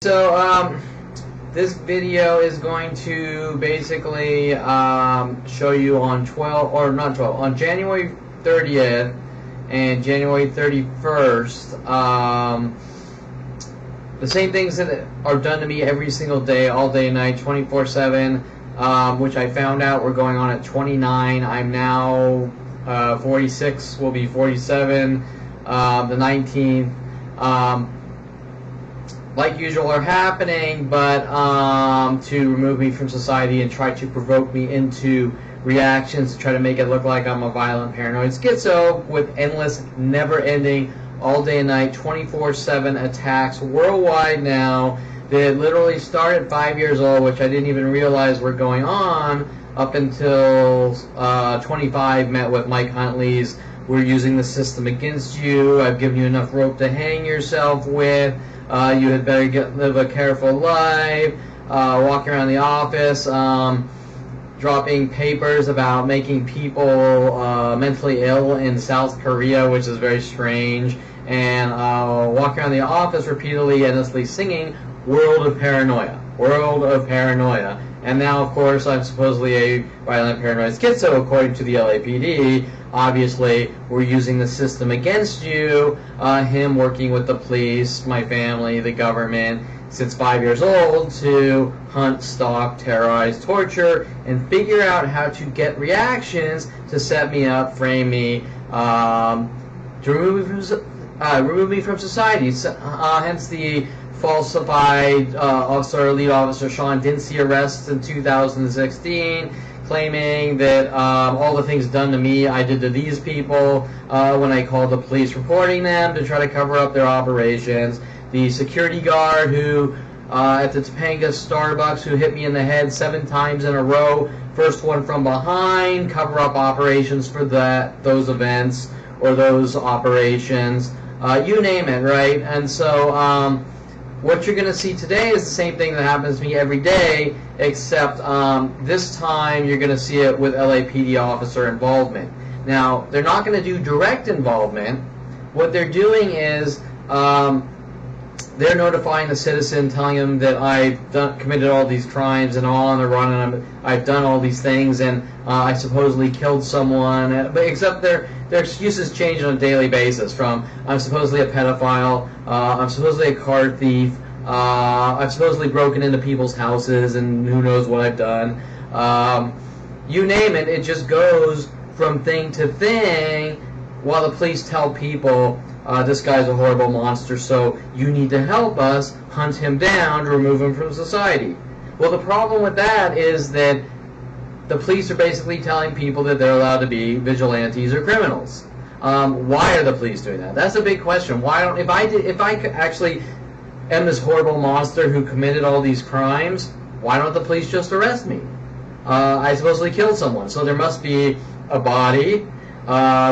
So, this video is going to basically show you on on January 30th and January 31st, the same things that are done to me every single day, all day and night, 24/7, which I found out were going on at 29. I'm now 46, will be 47, the 19th. Like usual are happening, but to remove me from society and try to provoke me into reactions to try to make it look like I'm a violent paranoid schizo with endless, never-ending, all day and night, 24/7 attacks worldwide now that literally started 5 years old, which I didn't even realize were going on up until 25 met with Mike Huntley's "We're using the system against you, I've given you enough rope to hang yourself with, you had better live a careful life," walking around the office, dropping papers about making people mentally ill in South Korea, which is very strange, and walking around the office repeatedly, endlessly singing "World of Paranoia, World of Paranoia." And now, of course, I'm supposedly a violent paranoid schizo, according to the LAPD. Obviously, we're using the system against you, him working with the police, my family, the government, since 5 years old, to hunt, stalk, terrorize, torture, and figure out how to get reactions to set me up, frame me, to remove me from society. Hence the falsified lead officer Sean Dincy arrests in 2016, claiming that all the things done to me I did to these people when I called the police reporting them to try to cover up their operations. The security guard who at the Topanga Starbucks who hit me in the head 7 times in a row, first one from behind, cover up operations for those events or those operations, you name it, right? And so what you're going to see today is the same thing that happens to me every day, except this time you're going to see it with LAPD officer involvement. Now, they're not going to do direct involvement. What they're doing is they're notifying the citizen, telling them that I've committed all these crimes and all on the run, and I've done all these things, and I supposedly killed someone. But except their excuses change on a daily basis. From I'm supposedly a pedophile, I'm supposedly a car thief, I've supposedly broken into people's houses, and who knows what I've done. You name it, it just goes from thing to thing, while the police tell people, this guy's a horrible monster, so you need to help us hunt him down to remove him from society. Well, the problem with that is that the police are basically telling people that they're allowed to be vigilantes or criminals. Why are the police doing that? That's a big question. Why don't if I actually am this horrible monster who committed all these crimes, why don't the police just arrest me? I supposedly killed someone, so there must be a body,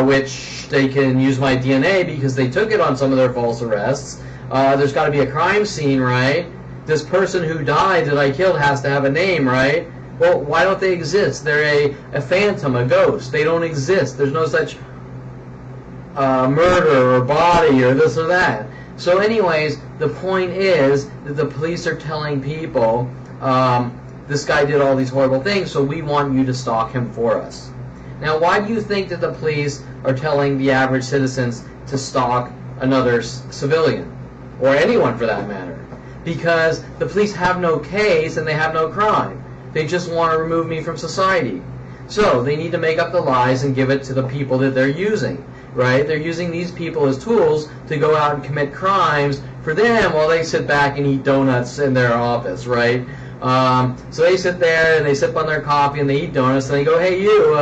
which they can use my DNA because they took it on some of their false arrests. There's got to be a crime scene, right? This person who died that I killed has to have a name, right? Well, why don't they exist? They're a phantom, a ghost. They don't exist. There's no such murder or body or this or that. So anyways, the point is that the police are telling people, this guy did all these horrible things, so we want you to stalk him for us. Now, why do you think that the police are telling the average citizens to stalk another civilian? Or anyone for that matter? Because the police have no case and they have no crime. They just want to remove me from society. So they need to make up the lies and give it to the people that they're using, right? They're using these people as tools to go out and commit crimes for them while they sit back and eat donuts in their office, right? So they sit there and they sip on their coffee and they eat donuts and they go, "Hey, you,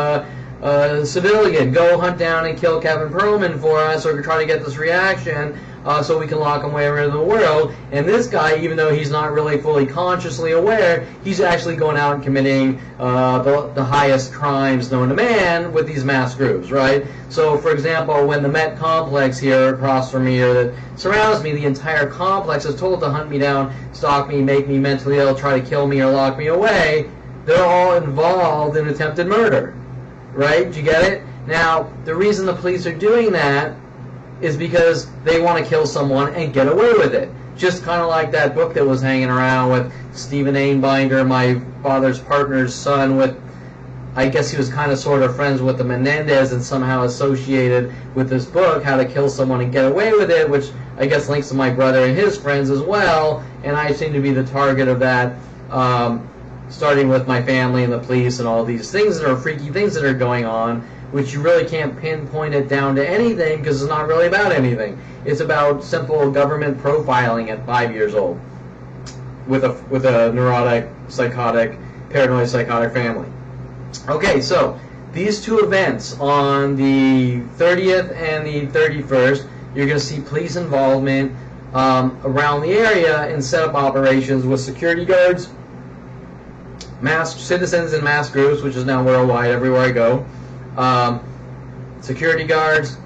civilian, go hunt down and kill Kevin Perlman for us, or try to get this reaction so we can lock him away around the world." And this guy, even though he's not really fully consciously aware, he's actually going out and committing the highest crimes known to man with these mass groups, right? So, for example, when the Met complex here across from me or that surrounds me, the entire complex is told to hunt me down, stalk me, make me mentally ill, try to kill me or lock me away, they're all involved in attempted murder. Right? Do you get it? Now, the reason the police are doing that is because they want to kill someone and get away with it. just kind of like that book that was hanging around with Stephen Einbinder, my father's partner's son, with, I guess he was kind of sort of friends with the Menendez and somehow associated with this book, How to Kill Someone and Get Away with It, which I guess links to my brother and his friends as well, and I seem to be the target of that, starting with my family and the police and all these things that are freaky things that are going on, which you really can't pinpoint it down to anything because it's not really about anything. It's about simple government profiling at 5 years old with a neurotic, psychotic, paranoid psychotic family. Okay, so these two events on the 30th and the 31st, you're going to see police involvement around the area in setup operations with security guards, masked citizens in mass groups, which is now worldwide everywhere I go, security guards,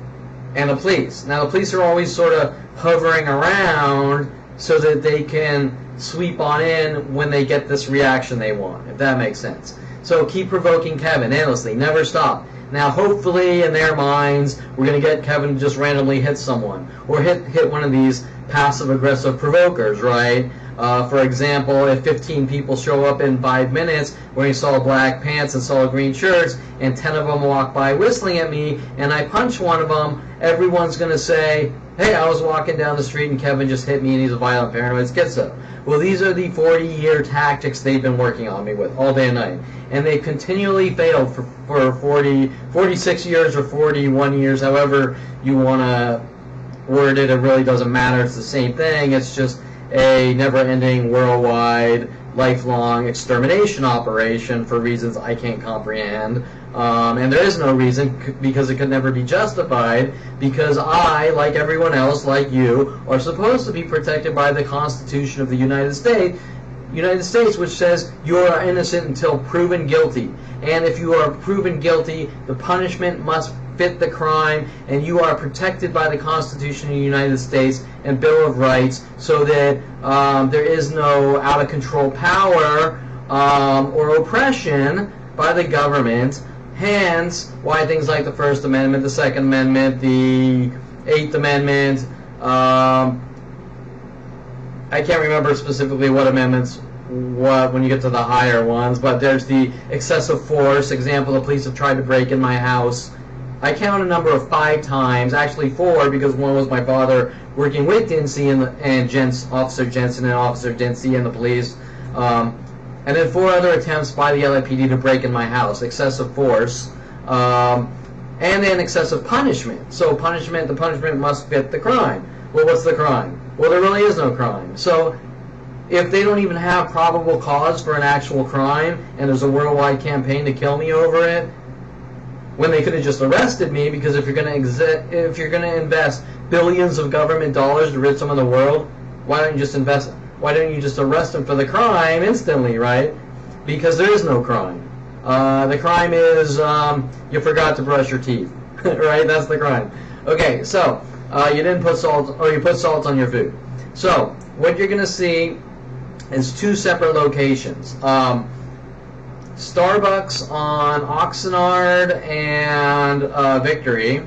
and the police. Now the police are always sort of hovering around so that they can sweep on in when they get this reaction they want, if that makes sense. So keep provoking Kevin endlessly, never stop. Now hopefully in their minds we're going to get Kevin to just randomly hit someone, or hit one of these passive aggressive provokers, right? For example, if 15 people show up in 5 minutes wearing saw black pants and saw green shirts, and 10 of them walk by whistling at me, and I punch one of them, everyone's going to say, hey, I was walking down the street and Kevin just hit me and he's a violent paranoid schizo. Well, these are the 40-year tactics they've been working on me with all day and night. And they've continually failed for 46 years or 41 years, however you want to word it. It really doesn't matter. It's the same thing. It's just a never-ending, worldwide, lifelong extermination operation for reasons I can't comprehend. And there is no reason, because it could never be justified, because I, like everyone else, like you, are supposed to be protected by the Constitution of the United States, which says you are innocent until proven guilty. And if you are proven guilty, the punishment must fit the crime, and you are protected by the Constitution of the United States and Bill of Rights, so that there is no out-of-control power or oppression by the government. Hence, why things like the First Amendment, the Second Amendment, the Eighth Amendment, I can't remember specifically what amendments, when you get to the higher ones, but there's the excessive force. Example, the police have tried to break in my house. I count a number of 5 times, actually 4, because one was my father working with Dincy and Officer Jensen and Officer Dincy and the police. And then 4 other attempts by the LAPD to break in my house, excessive force, and then excessive punishment. So the punishment must fit the crime. Well, what's the crime? Well, there really is no crime. So if they don't even have probable cause for an actual crime, and there's a worldwide campaign to kill me over it, when they could have just arrested me, because if you're going to invest billions of government dollars to rid some of the world, why don't you just arrest them for the crime instantly, right? Because there is no crime. The crime is you forgot to brush your teeth, right? That's the crime. Okay, so you didn't put salt, or you put salt on your food. So what you're going to see is 2 separate locations. Starbucks on Oxnard and Victory.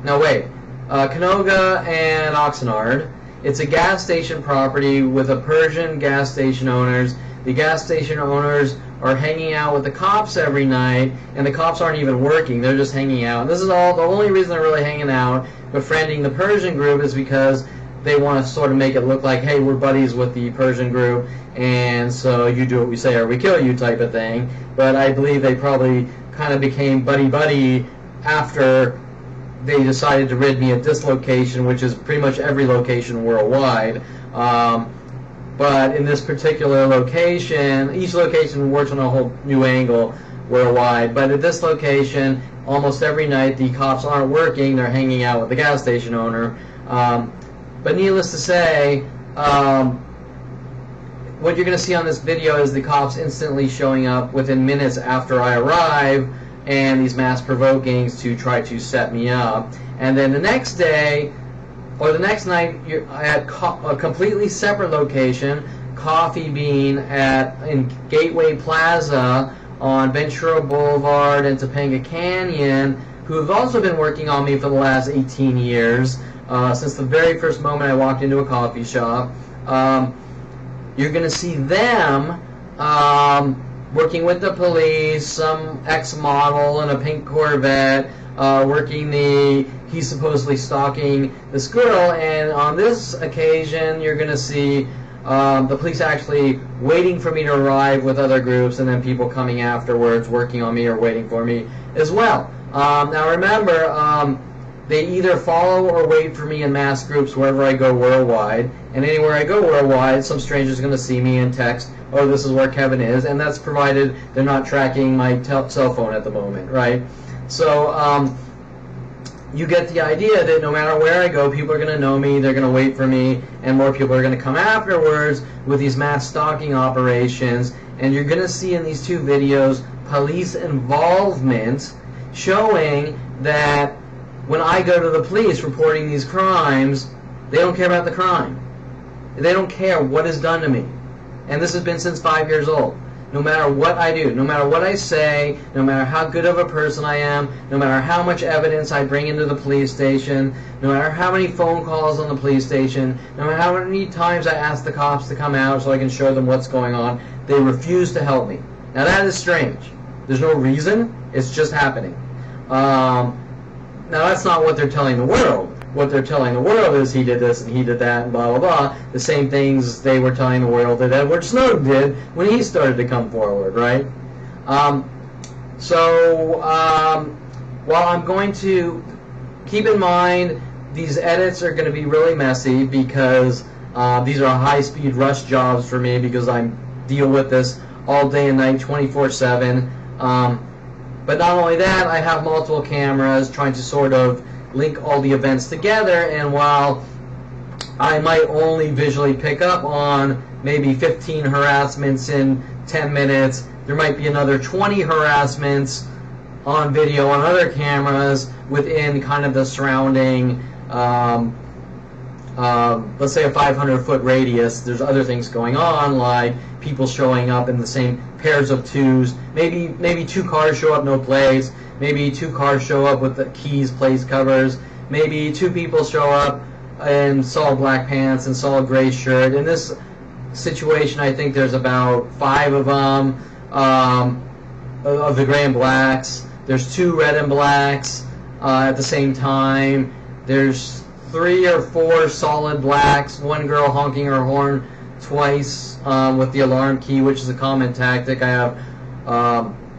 No, wait. Canoga and Oxnard. It's a gas station property with a Persian gas station owners. The gas station owners are hanging out with the cops every night, and the cops aren't even working. They're just hanging out. This is all, the only reason they're really hanging out, befriending the Persian group, is because they want to sort of make it look like, hey, we're buddies with the Persian group, and so you do what we say or we kill you type of thing. But I believe they probably kind of became buddy-buddy after they decided to rid me at this location, which is pretty much every location worldwide. But in this particular location, each location works on a whole new angle worldwide. But at this location, almost every night the cops aren't working, they're hanging out with the gas station owner. But needless to say, what you're going to see on this video is the cops instantly showing up within minutes after I arrive, and these mass provokings to try to set me up. And then the next day, or the next night, you're at a completely separate location, Coffee Bean in Gateway Plaza on Ventura Boulevard and Topanga Canyon, who have also been working on me for the last 18 years. Since the very first moment I walked into a coffee shop. You're going to see them working with the police, some ex-model in a pink Corvette, he's supposedly stalking this girl, and on this occasion you're going to see the police actually waiting for me to arrive with other groups, and then people coming afterwards working on me or waiting for me as well. Now remember, they either follow or wait for me in mass groups wherever I go worldwide, and anywhere I go worldwide, some stranger's going to see me and text, oh, this is where Kevin is, and that's provided they're not tracking my cell phone at the moment, right? So you get the idea that no matter where I go, people are going to know me, they're going to wait for me, and more people are going to come afterwards with these mass stalking operations, and you're going to see in these two videos police involvement showing that when I go to the police reporting these crimes, they don't care about the crime. They don't care what is done to me. And this has been since 5 years old. No matter what I do, no matter what I say, no matter how good of a person I am, no matter how much evidence I bring into the police station, no matter how many phone calls on the police station, no matter how many times I ask the cops to come out so I can show them what's going on, they refuse to help me. Now that is strange. There's no reason. It's just happening. Now that's not what they're telling the world. What they're telling the world is he did this and he did that and blah, blah, blah. The same things they were telling the world that Edward Snowden did when he started to come forward, right? While I'm going to keep in mind these edits are going to be really messy because these are high-speed rush jobs for me because I deal with this all day and night, 24/7. But not only that, I have multiple cameras trying to sort of link all the events together, and while I might only visually pick up on maybe 15 harassments in 10 minutes, there might be another 20 harassments on video on other cameras within kind of the surrounding, let's say a 500-foot radius. There's other things going on, like people showing up in the same pairs of twos. Maybe two cars show up, no plates. Maybe two cars show up with the keys, plates, covers. Maybe two people show up in solid black pants and solid gray shirt. In this situation, I think there's about 5 of them, of the gray and blacks. There's 2 red and blacks at the same time. There's 3 or 4 solid blacks, 1 girl honking her horn twice with the alarm key, which is a common tactic. I have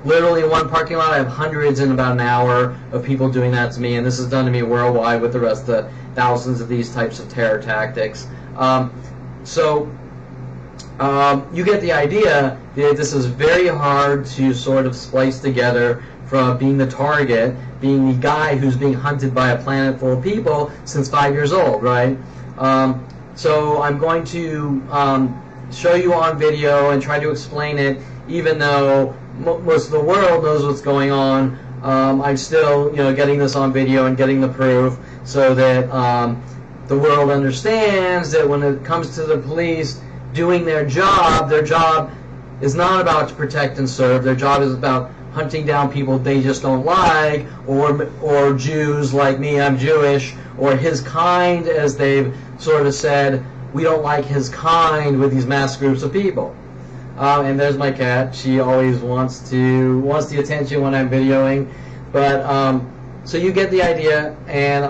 literally in one parking lot, I have hundreds in about an hour of people doing that to me, and this is done to me worldwide with the rest of the thousands of these types of terror tactics. You get the idea that this is very hard to sort of splice together from being the target, being the guy who's being hunted by a planet full of people since 5 years old, right? So I'm going to show you on video and try to explain it, even though most of the world knows what's going on. I'm still, getting this on video and getting the proof so that the world understands that when it comes to the police doing their job is not about to protect and serve. Their job is about hunting down people they just don't like, or Jews like me, I'm Jewish, or his kind, as they've sort of said, we don't like his kind with these mass groups of people. And there's my cat. She always wants the attention when I'm videoing. But so you get the idea, and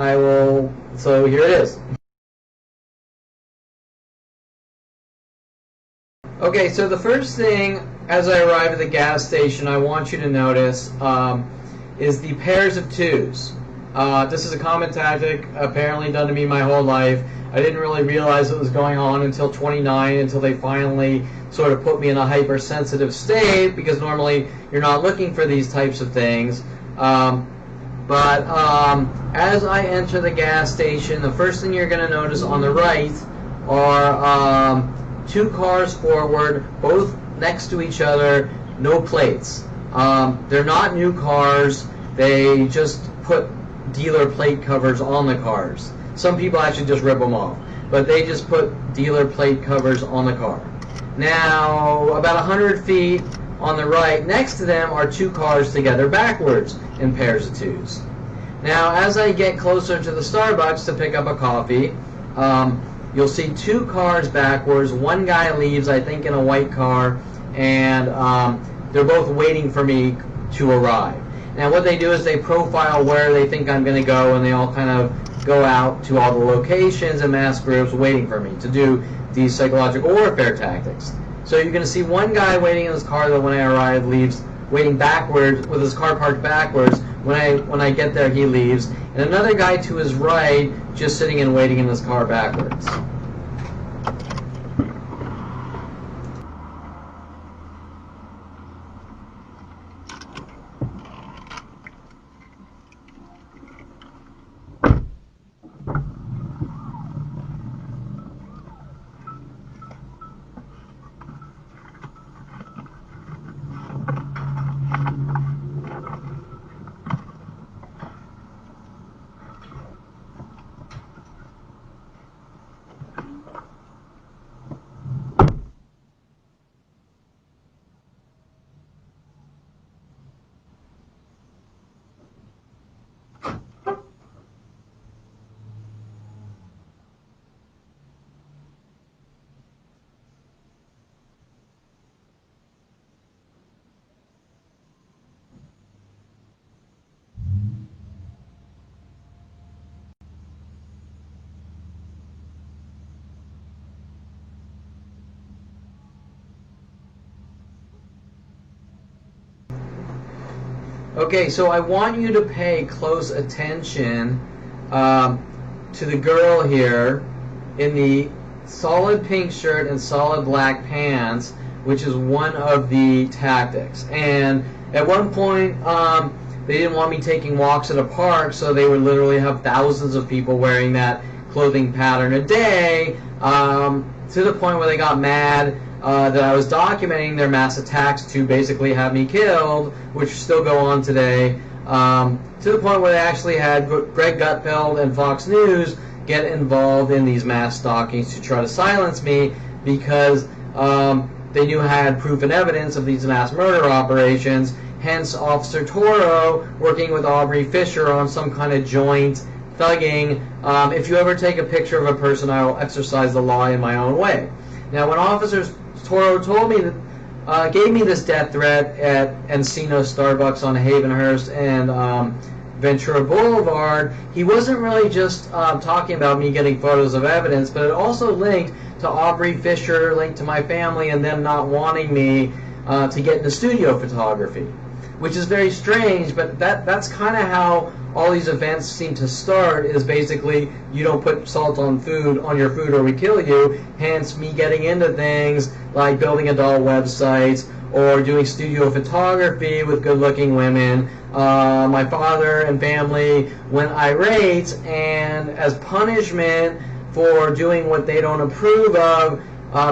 so here it is. Okay, so the first thing as I arrive at the gas station I want you to notice is the pairs of twos. This is a common tactic apparently done to me my whole life. I didn't really realize it was going on until 29, until they finally sort of put me in a hypersensitive state, because normally you're not looking for these types of things. But as I enter the gas station, the first thing you're going to notice on the right are 2 cars forward, both next to each other, no plates. They're not new cars. They just put dealer plate covers on the cars. Some people actually just rip them off, but they just put dealer plate covers on the car. Now, about 100 feet on the right, next to them are 2 cars together backwards in pairs of twos. Now, as I get closer to the Starbucks to pick up a coffee, you'll see two cars backwards. One guy leaves, I think, in a white car, and they're both waiting for me to arrive. Now what they do is they profile where they think I'm going to go, and they all kind of go out to all the locations in mass groups waiting for me to do these psychological warfare tactics. So you're going to see one guy waiting in his car that when I arrive leaves, waiting backwards with his car parked backwards. When I get there, he leaves, and another guy to his right just sitting and waiting in his car backwards. Okay, so I want you to pay close attention to the girl here in the solid pink shirt and solid black pants, which is one of the tactics. And at one point, they didn't want me taking walks at a park, so they would literally have thousands of people wearing that clothing pattern a day, to the point where they got mad that I was documenting their mass attacks to basically have me killed, which still go on today, to the point where they actually had Greg Gutfeld and Fox News get involved in these mass stalkings to try to silence me because they knew I had proof and evidence of these mass murder operations. Hence, Officer Toro working with Aubrey Fisher on some kind of joint thugging. If you ever take a picture of a person, I will exercise the law in my own way. Now, when Officer Toro told me that, gave me this death threat at Encino Starbucks on Havenhurst and Ventura Boulevard, he wasn't really just talking about me getting photos of evidence, but it also linked to Aubrey Fisher, linked to my family, and them not wanting me to get into studio photography, which is very strange, but that's kind of how all these events seem to start, is basically you don't put salt on your food or we kill you, hence me getting into things like building adult websites or doing studio photography with good-looking women. My father and family went irate, and as punishment for doing what they don't approve of,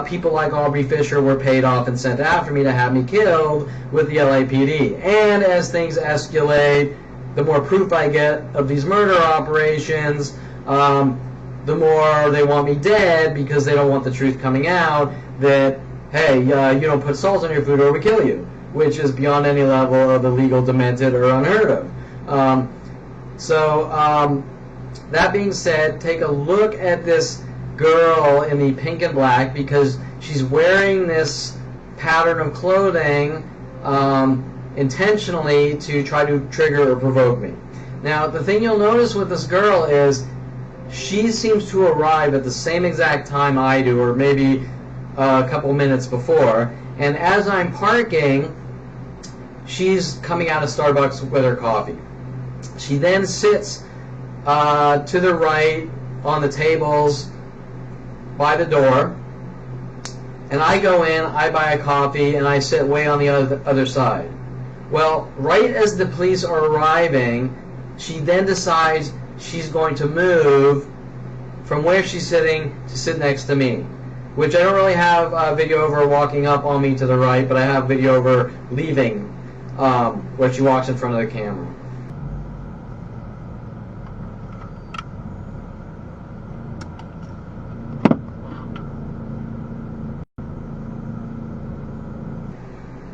people like Aubrey Fisher were paid off and sent after me to have me killed with the LAPD. And as things escalate, the more proof I get of these murder operations, the more they want me dead because they don't want the truth coming out that, hey, you don't put salt on your food or we kill you, which is beyond any level of illegal, demented, or unheard of. That being said, take a look at this girl in the pink and black because she's wearing this pattern of clothing intentionally to try to trigger or provoke me. Now, the thing you'll notice with this girl is she seems to arrive at the same exact time I do, or maybe a couple minutes before, and as I'm parking, she's coming out of Starbucks with her coffee. She then sits to the right on the tables by the door, and I go in, I buy a coffee, and I sit way on the other side. Well, right as the police are arriving, she then decides she's going to move from where she's sitting to sit next to me, which I don't really have video of her walking up on me to the right, but I have video of her leaving where she walks in front of the camera.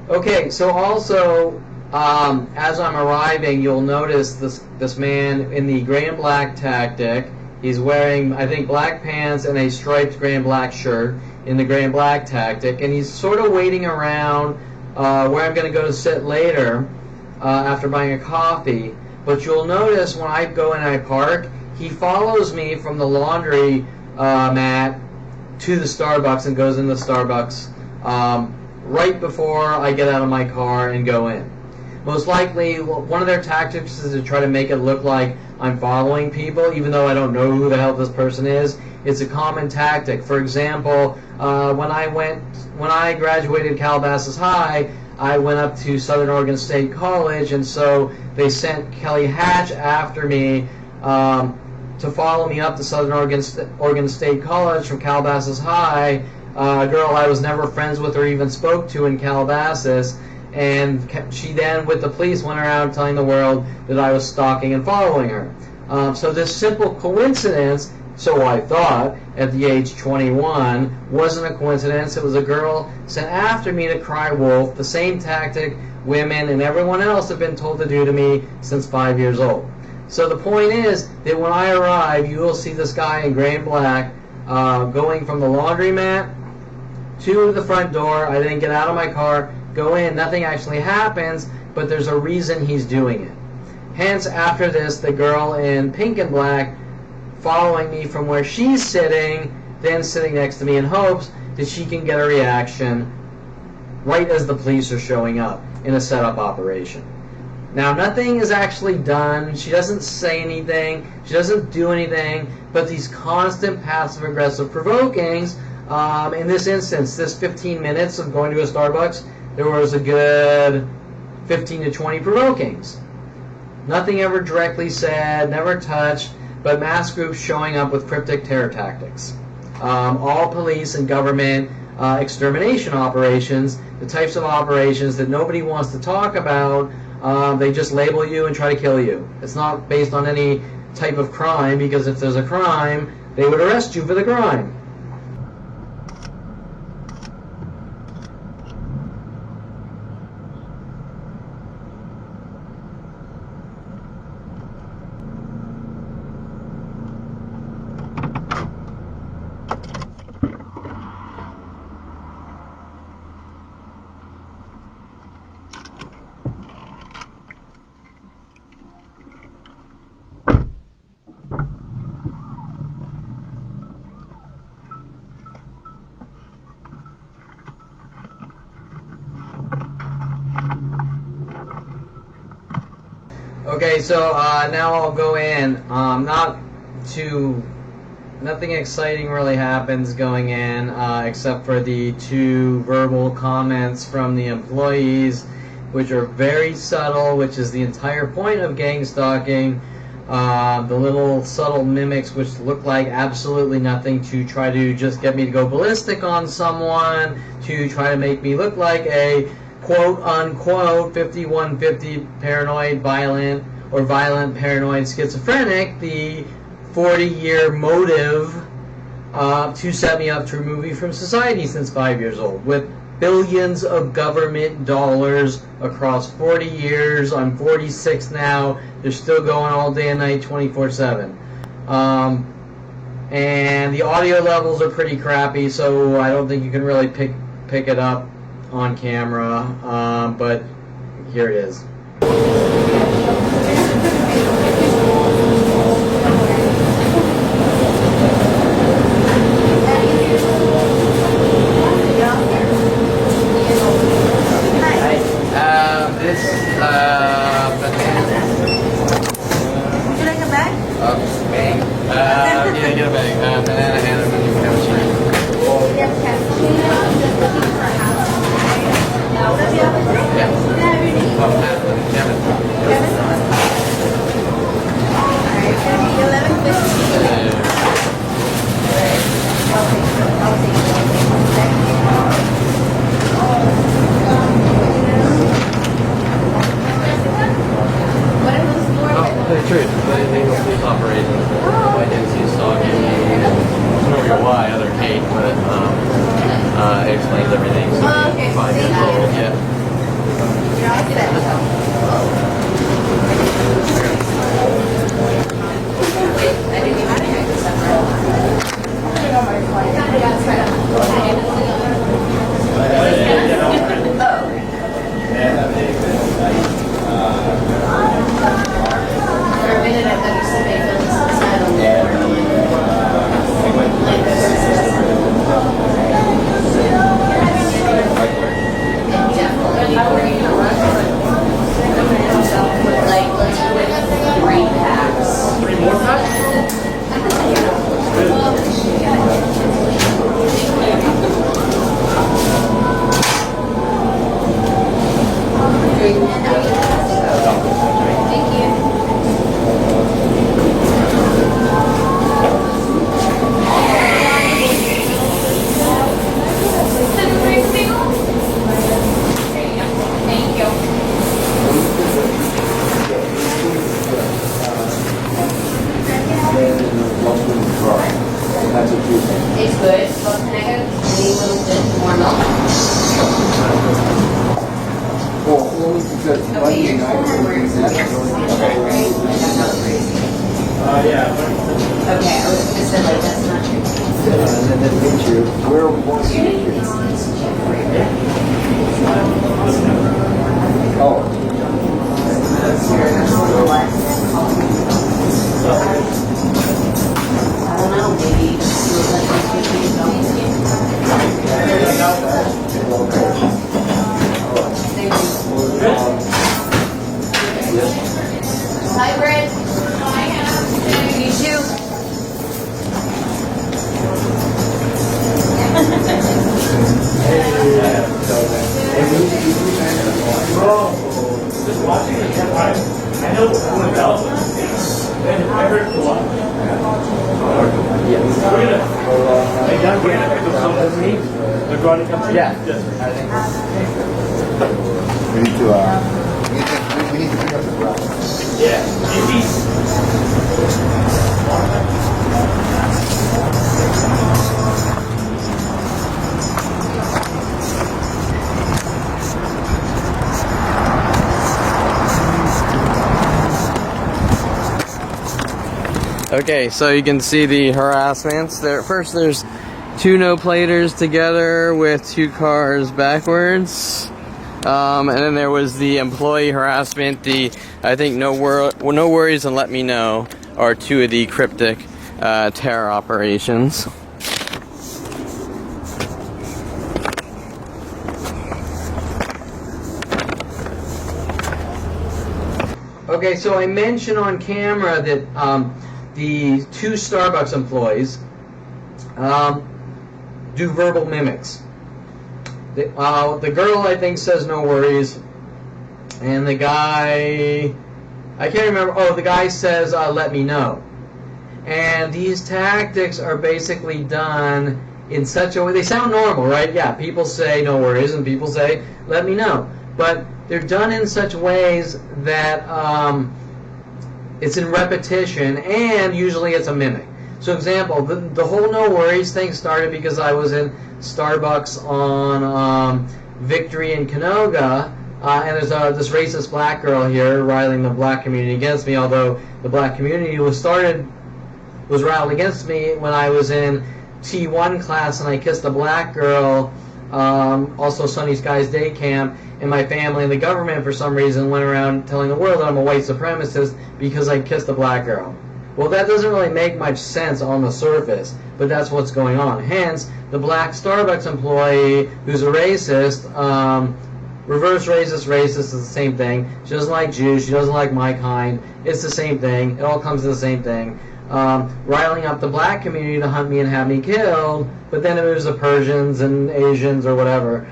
Okay, so also, as I'm arriving, you'll notice this man in the gray and black tactic. He's wearing, I think, black pants and a striped gray and black shirt in the gray and black tactic, and he's sort of waiting around where I'm going to go to sit later after buying a coffee. But you'll notice when I go and I park, he follows me from the laundry mat to the Starbucks and goes in the Starbucks right before I get out of my car and go in. Most likely, one of their tactics is to try to make it look like I'm following people, even though I don't know who the hell this person is. It's a common tactic. For example, when I graduated Calabasas High, I went up to Southern Oregon State College, and so they sent Kelly Hatch after me to follow me up to Southern Oregon State College from Calabasas High, a girl I was never friends with or even spoke to in Calabasas. And she then, with the police, went around telling the world that I was stalking and following her. So this simple coincidence, so I thought, at the age 21, wasn't a coincidence. It was a girl sent after me to cry wolf, the same tactic women and everyone else have been told to do to me since 5 years old. So the point is that when I arrive, you will see this guy in gray and black going from the laundromat to the front door. I then get out of my car, go in, nothing actually happens, but there's a reason he's doing it. Hence, after this, the girl in pink and black following me from where she's sitting, then sitting next to me in hopes that she can get a reaction right as the police are showing up in a setup operation. Now, nothing is actually done. She doesn't say anything. She doesn't do anything, but these constant passive-aggressive provokings. In this instance, this 15 minutes of going to a Starbucks, there was a good 15 to 20 provokings. Nothing ever directly said, never touched, but mass groups showing up with cryptic terror tactics. All police and government extermination operations, the types of operations that nobody wants to talk about, they just label you and try to kill you. It's not based on any type of crime, because if there's a crime, they would arrest you for the crime. Okay, so now I'll go in. Nothing exciting really happens going in, except for the 2 verbal comments from the employees, which are very subtle, which is the entire point of gang stalking. The little subtle mimics, which look like absolutely nothing, to try to just get me to go ballistic on someone, to try to make me look like a quote-unquote 5150 paranoid violent paranoid schizophrenic, the 40-year motive to set me up to remove me from society since 5 years old, with billions of government dollars across 40 years. I'm 46 now. They're still going all day and night, 24/7. And the audio levels are pretty crappy, so I don't think you can really pick it up on camera, but here it is. Would you like a bag? Bag? Yeah, get a bag. Banana ham and cappuccino. True. Police operations. I didn't see a stalking. Thank you. Thank you. That's what you think. It's good. But can I get any little bit more milk? Well, only because Okay, Monday you're night, right? That was crazy. Yeah. Okay, I was gonna say like that's not true. and then meet you, where are we going to meet you? Oh, I don't know, maybe you'll let Hybrid. You too. Just watching it, I know who about it. And I heard a lot. yes. We're gonna, a young man that comes home with me, they're going to come to Yeah. Yes. We need to, we need to pick up the brush. Yeah. Indeed. Okay, so you can see the harassments. First, there's two no-platers together with two cars backwards. And then there was the employee harassment. I think no worries and let me know are two of the cryptic terror operations. Okay, so I mentioned on camera that the two Starbucks employees do verbal mimics. The girl, I think, says no worries, and the guy, I can't remember, the guy says let me know. And these tactics are basically done in such a way, they sound normal, right? Yeah, people say no worries and people say let me know. But they're done in such ways that it's in repetition, and usually it's a mimic. So example, the whole no worries thing started because I was in Starbucks on Victory in Canoga, and there's this racist black girl here riling the black community against me, although the black community was riled against me when I was in T1 class and I kissed a black girl, also Sunny Skies Day Camp, and my family and the government for some reason went around telling the world that I'm a white supremacist because I kissed a black girl. Well, that doesn't really make much sense on the surface, but that's what's going on. Hence, the black Starbucks employee who's a racist, reverse racist is the same thing. She doesn't like Jews, she doesn't like my kind. It's the same thing. It all comes to the same thing. Riling up the black community to hunt me and have me killed, but then it moves the Persians and Asians or whatever.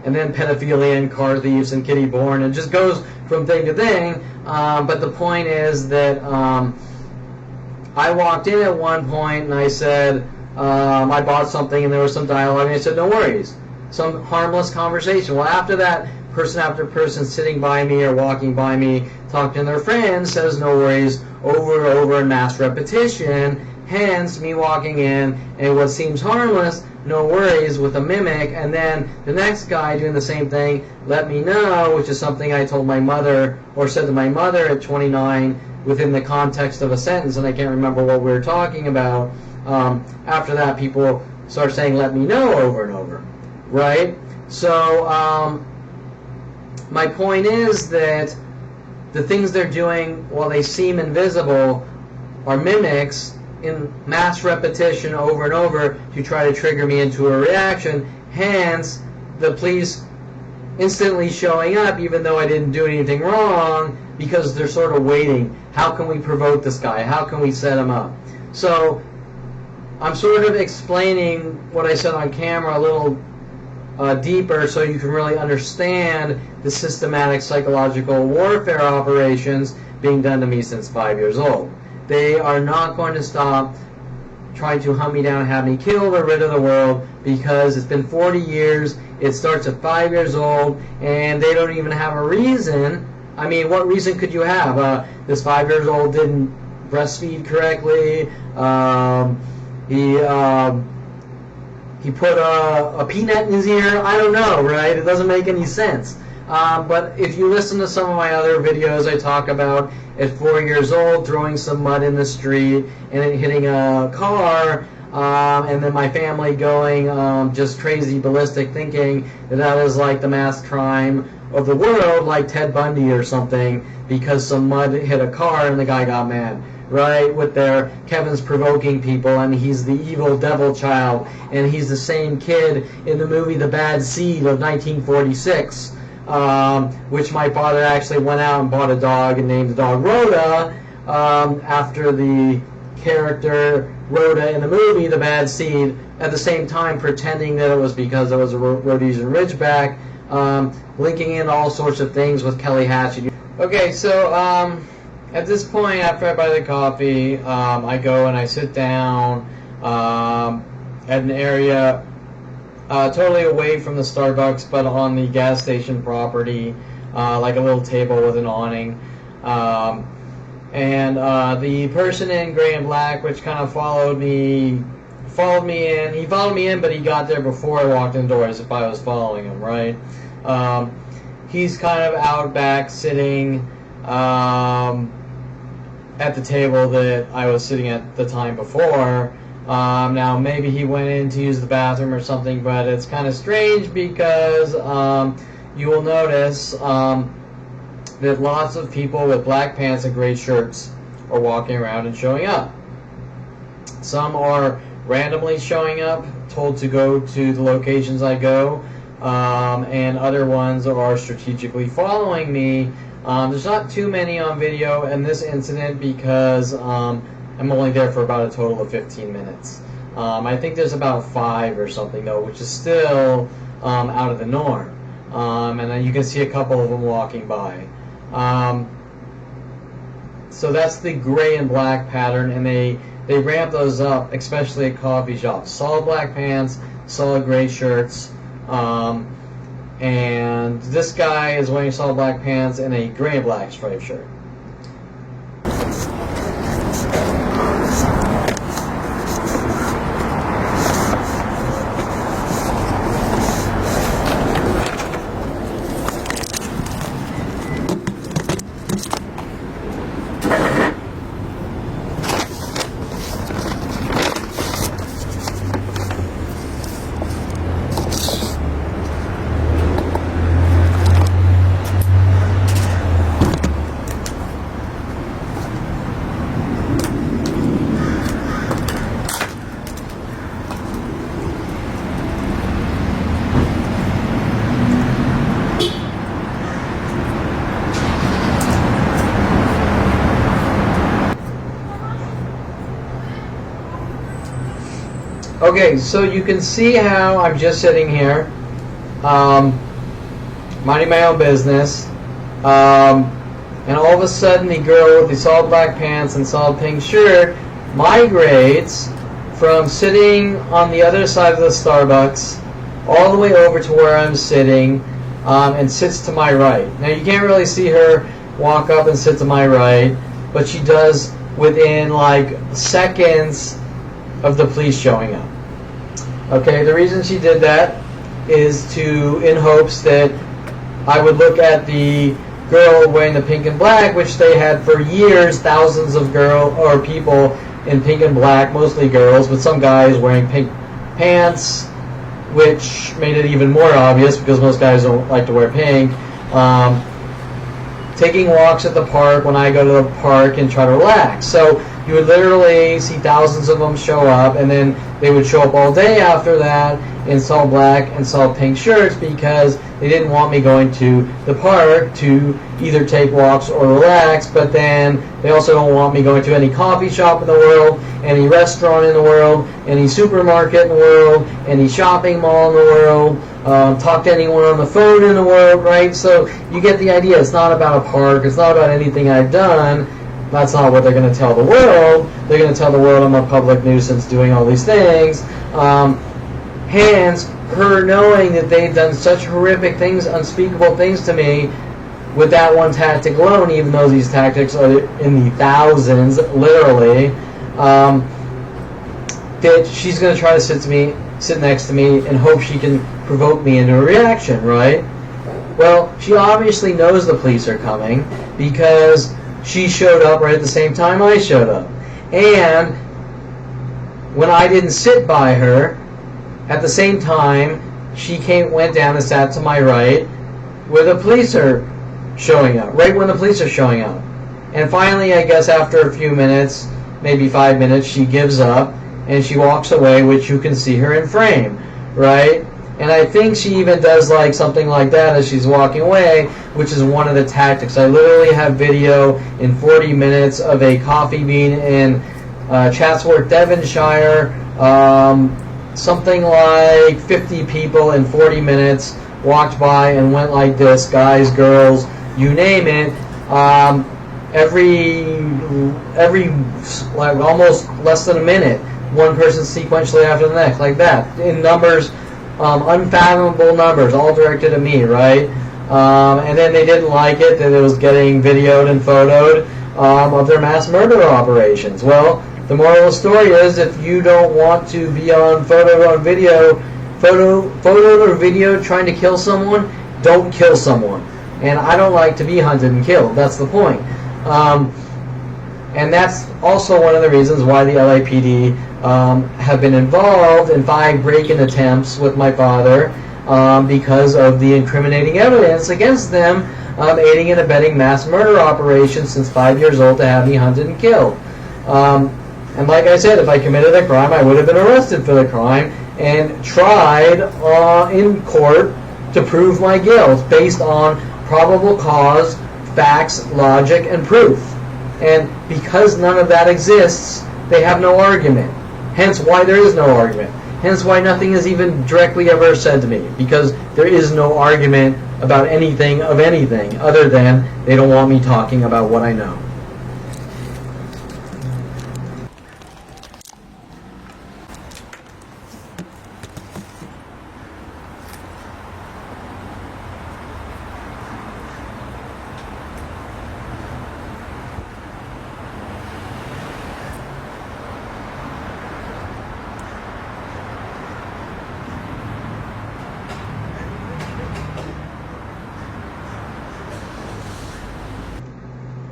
And then pedophilia and car thieves and Kitty Bourne. It just goes from thing to thing. But the point is that I walked in at one point and I said, I bought something and there was some dialogue and I said, no worries. Some harmless conversation. Well, after that, person after person sitting by me or walking by me, talking to their friends, says no worries over and over in mass repetition. Hence, me walking in and what seems harmless, no worries, with a mimic, and then the next guy doing the same thing, let me know, which is something I told my mother or said to my mother at 29 within the context of a sentence, and I can't remember what we were talking about. After that, people start saying let me know over and over, right? So my point is that the things they're doing, while they seem invisible, are mimics in mass repetition over and over to try to trigger me into a reaction. Hence, the police instantly showing up even though I didn't do anything wrong, because they're sort of waiting. How can we provoke this guy? How can we set him up? So I'm sort of explaining what I said on camera a little deeper so you can really understand the systematic psychological warfare operations being done to me since 5 years old. They are not going to stop trying to hunt me down, have me killed or rid of the world, because it's been 40 years, it starts at 5 years old, and they don't even have a reason. I mean, what reason could you have? This 5 years old didn't breastfeed correctly, he put a peanut in his ear, I don't know, right? It doesn't make any sense. But if you listen to some of my other videos, I talk about at 4 years old throwing some mud in the street and it hitting a car, and then my family going just crazy ballistic, thinking that that was like the mass crime of the world, like Ted Bundy or something, because some mud hit a car and the guy got mad. Right, with their Kevin's provoking people, and he's the evil devil child, and he's the same kid in the movie The Bad Seed of 1946, which my father actually went out and bought a dog and named the dog Rhoda, after the character Rhoda in the movie The Bad Seed, at the same time pretending that it was because it was a Rhodesian Ridgeback, linking in all sorts of things with Kelly Hatchett. Okay, so at this point, after I buy the coffee, I go and I sit down at an area totally away from the Starbucks, but on the gas station property, like a little table with an awning. And the person in gray and black, which kind of followed me in. He followed me in, but he got there before I walked indoors, if I was following him, right? He's kind of out back sitting at the table that I was sitting at the time before. Now maybe he went in to use the bathroom or something, but it's kind of strange because you will notice that lots of people with black pants and gray shirts are walking around and showing up. Some are randomly showing up, told to go to the locations I go, and other ones are strategically following me. There's not too many on video in this incident because I'm only there for about a total of 15 minutes. I think there's about 5 or something though, which is still out of the norm. And then you can see a couple of them walking by. So that's the gray and black pattern, and they ramp those up, especially at coffee shops. Solid black pants, solid gray shirts. And this guy is wearing solid black pants and a gray and black striped shirt. Okay, so you can see how I'm just sitting here, minding my own business, and all of a sudden the girl with the solid black pants and solid pink shirt migrates from sitting on the other side of the Starbucks all the way over to where I'm sitting, and sits to my right. Now you can't really see her walk up and sit to my right, but she does within like seconds of the police showing up. Okay, the reason she did that is in hopes that I would look at the girl wearing the pink and black, which they had for years, thousands of people in pink and black, mostly girls, but some guys wearing pink pants, which made it even more obvious because most guys don't like to wear pink. Taking walks at the park when I go to the park and try to relax. So you would literally see thousands of them show up, and then they would show up all day after that in solid black and solid pink shirts because they didn't want me going to the park to either take walks or relax, but then they also don't want me going to any coffee shop in the world, any restaurant in the world, any supermarket in the world, any shopping mall in the world, talk to anyone on the phone in the world, right? So you get the idea. It's not about a park. It's not about anything I've done. That's not what they're going to tell the world. They're going to tell the world I'm a public nuisance doing all these things. Hence, her knowing that they've done such horrific things, unspeakable things to me, with that one tactic alone, even though these tactics are in the thousands, literally, that she's going to try to sit next to me, and hope she can provoke me into a reaction, right? Well, she obviously knows the police are coming, because she showed up right at the same time I showed up. And when I didn't sit by her, at the same time, she went down and sat to my right, where the police are showing up, right when the police are showing up. And finally, I guess after a few minutes, maybe 5 minutes, she gives up, and she walks away, which you can see her in frame, right? And I think she even does like something like that as she's walking away, which is one of the tactics. I literally have video in 40 minutes of a coffee bean in Chatsworth, Devonshire. Something like 50 people in 40 minutes walked by and went like this, guys, girls, you name it. Every like almost less than a minute, one person sequentially after the next, like that, in numbers, unfathomable numbers, all directed at me, right? And then they didn't like it that it was getting videoed and photoed of their mass murder operations. Well, the moral of the story is, if you don't want to be on photo or video trying to kill someone, don't kill someone. And I don't like to be hunted and killed. That's the point. And that's also one of the reasons why the LAPD have been involved in 5 break-in attempts with my father, because of the incriminating evidence against them, aiding and abetting mass murder operations since 5 years old to have me hunted and killed. And like I said, if I committed a crime, I would have been arrested for the crime and tried in court to prove my guilt based on probable cause, facts, logic, and proof. And because none of that exists, they have no argument. Hence why there is no argument. Hence why nothing is even directly ever said to me, because there is no argument about anything of anything other than they don't want me talking about what I know.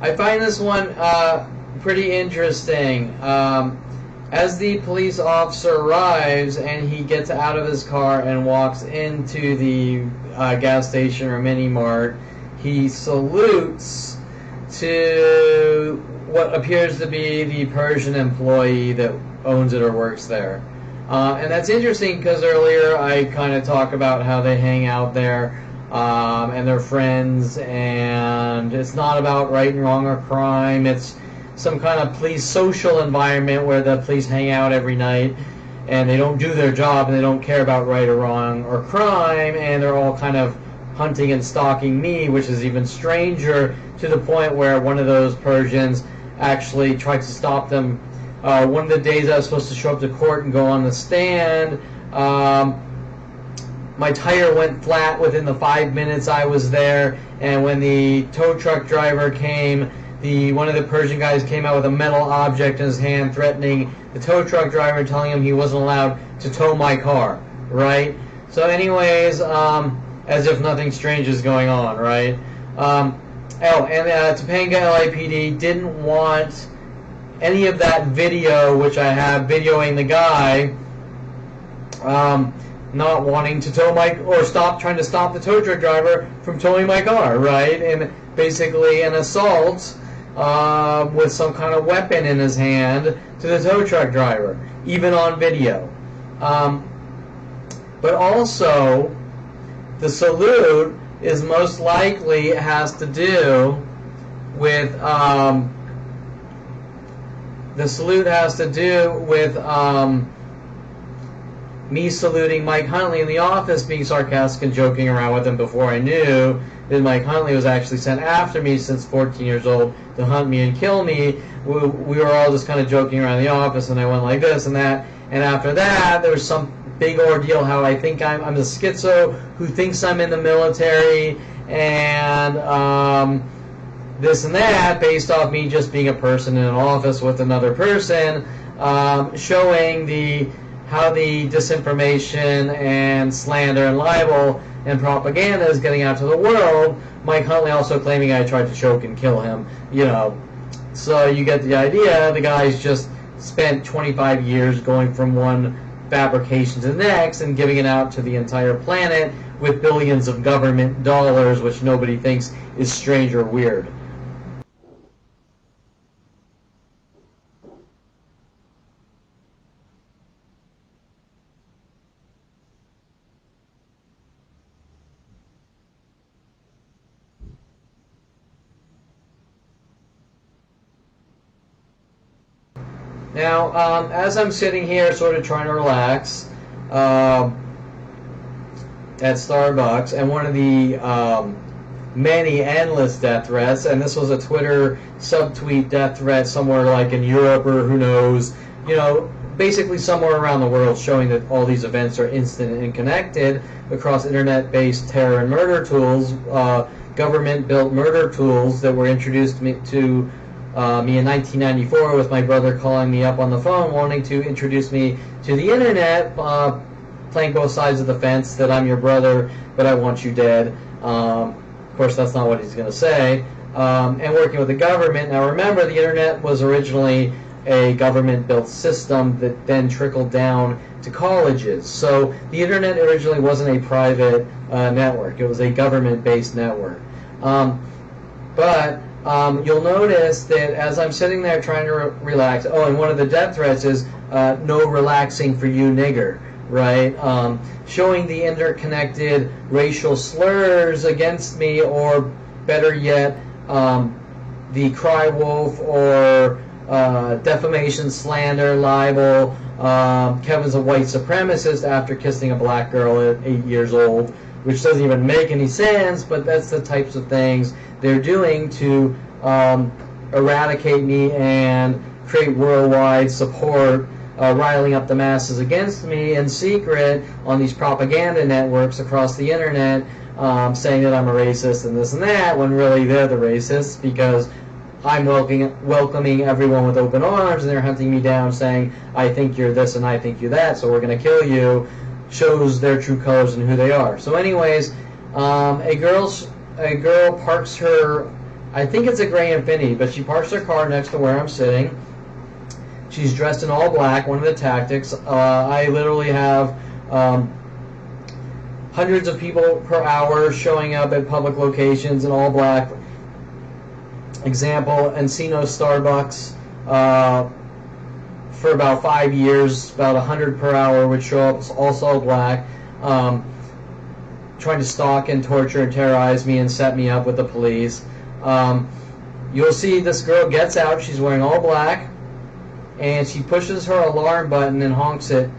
I find this one pretty interesting. As the police officer arrives and he gets out of his car and walks into the gas station or mini mart, he salutes to what appears to be the Persian employee that owns it or works there. And that's interesting because earlier I kind of talk about how they hang out there. And they're friends, and it's not about right and wrong or crime. It's some kind of police social environment where the police hang out every night, and they don't do their job, and they don't care about right or wrong or crime, and they're all kind of hunting and stalking me, which is even stranger, to the point where one of those Persians actually tried to stop them. One of the days I was supposed to show up to court and go on the stand, my tire went flat within the 5 minutes I was there, and when the tow truck driver came, one of the Persian guys came out with a metal object in his hand, threatening the tow truck driver and telling him he wasn't allowed to tow my car, right? So anyways, as if nothing strange is going on, right? Topanga LAPD didn't want any of that video, which I have videoing the guy, not wanting to tow trying to stop the tow truck driver from towing my car, right? And basically an assault with some kind of weapon in his hand to the tow truck driver, even on video. But also, the salute is most likely has to do with me saluting Mike Huntley in the office, being sarcastic and joking around with him before I knew that Mike Huntley was actually sent after me since 14 years old to hunt me and kill me. We were all just kind of joking around the office, and I went like this and that. And after that, there was some big ordeal how I think I'm a schizo who thinks I'm in the military, and this and that, based off me just being a person in an office with another person, showing how the disinformation and slander and libel and propaganda is getting out to the world. Mike Huntley also claiming I tried to choke and kill him. So you get the idea. The guy's just spent 25 years going from one fabrication to the next and giving it out to the entire planet with billions of government dollars, which nobody thinks is strange or weird. Now, as I'm sitting here sort of trying to relax at Starbucks, and one of the many endless death threats, and this was a Twitter subtweet death threat somewhere like in Europe or who knows, basically somewhere around the world, showing that all these events are instant and connected across internet-based terror and murder tools, government-built murder tools that were introduced to me in 1994, with my brother calling me up on the phone wanting to introduce me to the internet, playing both sides of the fence, that I'm your brother but I want you dead. Of course, that's not what he's going to say. And working with the government. Now remember, the internet was originally a government-built system that then trickled down to colleges. So the internet originally wasn't a private network. It was a government-based network. But you'll notice that as I'm sitting there trying to relax, and one of the death threats is no relaxing for you, nigger, right? Showing the interconnected racial slurs against me, or better yet, the cry wolf or defamation, slander, libel. Kevin's a white supremacist after kissing a black girl at 8 years old, which doesn't even make any sense, but that's the types of things they're doing to eradicate me and create worldwide support, riling up the masses against me in secret on these propaganda networks across the internet, saying that I'm a racist and this and that, when really they're the racists, because I'm welcoming everyone with open arms, and they're hunting me down saying, I think you're this and I think you're that, so we're going to kill you. Shows their true colors and who they are. So anyways, a girl parks her, I think it's a gray Infiniti, but she parks her car next to where I'm sitting. She's dressed in all black, one of the tactics. I literally have hundreds of people per hour showing up at public locations in all black. Example, Encino Starbucks, for about 5 years, about 100 per hour would show up, also black, trying to stalk and torture and terrorize me and set me up with the police. You'll see this girl gets out, she's wearing all black, and she pushes her alarm button and honks it,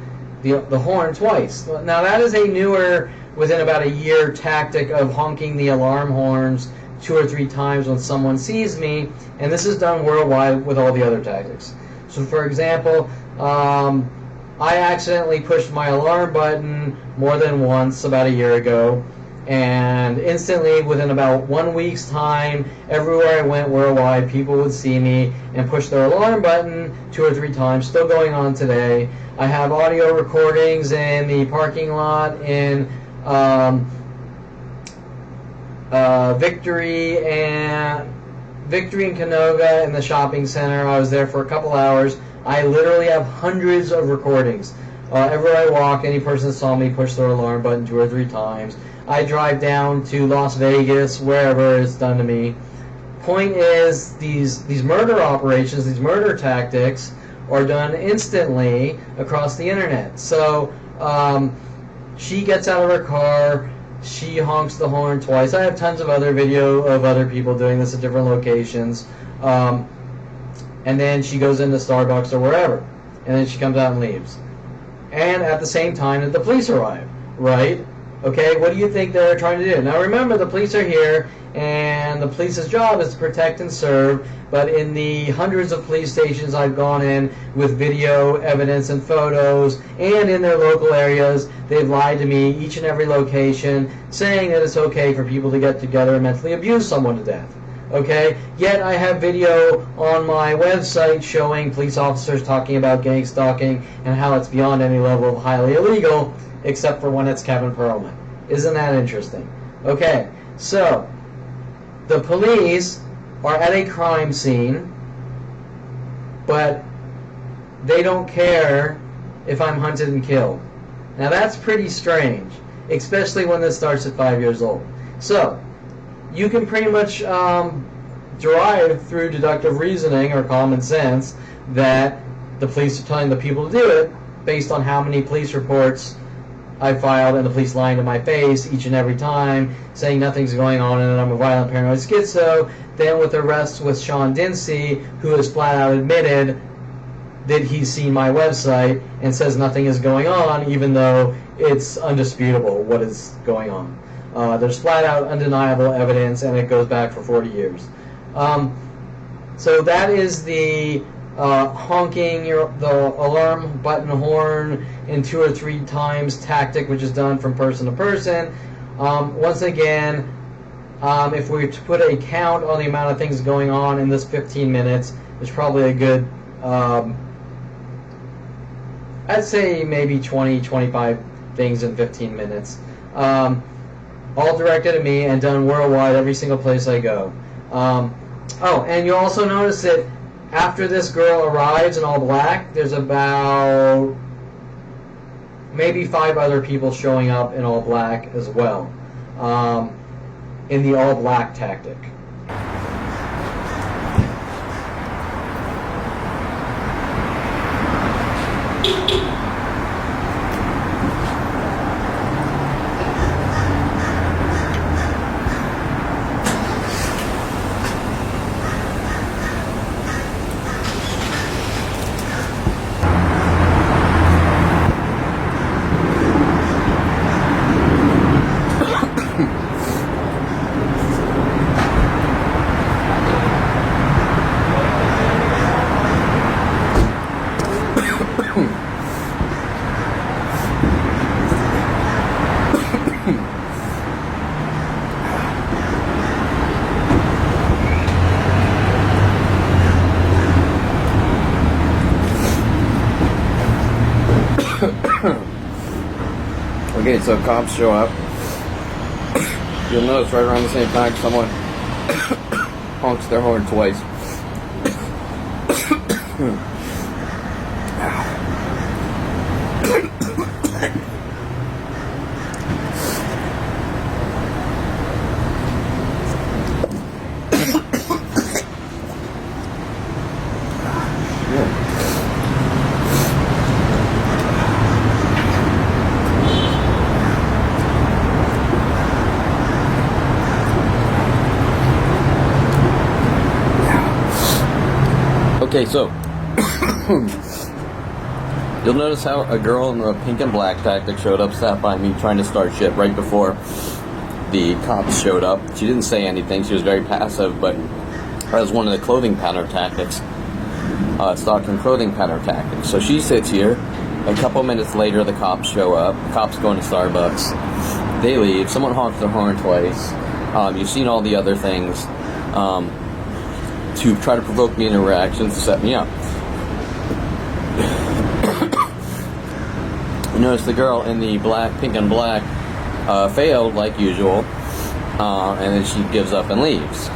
the horn twice. Now that is a newer, within about a year, tactic of honking the alarm horns 2 or 3 times when someone sees me, and this is done worldwide with all the other tactics. So for example, I accidentally pushed my alarm button more than once about a year ago, and instantly, within about 1 week's time, everywhere I went worldwide, people would see me and push their alarm button 2 or 3 times, still going on today. I have audio recordings in the parking lot in Victory and Canoga in the shopping center. I was there for a couple hours. I literally have hundreds of recordings. Everywhere I walk, any person that saw me push their alarm button 2 or 3 times. I drive down to Las Vegas, wherever it's done to me. Point is, these murder operations, these murder tactics, are done instantly across the internet. So she gets out of her car, she honks the horn twice. I have tons of other video of other people doing this at different locations. And then she goes into Starbucks or wherever. And then she comes out and leaves. and at the same time that the police arrive, right? Okay, what do you think they're trying to do? Now remember, the police are here, and the police's job is to protect and serve, but in the hundreds of police stations I've gone in with video evidence and photos, and in their local areas, they've lied to me each and every location, saying that it's okay for people to get together and mentally abuse someone to death. Okay, yet I have video on my website showing police officers talking about gang stalking and how it's beyond any level of highly illegal, except for when it's Kevin Perlman. Isn't that interesting? Okay, so the police are at a crime scene, but they don't care if I'm hunted and killed. Now that's pretty strange, especially when this starts at 5 years old. So you can pretty much derive through deductive reasoning or common sense that the police are telling the people to do it based on how many police reports I filed and the police lying to my face each and every time, saying nothing's going on and that I'm a violent paranoid schizo. Then with arrests with Sean Dinsey, who has flat out admitted that he's seen my website and says nothing is going on, even though it's undisputable what is going on. There's flat out undeniable evidence, and it goes back for 40 years. So that is the honking the alarm button horn in 2 or 3 times tactic, which is done from person to person. Once again, if we were to put a count on the amount of things going on in this 15 minutes, there's probably a good, I'd say maybe 20, 25 things in 15 minutes. All directed at me and done worldwide, every single place I go. Oh, and you'll also notice that after this girl arrives in all black, there's about maybe 5 other people showing up in all black as well, in the all black tactic. Okay, so cops show up. You'll notice right around the same time someone honks their horn twice. Okay, so you'll notice how a girl in the pink and black tactic showed up, sat by me, trying to start shit right before the cops showed up. She didn't say anything. She was very passive, but that was one of the clothing pattern tactics, stalking clothing pattern tactics. So she sits here. A couple minutes later, the cops show up. The cops go into Starbucks. They leave. Someone honks their horn twice. You've seen all the other things. To try to provoke me into reactions to set me up. You notice the girl in the pink and black, failed like usual, and then she gives up and leaves.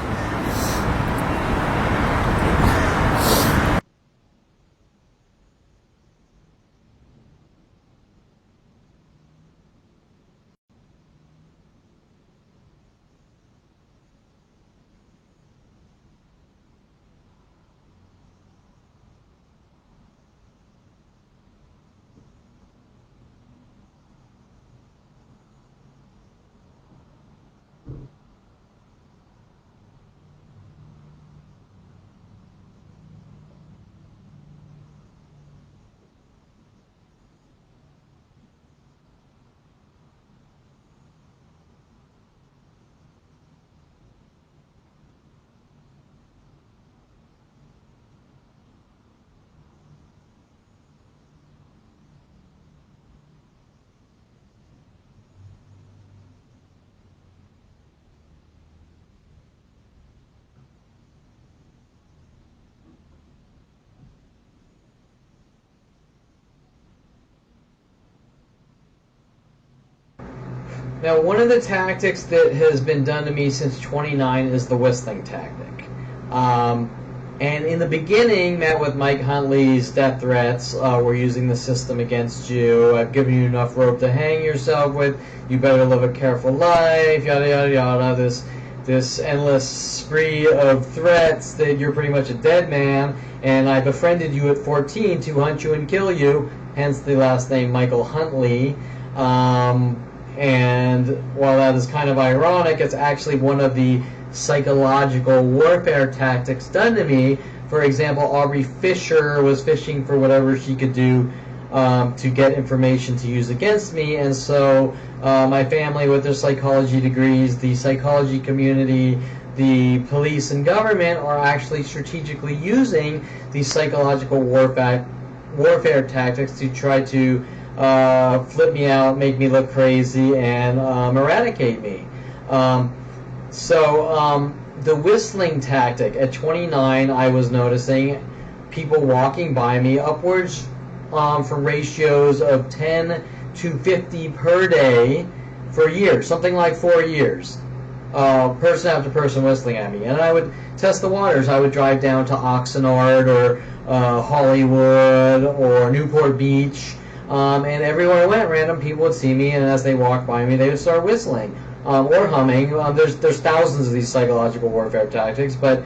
Now, one of the tactics that has been done to me since 29 is the whistling tactic. And in the beginning, met with Mike Huntley's death threats. We're using the system against you. I've given you enough rope to hang yourself with. You better live a careful life. Yada yada yada. This endless spree of threats that you're pretty much a dead man. And I befriended you at 14 to hunt you and kill you. Hence the last name Michael Huntley. And while that is kind of ironic, it's actually one of the psychological warfare tactics done to me. For example, Aubrey Fisher was fishing for whatever she could do to get information to use against me, and so my family with their psychology degrees, the psychology community, the police and government are actually strategically using these psychological warfare tactics to try to flip me out, make me look crazy, and eradicate me. So the whistling tactic, at 29, I was noticing people walking by me upwards from ratios of 10 to 50 per day for years, something like 4 years. Person after person whistling at me. And I would test the waters. I would drive down to Oxnard or Hollywood or Newport Beach, and everywhere I went, random people would see me, and as they walked by me, they would start whistling. Or humming. There's thousands of these psychological warfare tactics, but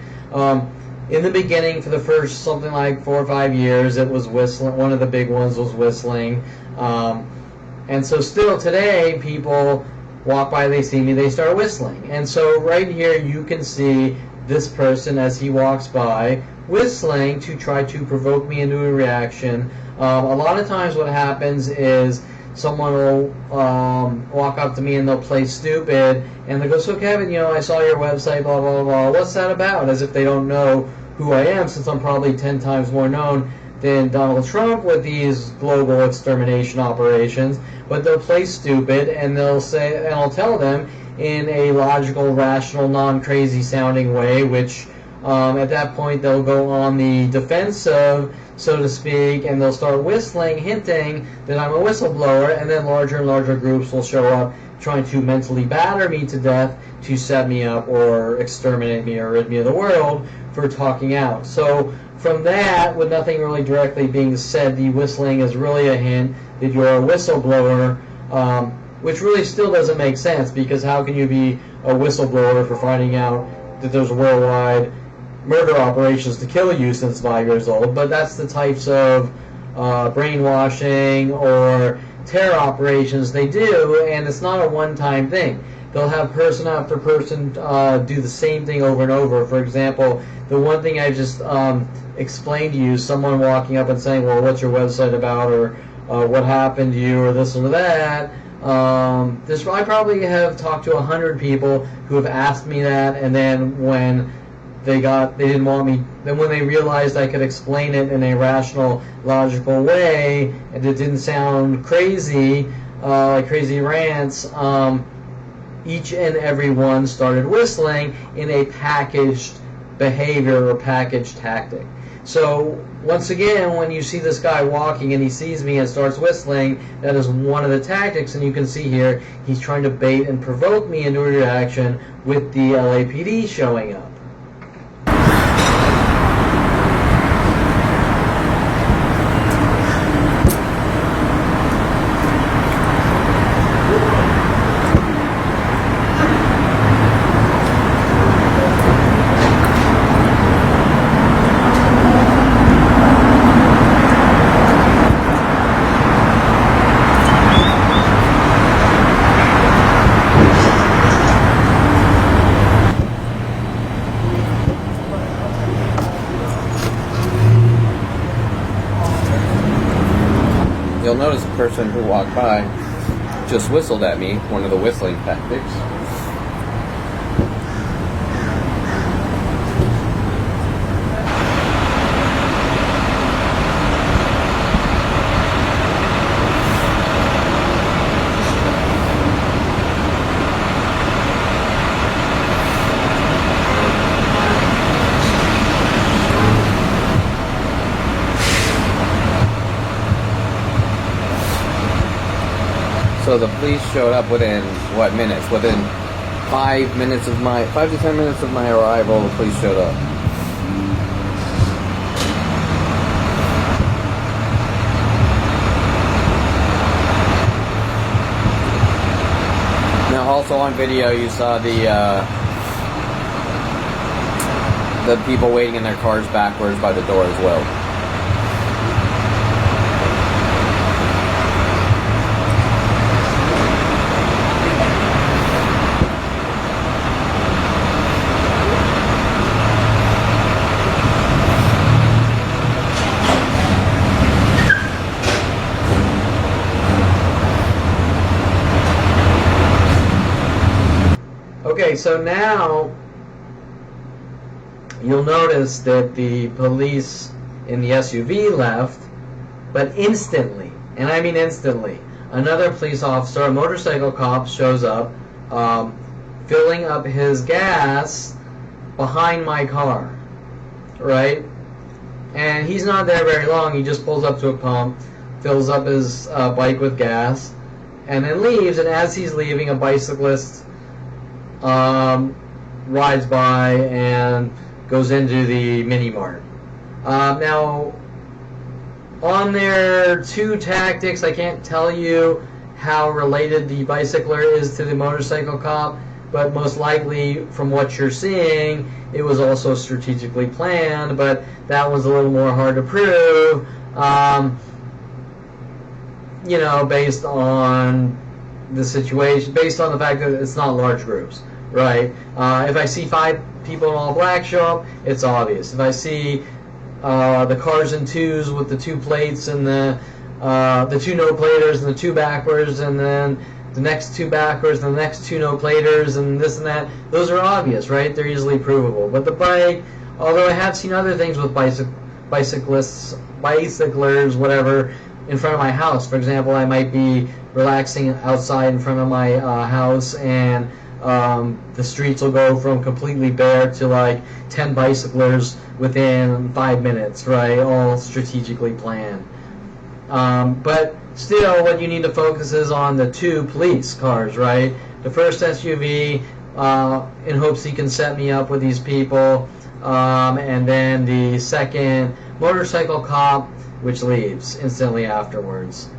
in the beginning, for the first something like 4 or 5 years, it was whistling. One of the big ones was whistling, and so still today, people walk by, they see me, they start whistling. And so right here, you can see this person as he walks by whistling to try to provoke me into a reaction. A lot of times, what happens is someone will walk up to me and they'll play stupid, and they go, "So Kevin, I saw your website, blah, blah, blah. What's that about?" As if they don't know who I am, since I'm probably 10 times more known than Donald Trump with these global extermination operations. But they'll play stupid, and they'll say, and I'll tell them in a logical, rational, non-crazy sounding way, which at that point they'll go on the defensive, so to speak, and they'll start whistling, hinting that I'm a whistleblower, and then larger and larger groups will show up trying to mentally batter me to death to set me up or exterminate me or rid me of the world for talking out. So from that, with nothing really directly being said, the whistling is really a hint that you're a whistleblower, which really still doesn't make sense, because how can you be a whistleblower for finding out that there's worldwide murder operations to kill you since 5 years old? But that's the types of brainwashing or terror operations they do, and it's not a one-time thing. They'll have person after person do the same thing over and over. For example, the one thing I just explained to you, someone walking up and saying, "Well, what's your website about?" or "What happened to you?" or this or that. I probably have talked to 100 people who have asked me that, and then when they didn't want me, then when they realized I could explain it in a rational, logical way, and it didn't sound crazy, like crazy rants, each and every one started whistling in a packaged behavior or packaged tactic. So once again, when you see this guy walking and he sees me and starts whistling, that is one of the tactics, and you can see here he's trying to bait and provoke me into a reaction with the LAPD showing up. You'll notice the person who walked by just whistled at me, one of the whistling tactics. So So the police showed up within what minutes? Within 5 to 10 minutes of my arrival, the police showed up. Now, also on video, you saw the people waiting in their cars backwards by the door as well. Okay, so now you'll notice that the police in the SUV left, but instantly, and I mean instantly, another police officer, a motorcycle cop, shows up, filling up his gas behind my car, right? And he's not there very long. He just pulls up to a pump, fills up his bike with gas, and then leaves. And as he's leaving, a bicyclist rides by and goes into the mini mart. Now, on their two tactics, I can't tell you how related the bicycler is to the motorcycle cop, but most likely, from what you're seeing, it was also strategically planned, but that was a little more hard to prove, based on the situation, based on the fact that it's not large groups, right? If I see 5 people in all black show up, it's obvious. If I see the cars in twos with the 2 plates and the 2 no-platers and the 2 backwards, and then the next 2 backwards and the next 2 no-platers and this and that, those are obvious, right? They're easily provable. But the bike, although I have seen other things with bicyclists, bicyclers, whatever, in front of my house. For example, I might be relaxing outside in front of my house, and the streets will go from completely bare to like 10 bicyclers within 5 minutes, right? All strategically planned. But still, what you need to focus is on the 2 police cars, right? The first SUV, in hopes he can set me up with these people, and then the second motorcycle cop, which leaves instantly afterwards.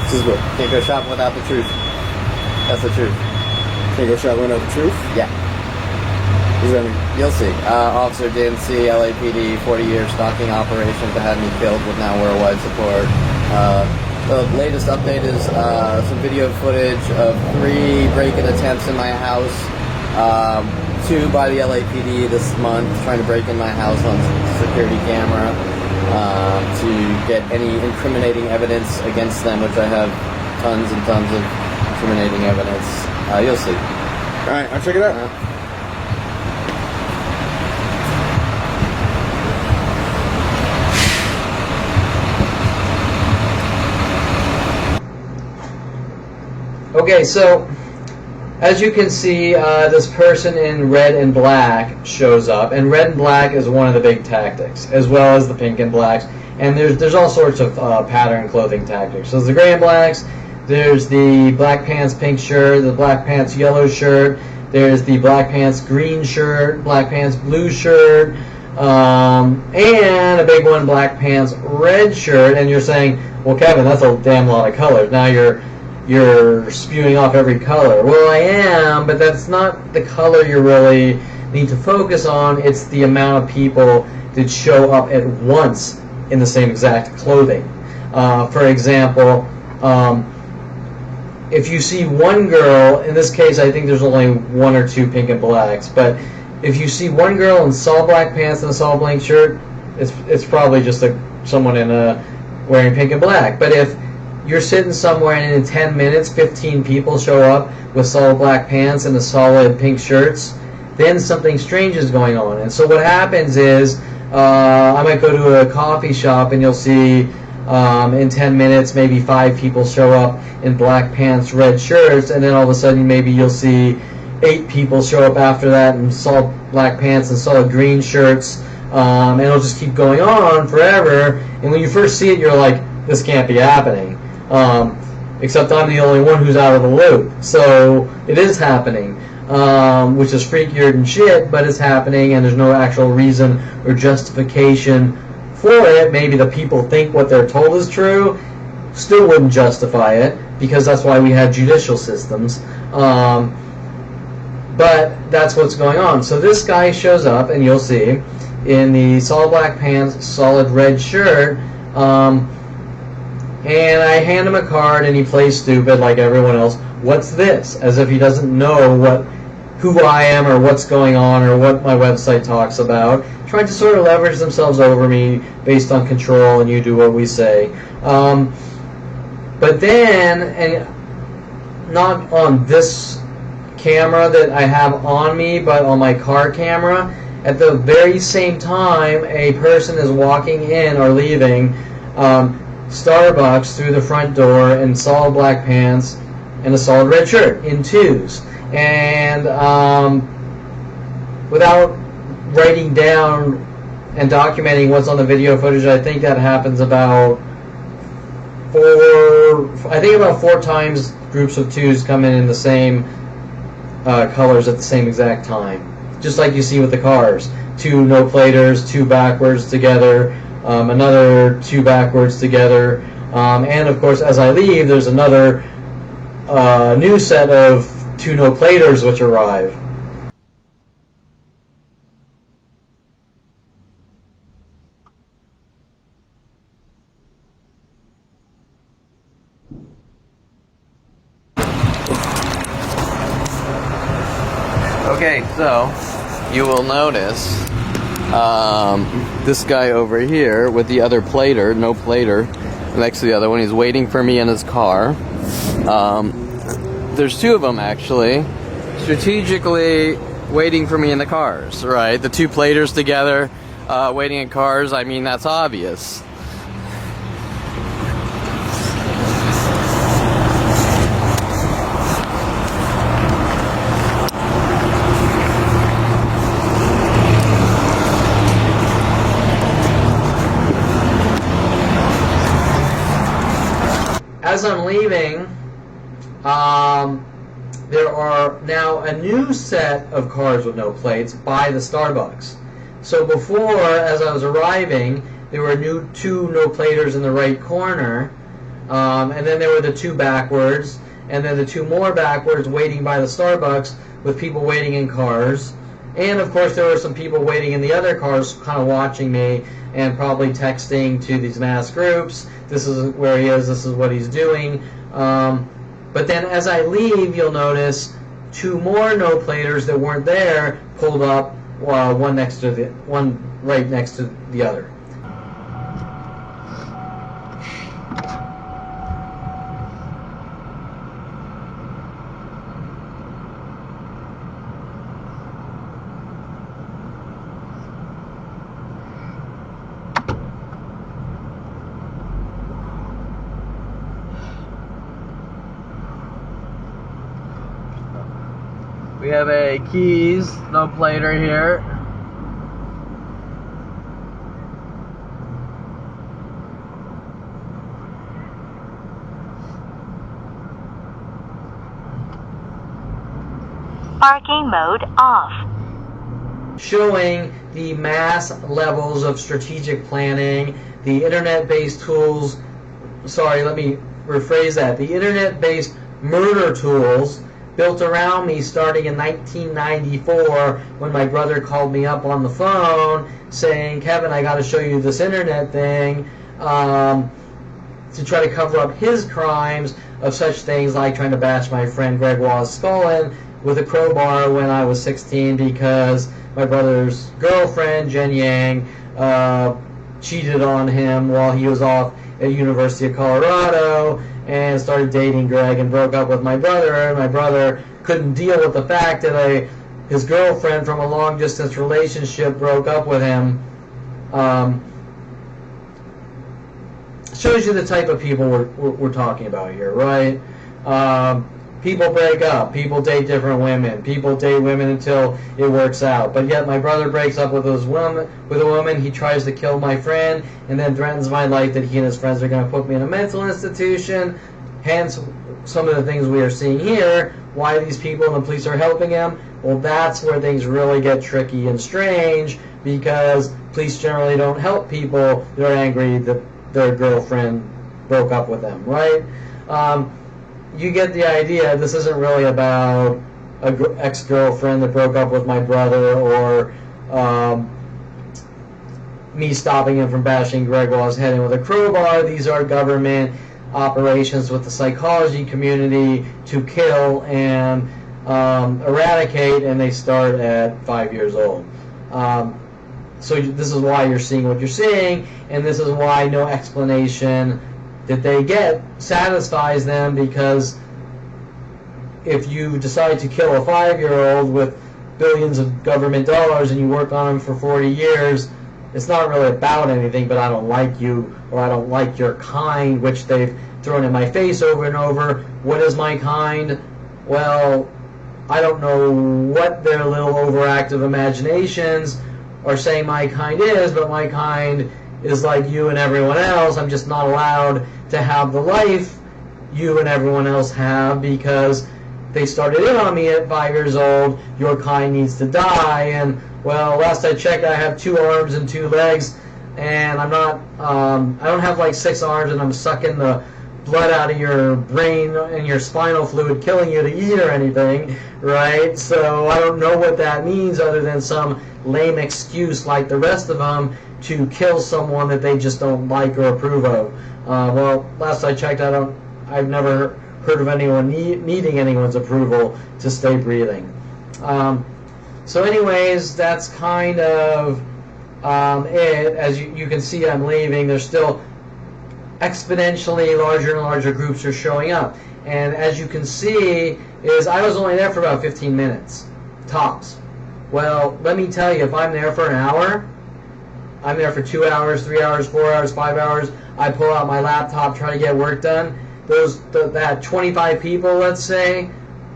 This is what can't go shopping without the truth. That's the truth. Can you go shopping without the truth? Yeah. You'll see. Officer didn't see LAPD 40-year stalking operation that had me killed with now worldwide support. The latest update is some video footage of 3 break-in attempts in my house. 2 by the LAPD this month, trying to break in my house on security camera to get any incriminating evidence against them, which I have tons and tons of incriminating evidence. You'll see. All right, I'll check it out. Okay, so as you can see, this person in red and black shows up, and red and black is one of the big tactics, as well as the pink and blacks. And there's all sorts of pattern clothing tactics. So there's the gray and blacks, there's the black pants pink shirt, the black pants yellow shirt, there's the black pants green shirt, black pants blue shirt, and a big one, black pants red shirt. And you're saying, well, Kevin, that's a damn lot of colors. Now you're spewing off every color. Well, I am, but that's not the color you really need to focus on. It's the amount of people that show up at once in the same exact clothing. For example, if you see one girl, in this case I think there's only 1 or 2 pink and blacks, but if you see one girl in solid black pants and a solid blank shirt, it's probably just someone in wearing pink and black. But if you're sitting somewhere and in 10 minutes 15 people show up with solid black pants and a solid pink shirts, then something strange is going on. And so what happens is I might go to a coffee shop and you'll see in 10 minutes maybe 5 people show up in black pants, red shirts, and then all of a sudden maybe you'll see 8 people show up after that in solid black pants and solid green shirts, and it'll just keep going on forever. And when you first see it, you're like, this can't be happening. Except I'm the only one who's out of the loop. So it is happening, which is freakier than shit, but it's happening, and there's no actual reason or justification for it. Maybe the people think what they're told is true, still wouldn't justify it, because that's why we have judicial systems. But that's what's going on. So this guy shows up, and you'll see, in the solid black pants, solid red shirt, and I hand him a card, and he plays stupid like everyone else. What's this? As if he doesn't know who I am or what's going on or what my website talks about. Trying to sort of leverage themselves over me based on control, and you do what we say. But then, and not on this camera that I have on me, but on my car camera, at the very same time a person is walking in or leaving Starbucks through the front door in solid black pants and a solid red shirt in 2s. And without writing down and documenting what's on the video footage, I think that happens about 4 times groups of 2s come in the same colors at the same exact time. Just like you see with the cars. 2 no-platers, 2 backwards together, another 2 backwards together, and of course as I leave there's another new set of 2 no-platers which arrive. Okay, so you will notice this guy over here with the other plater, no plater, next to the other one. He's waiting for me in his car. There's 2 of them actually, strategically waiting for me in the cars, right? The 2 platers together, waiting in cars. I mean, that's obvious. As I'm leaving, there are now a new set of cars with no plates by the Starbucks. So before, as I was arriving, there were 2 no-platers in the right corner, And then there were the two backwards, and then the two more backwards waiting by the Starbucks with people waiting in cars. And of course there were some people waiting in the other cars kind of watching me and probably texting to these mass groups, this is where he is, this is what he's doing. But then as I leave, you'll notice two more no-platers that weren't there pulled up, one right next to the other. We have a Keys no-plater here. Parking mode off. Showing the mass levels of strategic planning, the internet-based tools, let me rephrase that, the internet-based murder tools built around me starting in 1994 when my brother called me up on the phone saying, Kevin, I got to show you this internet thing, to try to cover up his crimes of such things like trying to bash my friend Gregoire's skull in with a crowbar when I was 16 because my brother's girlfriend, Jen Yang, cheated on him while he was off at University of Colorado and started dating Greg and broke up with my brother, and my brother couldn't deal with the fact that his girlfriend from a long-distance relationship broke up with him. Shows you the type of people we're talking about here, right? People break up, people date different women, people date women until it works out. But yet my brother breaks up with a woman, he tries to kill my friend, and then threatens my life that he and his friends are going to put me in a mental institution. Hence, some of the things we are seeing here, why these people and the police are helping him. Well, that's where things really get tricky and strange, because police generally don't help people that are angry that their girlfriend broke up with them, right? You get the idea. This isn't really about an ex-girlfriend that broke up with my brother or me stopping him from bashing Gregoire's head in with a crowbar. These are government operations with the psychology community to kill and eradicate, and they start at 5 years old. So this is why you're seeing what you're seeing, and this is why no explanation that they get satisfies them, because if you decide to kill a 5-year-old with billions of government dollars and you work on him for 40 years, it's not really about anything but I don't like you, or I don't like your kind, which they've thrown in my face over and over. What is my kind? Well, I don't know what their little overactive imaginations are saying my kind is, but my kind is like you and everyone else. I'm just not allowed to have the life you and everyone else have because they started in on me at 5 years old. Your kind needs to die. And well, last I checked, I have 2 arms and 2 legs, and I'm not. I don't have like 6 arms, and I'm sucking the blood out of your brain and your spinal fluid, killing you to eat or anything, right? So I don't know what that means, other than some lame excuse like the rest of them to kill someone that they just don't like or approve of. Well, last I checked, I've never heard of anyone needing anyone's approval to stay breathing. So anyways, that's kind of it. As you can see, I'm leaving. There's still exponentially larger and larger groups are showing up. And as you can see, I was only there for about 15 minutes, tops. Well, let me tell you, if I'm there for an hour, I'm there for 2 hours, 3 hours, 4 hours, 5 hours. I pull out my laptop, try to get work done. That 25 people, let's say,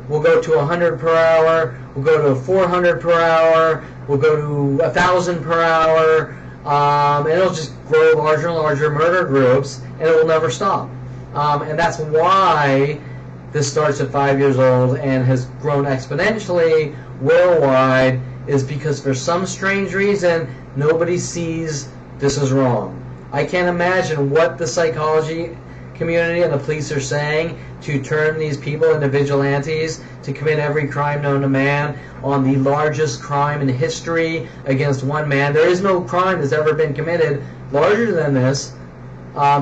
will go to 100 per hour, will go to 400 per hour, will go to 1,000 per hour, and it'll just grow larger and larger murder groups, and it will never stop. And that's why this starts at 5 years old and has grown exponentially worldwide, is because for some strange reason, nobody sees this is wrong. I can't imagine what the psychology community and the police are saying to turn these people into vigilantes to commit every crime known to man on the largest crime in history against one man. There is no crime that's ever been committed larger than this.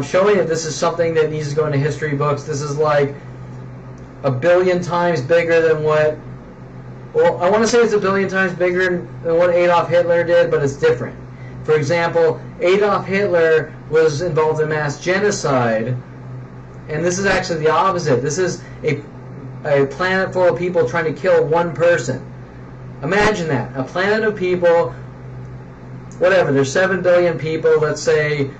Showing that this is something that needs to go into history books. This is like a billion times bigger than what, well, I want to say it's a billion times bigger than what Adolf Hitler did, but it's different. For example, Adolf Hitler was involved in mass genocide, and this is actually the opposite. This is a planet full of people trying to kill one person. Imagine that. A planet of people, whatever, there's 7 billion people, let's say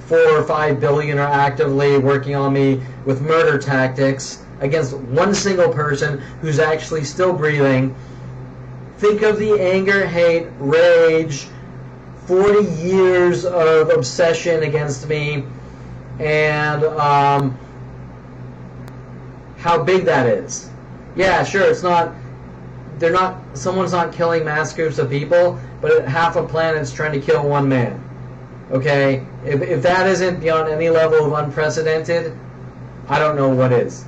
4 or 5 billion are actively working on me with murder tactics against one single person who's actually still breathing. Think of the anger, hate, rage, 40 years of obsession against me, and how big that is. Yeah, sure, it's not, someone's not killing mass groups of people, but half a planet's trying to kill one man. Okay? If that isn't beyond any level of unprecedented, I don't know what is.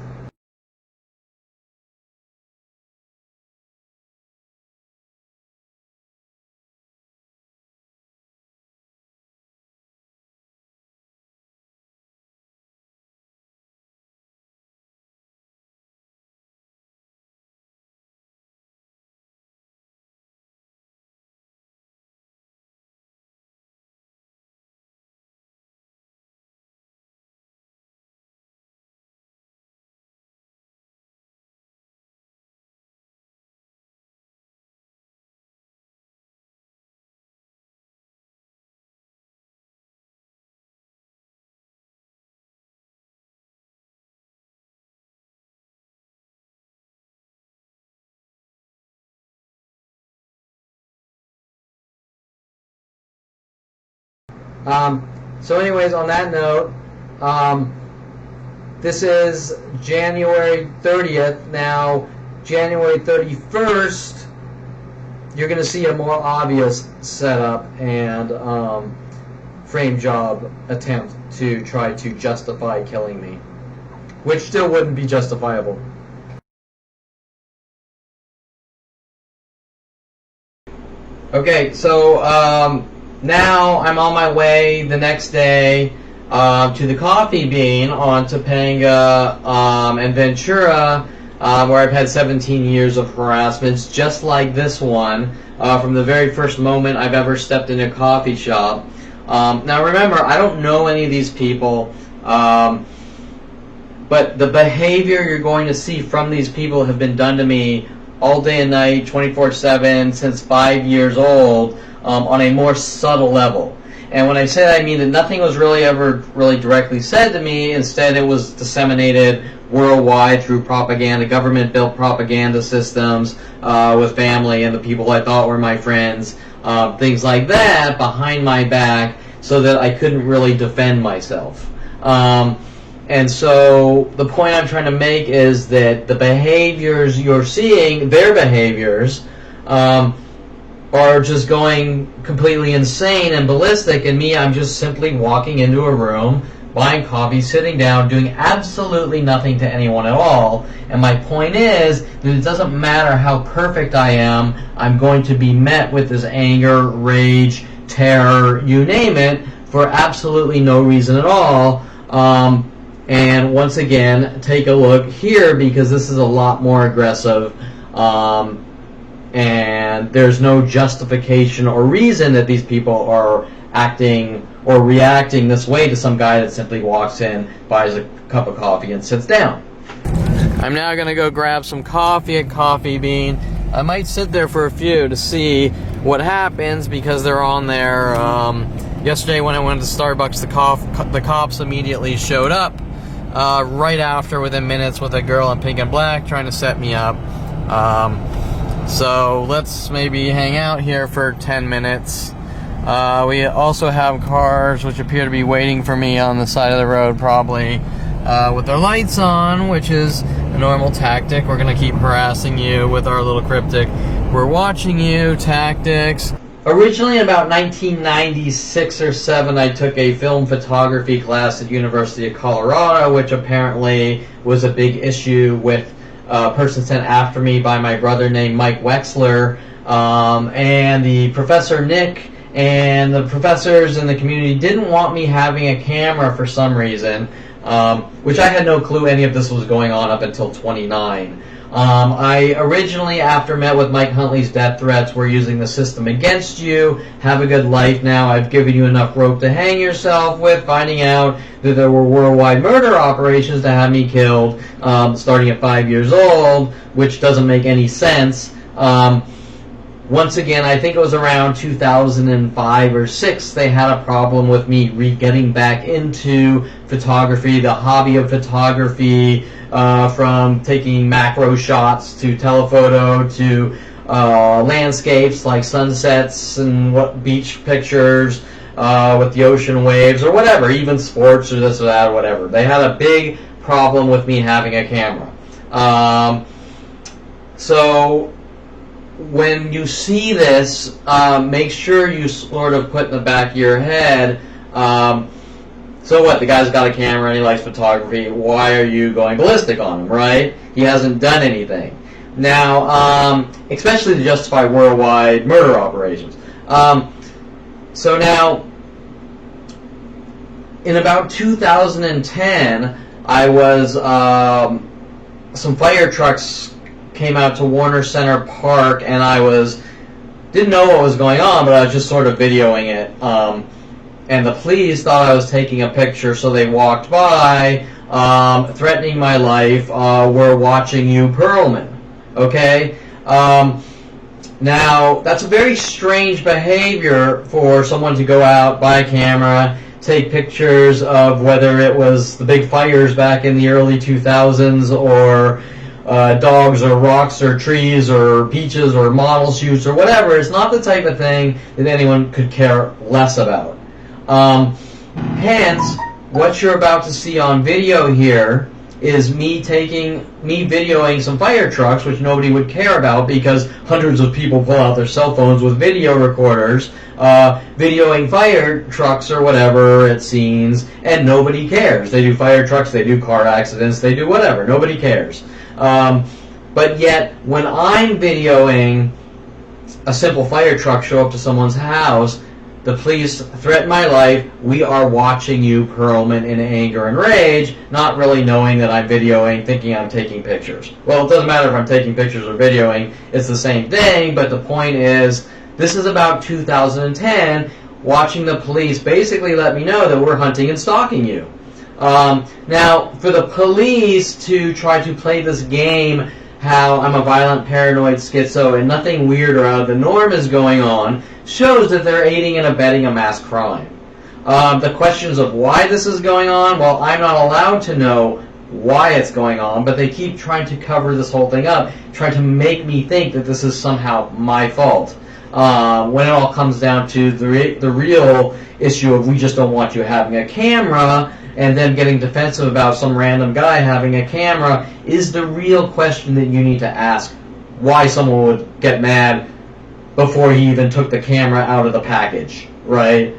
So anyways, on that note, this is January 30th. Now, January 31st, you're going to see a more obvious setup and frame job attempt to try to justify killing me, which still wouldn't be justifiable. Okay, so now I'm on my way the next day to the Coffee Bean on Topanga and Ventura, where I've had 17 years of harassments just like this one from the very first moment I've ever stepped in a coffee shop. Now remember, I don't know any of these people, but the behavior you're going to see from these people have been done to me all day and night, 24/7, since 5 years old, on a more subtle level. And when I say that, I mean that nothing was really ever directly said to me. Instead, it was disseminated worldwide through propaganda, government-built propaganda systems with family and the people I thought were my friends, things like that, behind my back, so that I couldn't really defend myself. And so the point I'm trying to make is that the behaviors you're seeing, their behaviors, are just going completely insane and ballistic, and me, I'm just simply walking into a room, buying coffee, sitting down, doing absolutely nothing to anyone at all. And my point is that it doesn't matter how perfect I am, I'm going to be met with this anger, rage, terror, you name it, for absolutely no reason at all. And once again, take a look here, because this is a lot more aggressive. And there's no justification or reason that these people are acting or reacting this way to some guy that simply walks in, buys a cup of coffee, and sits down. I'm now going to go grab some coffee at Coffee Bean. I might sit there for a few to see what happens, because they're on there. Yesterday when I went to Starbucks, the cops immediately showed up right after, within minutes, with a girl in pink and black trying to set me up. So let's maybe hang out here for 10 minutes. We also have cars which appear to be waiting for me on the side of the road, probably with their lights on, which is a normal tactic. We're going to keep harassing you with our little cryptic "we're watching you" tactics. Originally, in about 1996 or 7, I took a film photography class at University of Colorado, which apparently was a big issue with a person sent after me by my brother named Mike Wexler, and the professor Nick and the professors in the community didn't want me having a camera for some reason, which I had no clue any of this was going on up until 29. I originally, after met with Mike Huntley's death threats, were using the system against you. Have a good life now. I've given you enough rope to hang yourself with. Finding out that there were worldwide murder operations to have me killed, starting at 5 years old, which doesn't make any sense. Once again, I think it was around 2005 or 6, they had a problem with me getting back into photography, the hobby of photography, from taking macro shots to telephoto to landscapes like sunsets and beach pictures with the ocean waves or whatever, even sports or this or that or whatever. They had a big problem with me having a camera. So when you see this, make sure you sort of put in the back of your head, so what, the guy's got a camera and he likes photography, why are you going ballistic on him, right? He hasn't done anything. Now, especially to justify worldwide murder operations. So now, in about 2010, I was, some fire trucks came out to Warner Center Park, and I didn't know what was going on, but I was just sort of videoing it. And the police thought I was taking a picture, so they walked by, threatening my life. We're watching you, Perlman. Okay? Now, that's a very strange behavior for someone to go out, buy a camera, take pictures of whether it was the big fires back in the early 2000s or dogs or rocks or trees or beaches or model shoots or whatever. It's not the type of thing that anyone could care less about. Hence, what you're about to see on video here is me videoing some fire trucks, which nobody would care about because hundreds of people pull out their cell phones with video recorders, videoing fire trucks or whatever at scenes, and nobody cares. They do fire trucks, they do car accidents, they do whatever. Nobody cares. But yet, when I'm videoing a simple fire truck show up to someone's house, the police threaten my life. We are watching you, Perlman, in anger and rage, not really knowing that I'm videoing, thinking I'm taking pictures. Well, it doesn't matter if I'm taking pictures or videoing. It's the same thing, but the point is, this is about 2010, watching the police basically let me know that we're hunting and stalking you. Now, for the police to try to play this game, how I'm a violent, paranoid schizo and nothing weird or out of the norm is going on, shows that they're aiding and abetting a mass crime. The questions of why this is going on, well, I'm not allowed to know why it's going on, but they keep trying to cover this whole thing up, trying to make me think that this is somehow my fault. When it all comes down to the real issue of we just don't want you having a camera, and then getting defensive about some random guy having a camera is the real question that you need to ask. Why someone would get mad before he even took the camera out of the package, right?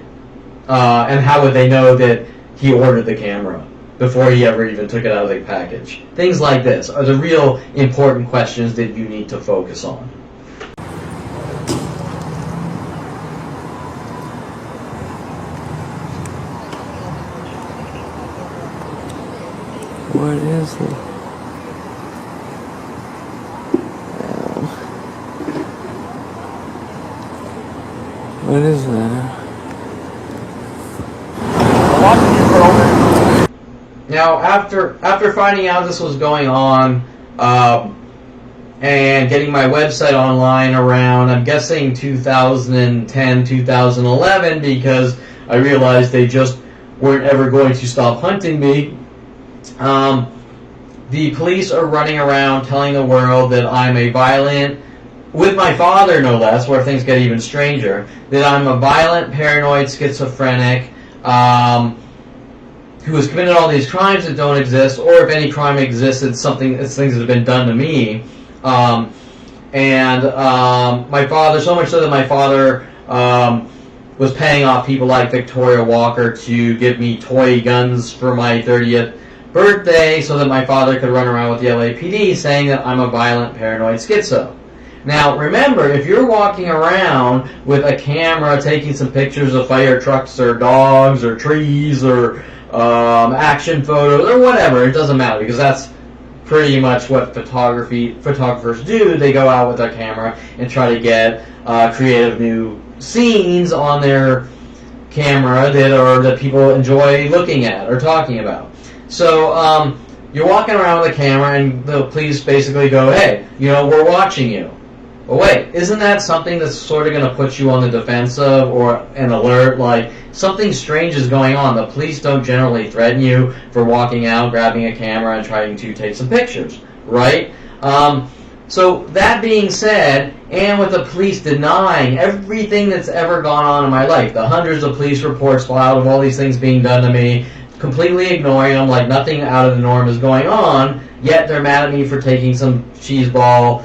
And how would they know that he ordered the camera before he ever even took it out of the package? Things like this are the real important questions that you need to focus on. What is it? What is that? Now, after finding out this was going on, and getting my website online around, I'm guessing 2010, 2011, because I realized they just weren't ever going to stop hunting me. The police are running around telling the world that I'm a violent, with my father no less, where things get even stranger, that I'm a violent, paranoid, schizophrenic, who has committed all these crimes that don't exist, or if any crime exists, it's things that have been done to me. My father, so much so that my father was paying off people like Victoria Walker to give me toy guns for my 30th birthday so that my father could run around with the LAPD saying that I'm a violent paranoid schizo. Now, remember, if you're walking around with a camera taking some pictures of fire trucks or dogs or trees or action photos or whatever, it doesn't matter, because that's pretty much what photographers do. They go out with their camera and try to get creative new scenes on their camera that people enjoy looking at or talking about. So you're walking around with a camera and the police basically go, hey, we're watching you. But wait, isn't that something that's sort of going to put you on the defensive or an alert, like something strange is going on? The police don't generally threaten you for walking out, grabbing a camera, and trying to take some pictures, right? So that being said, and with the police denying everything that's ever gone on in my life, the hundreds of police reports filed of all these things being done to me, completely ignoring them like nothing out of the norm is going on, yet they're mad at me for taking some cheeseball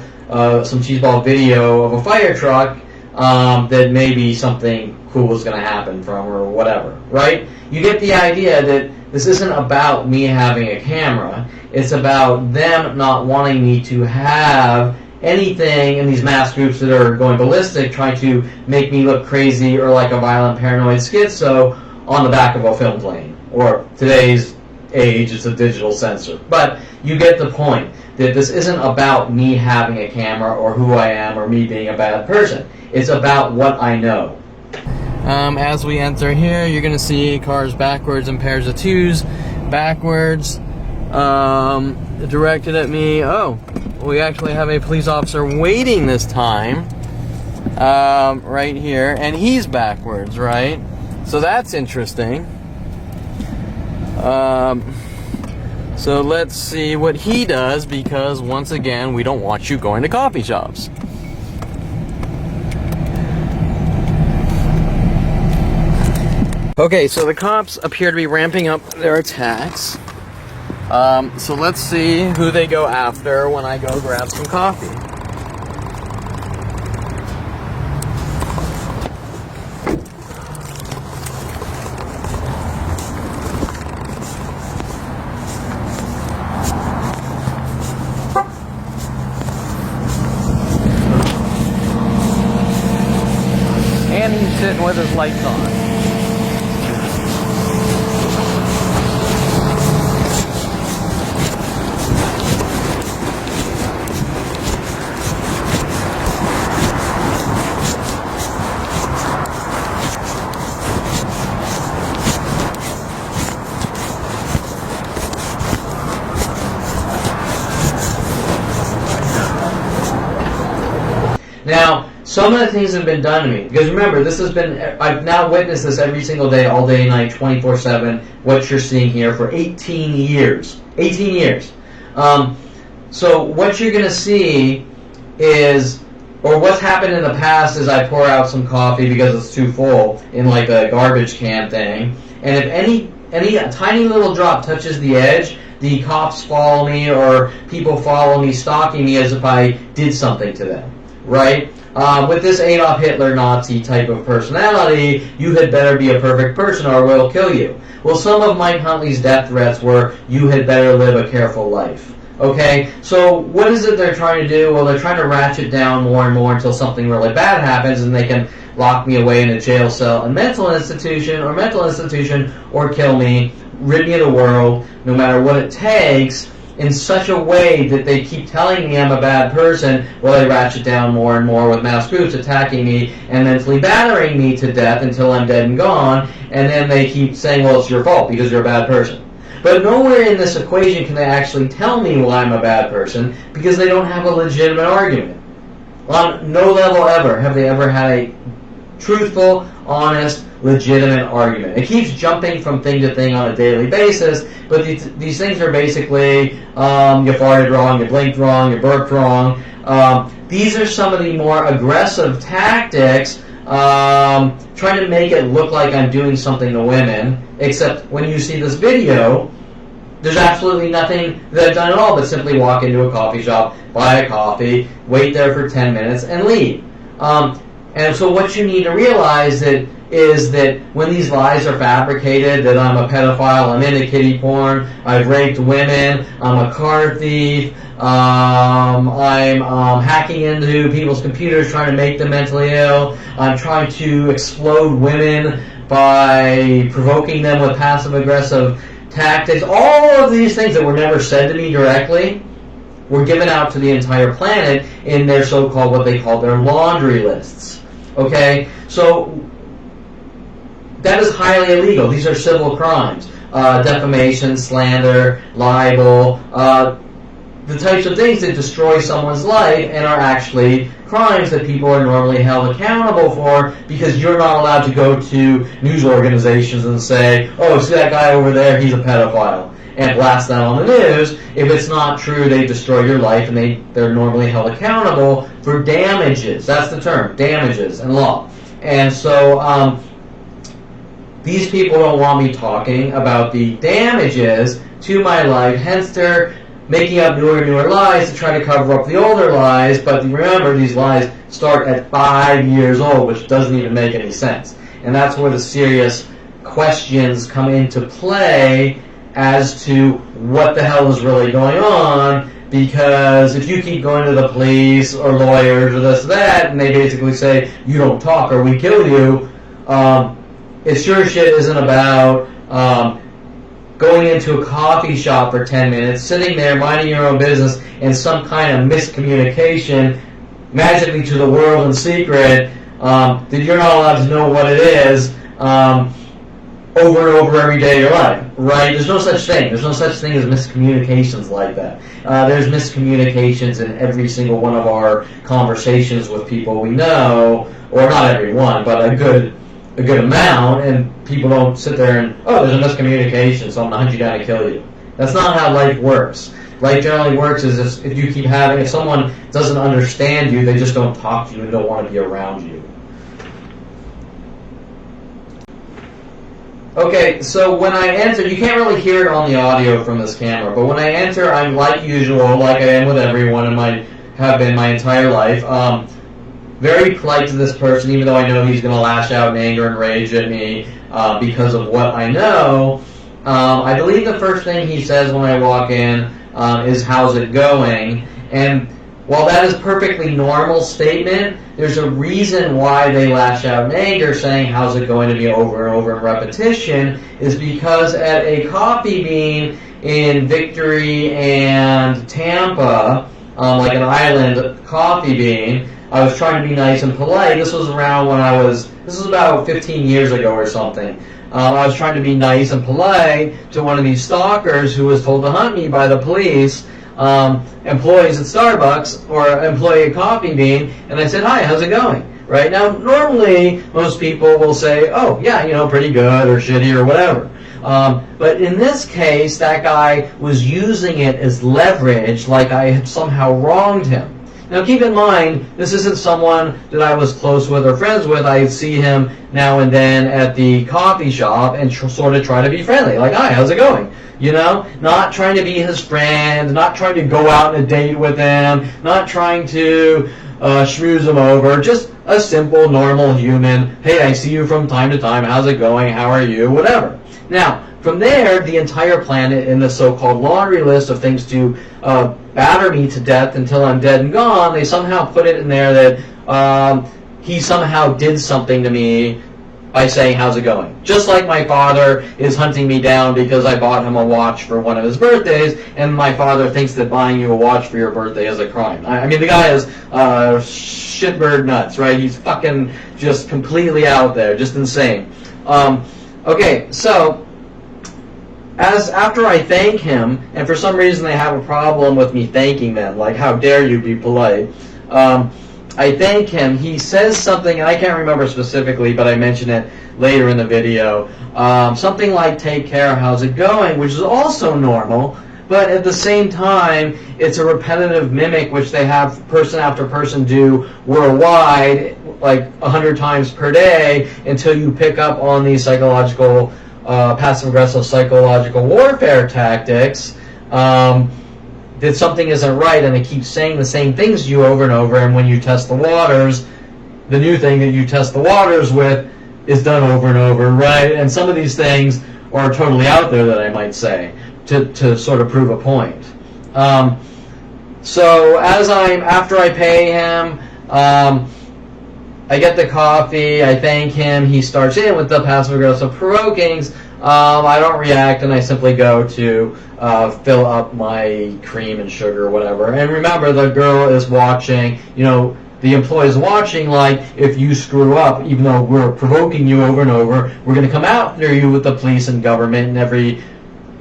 video of a fire truck that maybe something cool is going to happen from or whatever, right? You get the idea that this isn't about me having a camera. It's about them not wanting me to have anything in these mass groups that are going ballistic, trying to make me look crazy or like a violent paranoid schizo on the back of a film plane. Or today's age, it's a digital sensor. But you get the point, that this isn't about me having a camera or who I am or me being a bad person. It's about what I know. As we enter here, you're going to see cars backwards in pairs of twos, backwards, directed at me. Oh, we actually have a police officer waiting this time, right here, and he's backwards, right? So that's interesting. So let's see what he does, because once again, we don't want you going to coffee shops. Okay, so the cops appear to be ramping up their attacks. So let's see who they go after when I go grab some coffee. And he's sitting with his lights on. Now, some of the things have been done to me, because remember, I've now witnessed this every single day, all day, night, 24/7, what you're seeing here for 18 years. 18 years. So what you're going to see is, or what's happened in the past is I pour out some coffee because it's too full in like a garbage can thing, and if any tiny little drop touches the edge, the cops follow me or people follow me, stalking me as if I did something to them. Right? With this Adolf Hitler Nazi type of personality, you had better be a perfect person or we'll kill you. Well, some of Mike Huntley's death threats were, you had better live a careful life. Okay? So what is it they're trying to do? Well, they're trying to ratchet down more and more until something really bad happens and they can lock me away in a jail cell, a mental institution, or kill me, rid me of the world, no matter what it takes, in such a way that they keep telling me I'm a bad person, while they ratchet down more and more with mass groups attacking me and mentally battering me to death until I'm dead and gone, and then they keep saying, well, it's your fault because you're a bad person. But nowhere in this equation can they actually tell me why I'm a bad person, because they don't have a legitimate argument. On no level ever have they ever had a truthful, honest, legitimate argument. It keeps jumping from thing to thing on a daily basis, but these things are basically, you farted wrong, you blinked wrong, you burped wrong. These are some of the more aggressive tactics, trying to make it look like I'm doing something to women, except when you see this video, there's absolutely nothing that I've done at all but simply walk into a coffee shop, buy a coffee, wait there for 10 minutes, and leave. And so what you need to realize is that when these lies are fabricated, that I'm a pedophile, I'm into kiddie porn, I've raped women, I'm a car thief, I'm hacking into people's computers trying to make them mentally ill, I'm trying to explode women by provoking them with passive-aggressive tactics, all of these things that were never said to me directly were given out to the entire planet in their so-called, what they call their laundry lists. Okay? So that is highly illegal. These are civil crimes. Defamation, slander, libel, the types of things that destroy someone's life and are actually crimes that people are normally held accountable for, because you're not allowed to go to news organizations and say, oh, see that guy over there, he's a pedophile, and blast that on the news. If it's not true, they destroy your life, and they're normally held accountable for damages. That's the term, damages in law. And so these people don't want me talking about the damages to my life, hence they're making up newer and newer lies to try to cover up the older lies. But remember, these lies start at 5 years old, which doesn't even make any sense. And that's where the serious questions come into play as to what the hell is really going on. Because if you keep going to the police or lawyers or this or that, and they basically say, you don't talk or we kill you, it sure shit isn't about going into a coffee shop for 10 minutes, sitting there minding your own business, and some kind of miscommunication magically to the world in secret that you're not allowed to know what it is over and over every day of your life, right? There's no such thing. There's no such thing as miscommunications like that. There's miscommunications in every single one of our conversations with people we know, or not every one, but a good amount, and people don't sit there and, oh, there's a miscommunication, so I'm going to hunt you down and kill you. That's not how life works. Life generally works is if you keep if someone doesn't understand you, they just don't talk to you and don't want to be around you. Okay, so when I enter, you can't really hear it on the audio from this camera, but when I enter, I'm like usual, like I am with everyone and have been my entire life. Very polite to this person, even though I know he's going to lash out in anger and rage at me because of what I know. I believe the first thing he says when I walk in is, how's it going? And while that is a perfectly normal statement, there's a reason why they lash out in anger, saying how's it going to me over and over in repetition, is because at a coffee bean in Victory and Tampa, like an island coffee bean, I was trying to be nice and polite. This was around when this was about 15 years ago or something. I was trying to be nice and polite to one of these stalkers who was told to hunt me by the police, employees at Starbucks, or employee at Coffee Bean, and I said, hi, how's it going? Right? Now, normally, most people will say, oh, yeah, pretty good, or shitty, or whatever. But in this case, that guy was using it as leverage, like I had somehow wronged him. Now keep in mind, this isn't someone that I was close with or friends with. I see him now and then at the coffee shop and sort of try to be friendly. Like, hi, how's it going? Not trying to be his friend, not trying to go out on a date with him, not trying to schmooze him over. Just a simple, normal human. Hey, I see you from time to time. How's it going? How are you? Whatever. Now, from there, the entire planet in the so-called laundry list of things to batter me to death until I'm dead and gone, they somehow put it in there that he somehow did something to me by saying, how's it going? Just like my father is hunting me down because I bought him a watch for one of his birthdays, and my father thinks that buying you a watch for your birthday is a crime. I mean, the guy is shitbird nuts, right? He's fucking just completely out there, just insane. Okay, so after I thank him, and for some reason they have a problem with me thanking them, like, how dare you be polite, I thank him. He says something, and I can't remember specifically, but I mentioned it later in the video, something like, take care, how's it going, which is also normal, but at the same time, it's a repetitive mimic which they have person after person do worldwide, like 100 times per day, until you pick up on these psychological passive-aggressive psychological warfare tactics, that something isn't right, and they keep saying the same things to you over and over, and when you test the waters, the new thing that you test the waters with is done over and over, right? And some of these things are totally out there that I might say to sort of prove a point. So after I pay him, I get the coffee, I thank him, he starts in with the passive-aggressive provokings. I don't react, and I simply go to fill up my cream and sugar or whatever. And remember, the girl is watching, the employee is watching, like, if you screw up, even though we're provoking you over and over, we're going to come after you with the police and government and every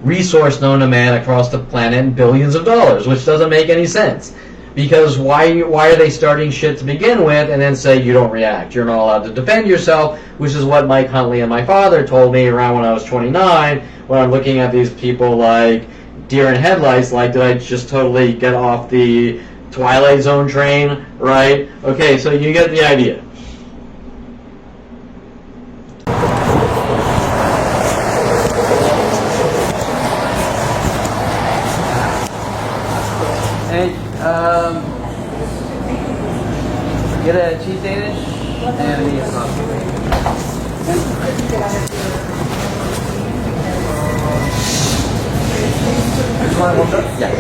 resource known to man across the planet and billions of dollars, which doesn't make any sense. Because why are they starting shit to begin with and then say you don't react? You're not allowed to defend yourself, which is what Mike Huntley and my father told me around when I was 29, when I'm looking at these people like deer in headlights, like, did I just totally get off the Twilight Zone train, right? Okay, so you get the idea. Hey, get a cheese Danish and a coffee. Just want one cup? Yeah.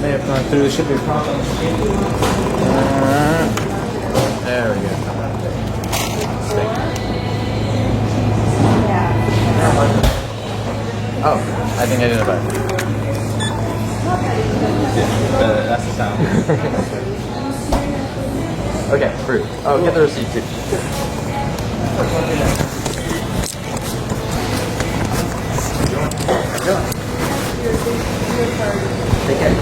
May have gone through. There should be a problem. There we go. Oh, I think I did it better. Yeah, that's the sound. Okay, fruit. Oh, get the receipt too. Take care.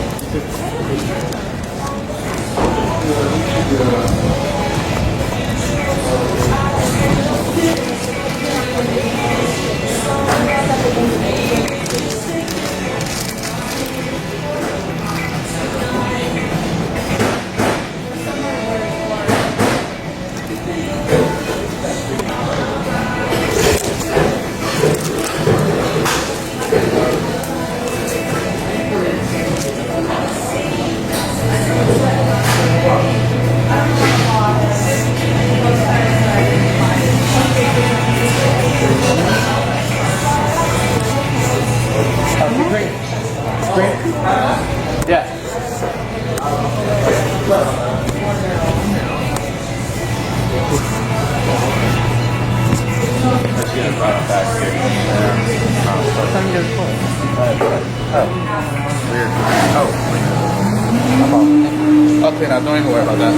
I'll clean up. Don't even worry about that.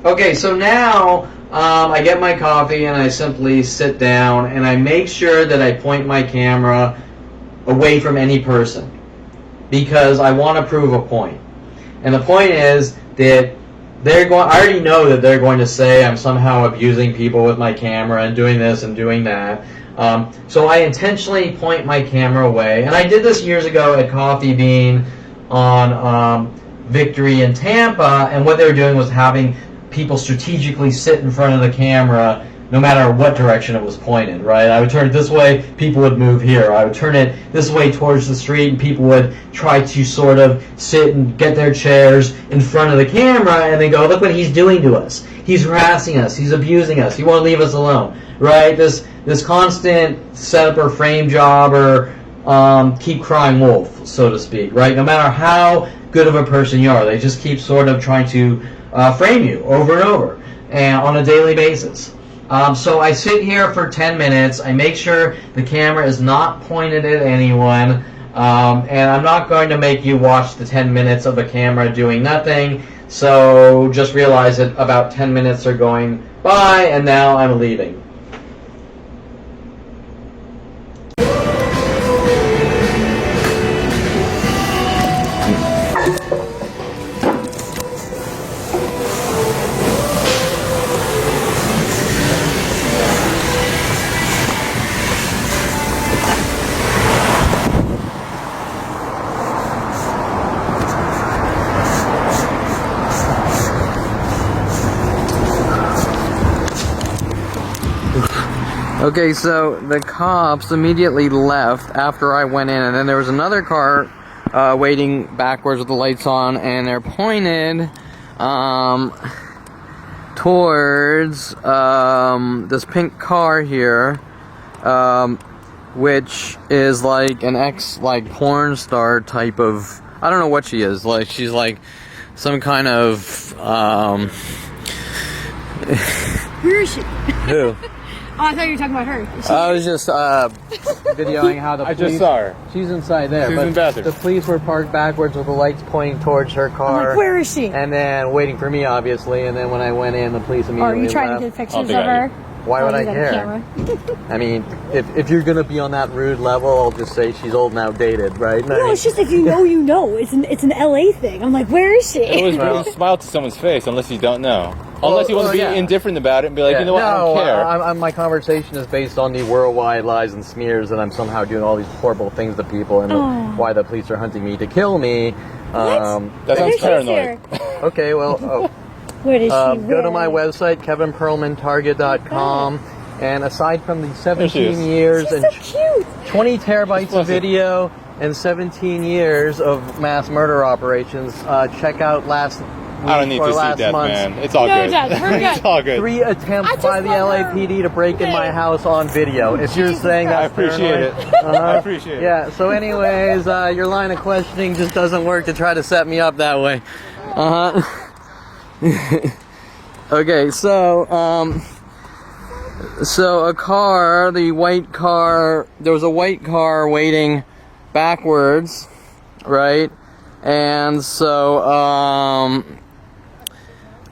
Okay, so now I get my coffee and I simply sit down and I make sure that I point my camera away from any person because I want to prove a point. And the point is that I already know that they're going to say I'm somehow abusing people with my camera and doing this and doing that. So I intentionally point my camera away. And I did this years ago at Coffee Bean on Victory in Tampa, and what they were doing was having people strategically sit in front of the camera no matter what direction it was pointed, right? I would turn it this way, people would move here. I would turn it this way towards the street, and people would try to sort of sit and get their chairs in front of the camera, and they go, look what he's doing to us. He's harassing us. He's abusing us. He won't leave us alone, right? This constant setup or frame job or keep crying wolf, so to speak, right? No matter how good of a person you are, they just keep sort of trying to frame you over and over and on a daily basis. So I sit here for 10 minutes. I make sure the camera is not pointed at anyone, and I'm not going to make you watch the 10 minutes of the camera doing nothing. So just realize that about 10 minutes are going by, and now I'm leaving. Okay, so the cops immediately left after I went in, and then there was another car waiting backwards with the lights on, and they're pointed towards this pink car here, which is like an porn star type of, I don't know what she is, like she's like some kind of Where is she? Who? Oh, I thought you were talking about her. Is she I was just videoing how the I police... just saw her. She's inside there, She's but in the bathroom. the police were parked backwards with the lights pointing towards her car. I'm like, where is she? And then waiting for me, obviously, and then when I went in, the police Oh, immediately are you trying left. to get pictures I'll of be her? Why would Oh, I you got a care? camera. I mean, if you're gonna be on that rude level, I'll just say she's old and outdated, right? No, it's just if you know, you know. It's an LA thing. I'm like, where is she? It was really smile to someone's face unless you don't know. Unless you want to be yeah. indifferent about it and be like, you know what, I don't care. My conversation is based on the worldwide lies and smears that I'm somehow doing all these horrible things to people, and why the police are hunting me to kill me. That There sounds she is paranoid. here. Okay, well, Where is she? go to my Where? website, kevinperlmantarget.com, and aside from the There she 17 is. years She's and so cute. 20 terabytes of Bless her. video and 17 years of mass murder operations, check out last week I don't need or to see last death, month's man. It's all No, good. Dad, we're good. It's all good. 3 attempts I just by the love her. LAPD to break in my Hey. house on video. If you're Jesus saying I that's appreciate paranoid, it. I appreciate it. Yeah, so anyways, your line of questioning just doesn't work to try to set me up that way. Okay, so a car, the white car, there was a white car waiting backwards, right? And so,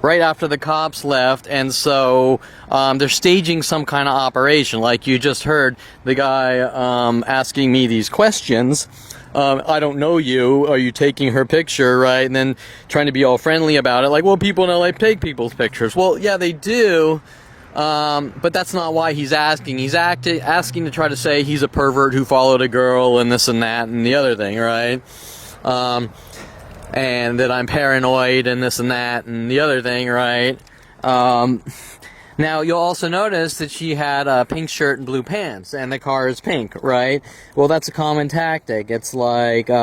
right after the cops left, and so they're staging some kind of operation, like you just heard the guy asking me these questions. I don't know you. Are you taking her picture, right? And then trying to be all friendly about it, like, well, people in LA take people's pictures. Well, yeah, they do. But that's not why he's asking. He's asking to try to say he's a pervert who followed a girl and this and that and the other thing, right? And that I'm paranoid and this and that and the other thing, right? Now, you'll also notice that she had a pink shirt and blue pants, and the car is pink, right? Well, that's a common tactic. It's like, you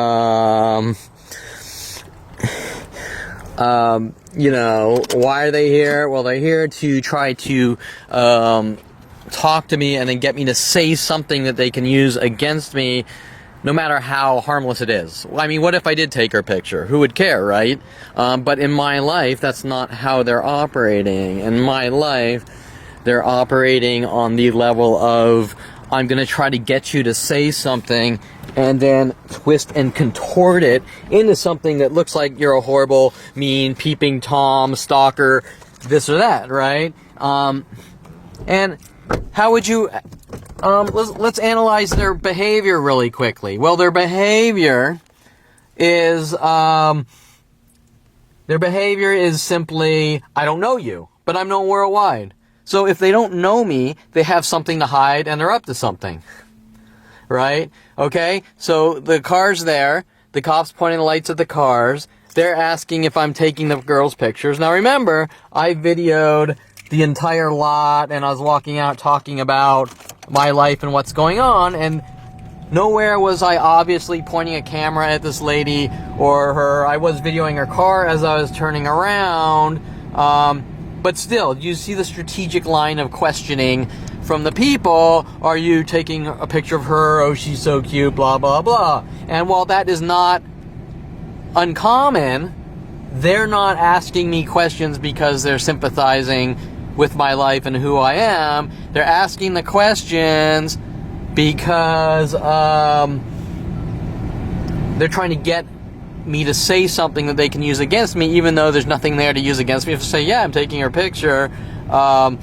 know, why are they here? Well, they're here to try to talk to me and then get me to say something that they can use against me, no matter how harmless it is. I mean, what if I did take her picture? Who would care, right? But in my life, that's not how they're operating. In my life, they're operating on the level of, I'm going to try to get you to say something and then twist and contort it into something that looks like you're a horrible, mean, peeping Tom, stalker, this or that, right? And how would you... let's analyze their behavior really quickly. Well, their behavior is simply, I don't know you, but I'm known worldwide. So if they don't know me, they have something to hide and they're up to something. Right? Okay? So the car's there. the cops pointing the lights at the cars. They're asking if I'm taking the girls' pictures. Now remember, I videoed the entire lot, and I was walking out talking about my life and what's going on, and nowhere was I obviously pointing a camera at this lady or her. I was videoing her car as I was turning around. But still, you see the strategic line of questioning from the people. Are you taking a picture of her? Oh, she's so cute, blah, blah, blah. And while that is not uncommon, they're not asking me questions because they're sympathizing with my life and who I am. They're asking the questions because they're trying to get me to say something that they can use against me, even though there's nothing there to use against me. If I say, yeah, I'm taking her picture, they're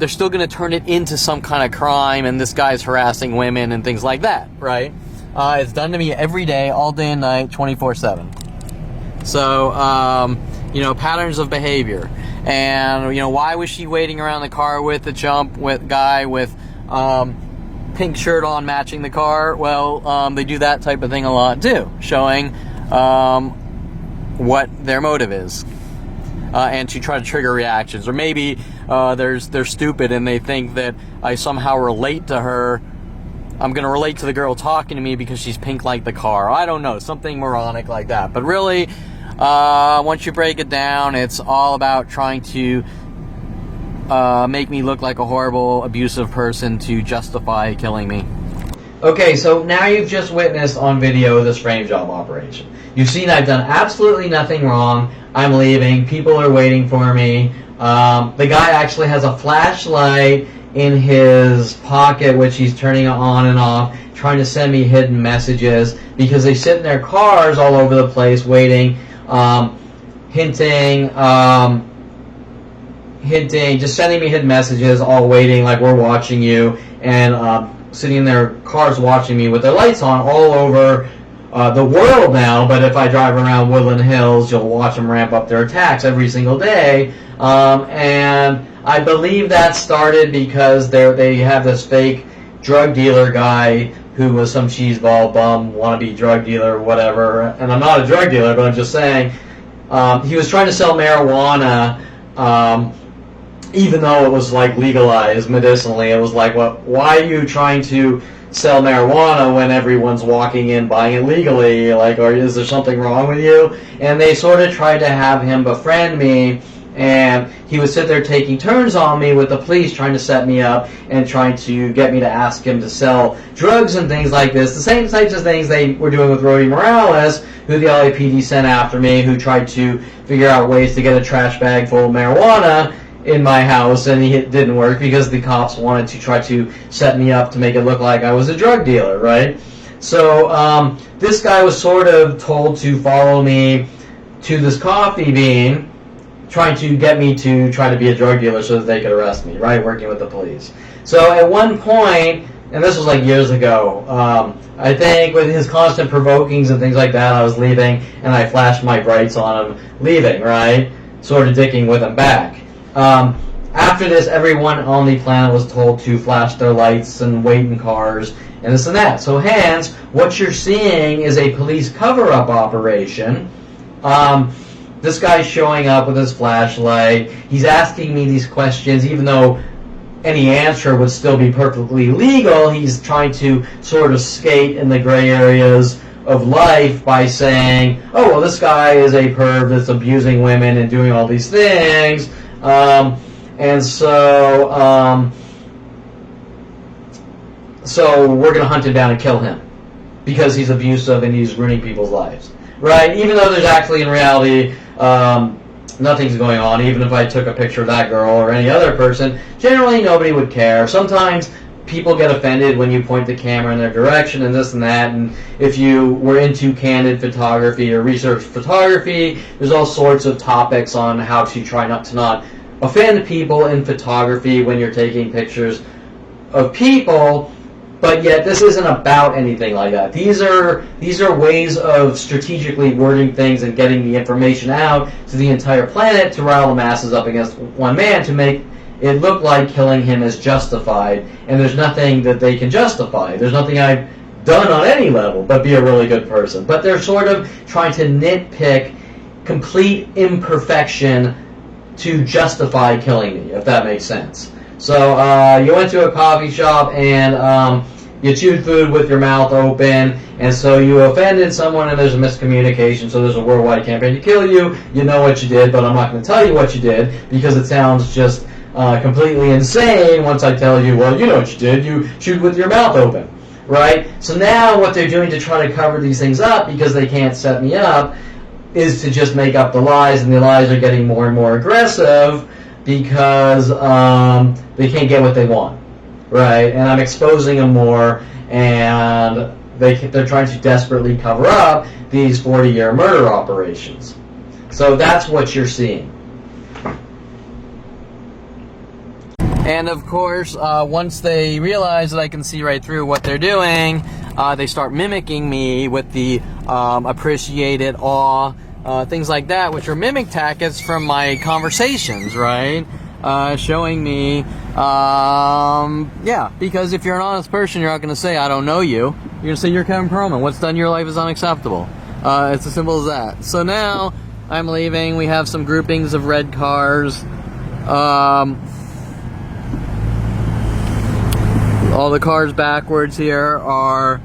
still going to turn it into some kind of crime, and this guy's harassing women and things like that, right? It's done to me every day, all day and night, 24/7. So, patterns of behavior. And, why was she waiting around the car with the guy with pink shirt on matching the car? Well, they do that type of thing a lot too, showing what their motive is. And to try to trigger reactions. Or maybe they're stupid and they think that I somehow relate to her. I'm going to relate to the girl talking to me because she's pink like the car. I don't know, something moronic like that. But really, once you break it down, it's all about trying to make me look like a horrible, abusive person to justify killing me. Okay, so now you've just witnessed on video this frame job operation. You've seen I've done absolutely nothing wrong. I'm leaving. People are waiting for me. The guy actually has a flashlight in his pocket, which he's turning on and off, trying to send me hidden messages because they sit in their cars all over the place waiting, hinting, just sending me hidden messages, all waiting like we're watching you, and sitting in their cars watching me with their lights on all over the world now. But if I drive around Woodland Hills, you'll watch them ramp up their attacks every single day. And I believe that started because they have this fake drug dealer guy who was some cheeseball bum, wannabe drug dealer or whatever. And I'm not a drug dealer, but I'm just saying he was trying to sell marijuana, even though it was like legalized medicinally. It was like, why are you trying to sell marijuana when everyone's walking in buying it legally? Like, or is there something wrong with you? And they sort of tried to have him befriend me, and he would sit there taking turns on me with the police, trying to set me up and trying to get me to ask him to sell drugs and things like this. The same types of things they were doing with Rody Morales, who the LAPD sent after me, who tried to figure out ways to get a trash bag full of marijuana in my house, and it didn't work because the cops wanted to try to set me up to make it look like I was a drug dealer, right? So this guy was sort of told to follow me to this coffee bean, trying to get me to try to be a drug dealer so that they could arrest me, right, working with the police. So at one point, and this was like years ago, I think with his constant provokings and things like that, I was leaving, and I flashed my brights on him leaving, right, sort of dicking with him back. After this, everyone on the planet was told to flash their lights and wait in cars and this and that. So hence, what you're seeing is a police cover-up operation. This guy's showing up with his flashlight. He's asking me these questions, even though any answer would still be perfectly legal. He's trying to sort of skate in the gray areas of life by saying, oh, well, this guy is a perv that's abusing women and doing all these things. So we're going to hunt him down and kill him because he's abusive and he's ruining people's lives, right? Even though there's actually, in reality, nothing's going on. Even if I took a picture of that girl or any other person, generally nobody would care. Sometimes people get offended when you point the camera in their direction and this and that, and if you were into candid photography or research photography, there's all sorts of topics on how to try not to offend people in photography when you're taking pictures of people. But yet this isn't about anything like that. These are ways of strategically wording things and getting the information out to the entire planet to rile the masses up against one man to make it look like killing him is justified. And there's nothing that they can justify. There's nothing I've done on any level, but be a really good person. But they're sort of trying to nitpick complete imperfection to justify killing me, if that makes sense. So you went to a coffee shop and you chewed food with your mouth open, and so you offended someone and there's a miscommunication, so there's a worldwide campaign to kill you. You know what you did, but I'm not going to tell you what you did because it sounds just completely insane once I tell you, well, you know what you did. You chewed with your mouth open, right? So now what they're doing to try to cover these things up because they can't set me up is to just make up the lies, and the lies are getting more and more aggressive because they can't get what they want, right? And I'm exposing them more, and they're trying to desperately cover up these 40-year murder operations. So that's what you're seeing. And of course, once they realize that I can see right through what they're doing, they start mimicking me with the appreciate it, awe, things like that, which are mimic tactics from my conversations, right? Showing me, yeah, because if you're an honest person, you're not going to say, I don't know you. You're going to say, you're Kevin Perlman. What's done in your life is unacceptable. It's as simple as that. So now I'm leaving. We have some groupings of red cars. All the cars backwards here are,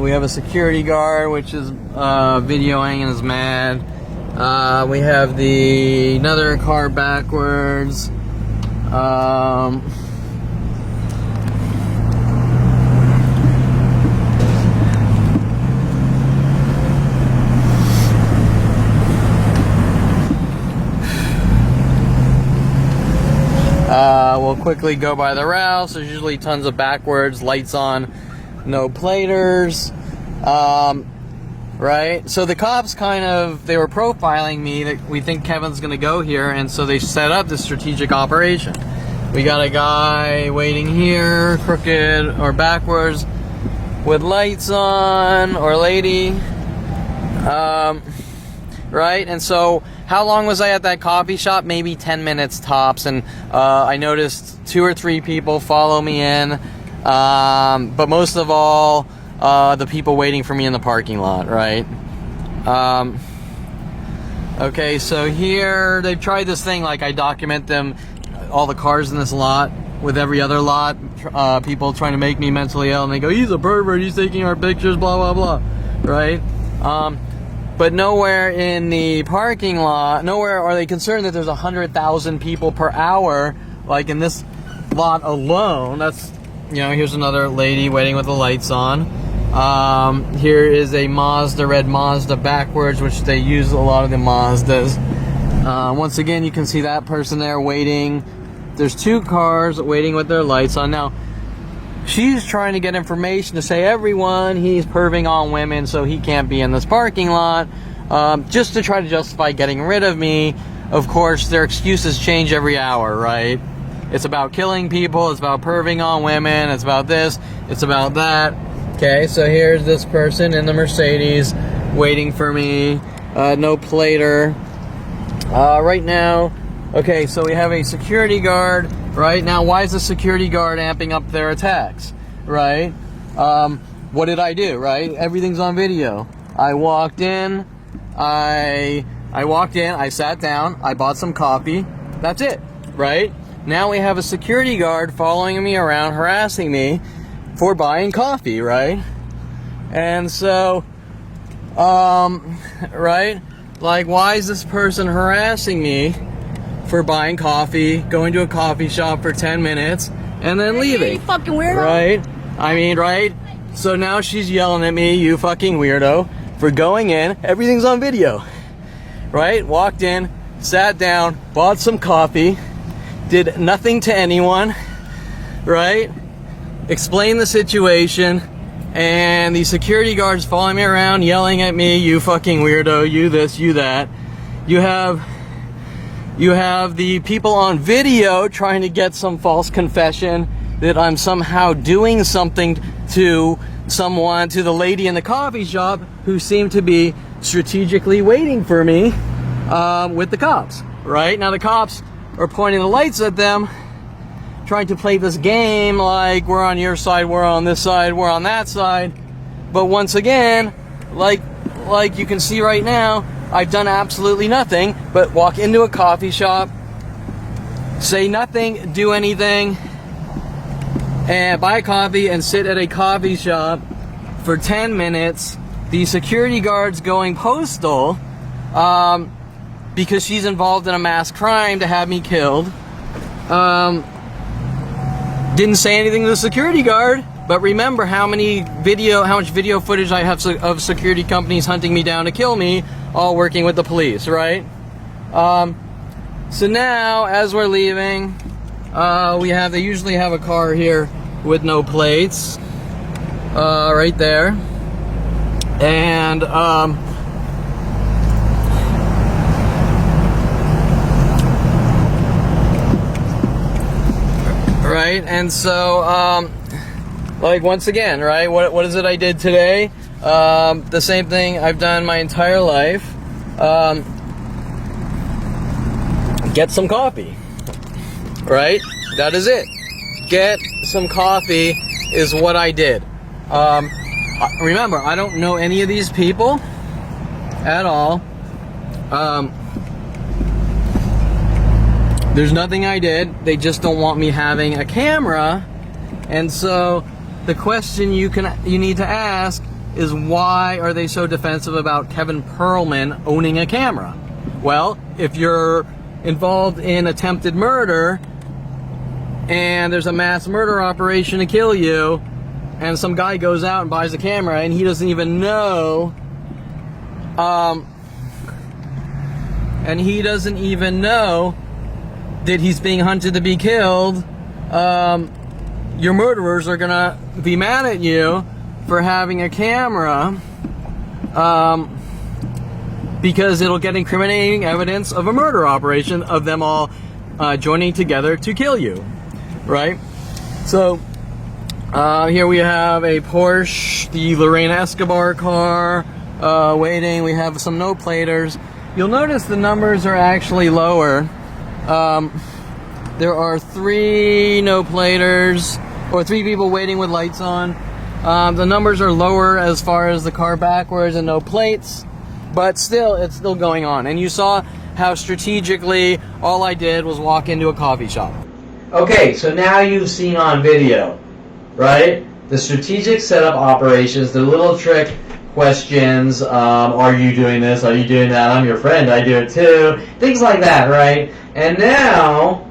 we have a security guard, which is videoing and is mad. We have another car backwards. We'll quickly go by the routes. There's usually tons of backwards, lights on, no platers. Right? So the cops they were profiling me that we think Kevin's gonna go here, and so they set up this strategic operation. We got a guy waiting here, crooked or backwards, with lights on, or lady. Right? And so how long was I at that coffee shop? Maybe 10 minutes tops, and I noticed 2 or 3 people follow me in, but most of all, the people waiting for me in the parking lot, right? Okay, so here, they've tried this thing, like I document them, all the cars in this lot, with every other lot, people trying to make me mentally ill, and they go, he's a pervert, he's taking our pictures, blah, blah, blah, right? But nowhere in the parking lot, nowhere are they concerned that there's 100,000 people per hour, like in this lot alone. That's, here's another lady waiting with the lights on. Here is a Mazda, red Mazda backwards, which they use a lot of the Mazdas. Once again, you can see that person there waiting. There's 2 cars waiting with their lights on. Now, she's trying to get information to say, everyone, he's perving on women, so he can't be in this parking lot, just to try to justify getting rid of me. Of course, their excuses change every hour, right? It's about killing people, it's about perving on women, it's about this, it's about that. Okay, so here's this person in the Mercedes waiting for me, no plater. Right now, okay, so we have a security guard. Right now, why is the security guard amping up their attacks? Right? What did I do? Right? Everything's on video. I walked in. I sat down. I bought some coffee. That's it. Right? Now we have a security guard following me around, harassing me for buying coffee. Right? And so, right? Like, why is this person harassing me for buying coffee, going to a coffee shop for 10 minutes, and then leaving? You fucking weirdo. Right? I mean, right? So now she's yelling at me, you fucking weirdo, for going in. Everything's on video. Right? Walked in, sat down, bought some coffee, did nothing to anyone. Right? Explained the situation, and the security guards following me around, yelling at me, you fucking weirdo, you this, you that. You have the people on video trying to get some false confession that I'm somehow doing something to someone, to the lady in the coffee shop who seemed to be strategically waiting for me with the cops, right? Now the cops are pointing the lights at them, trying to play this game like we're on your side, we're on this side, we're on that side. But once again, like you can see right now, I've done absolutely nothing but walk into a coffee shop, say nothing, do anything, and buy coffee and sit at a coffee shop for 10 minutes. The security guard's going postal because she's involved in a mass crime to have me killed. Didn't say anything to the security guard, but remember how much video footage I have of security companies hunting me down to kill me, all working with the police, right? So now, as we're leaving, they usually have a car here with no plates, right there, and right, and so like once again, right, what is it I did today? The same thing I've done my entire life. Get some coffee, right? That is it. Get some coffee is what I did. Remember, I don't know any of these people at all. There's nothing I did. They just don't want me having a camera. And so the question you need to ask is, why are they so defensive about Kevin Perlman owning a camera? Well, if you're involved in attempted murder and there's a mass murder operation to kill you, and some guy goes out and buys a camera and he doesn't even know that he's being hunted to be killed, your murderers are gonna be mad at you for having a camera, because it'll get incriminating evidence of a murder operation of them all joining together to kill you, right? So here we have a Porsche, the Lorena Escobar car, waiting. We have some no-platers. You'll notice the numbers are actually lower. There are 3 no-platers, or 3 people waiting with lights on. The numbers are lower as far as the car backwards and no plates, but still, it's still going on. And you saw how strategically all I did was walk into a coffee shop. Okay, so now you've seen on video, right? The strategic setup operations, the little trick questions, are you doing this, are you doing that, I'm your friend, I do it too, things like that, right? And now,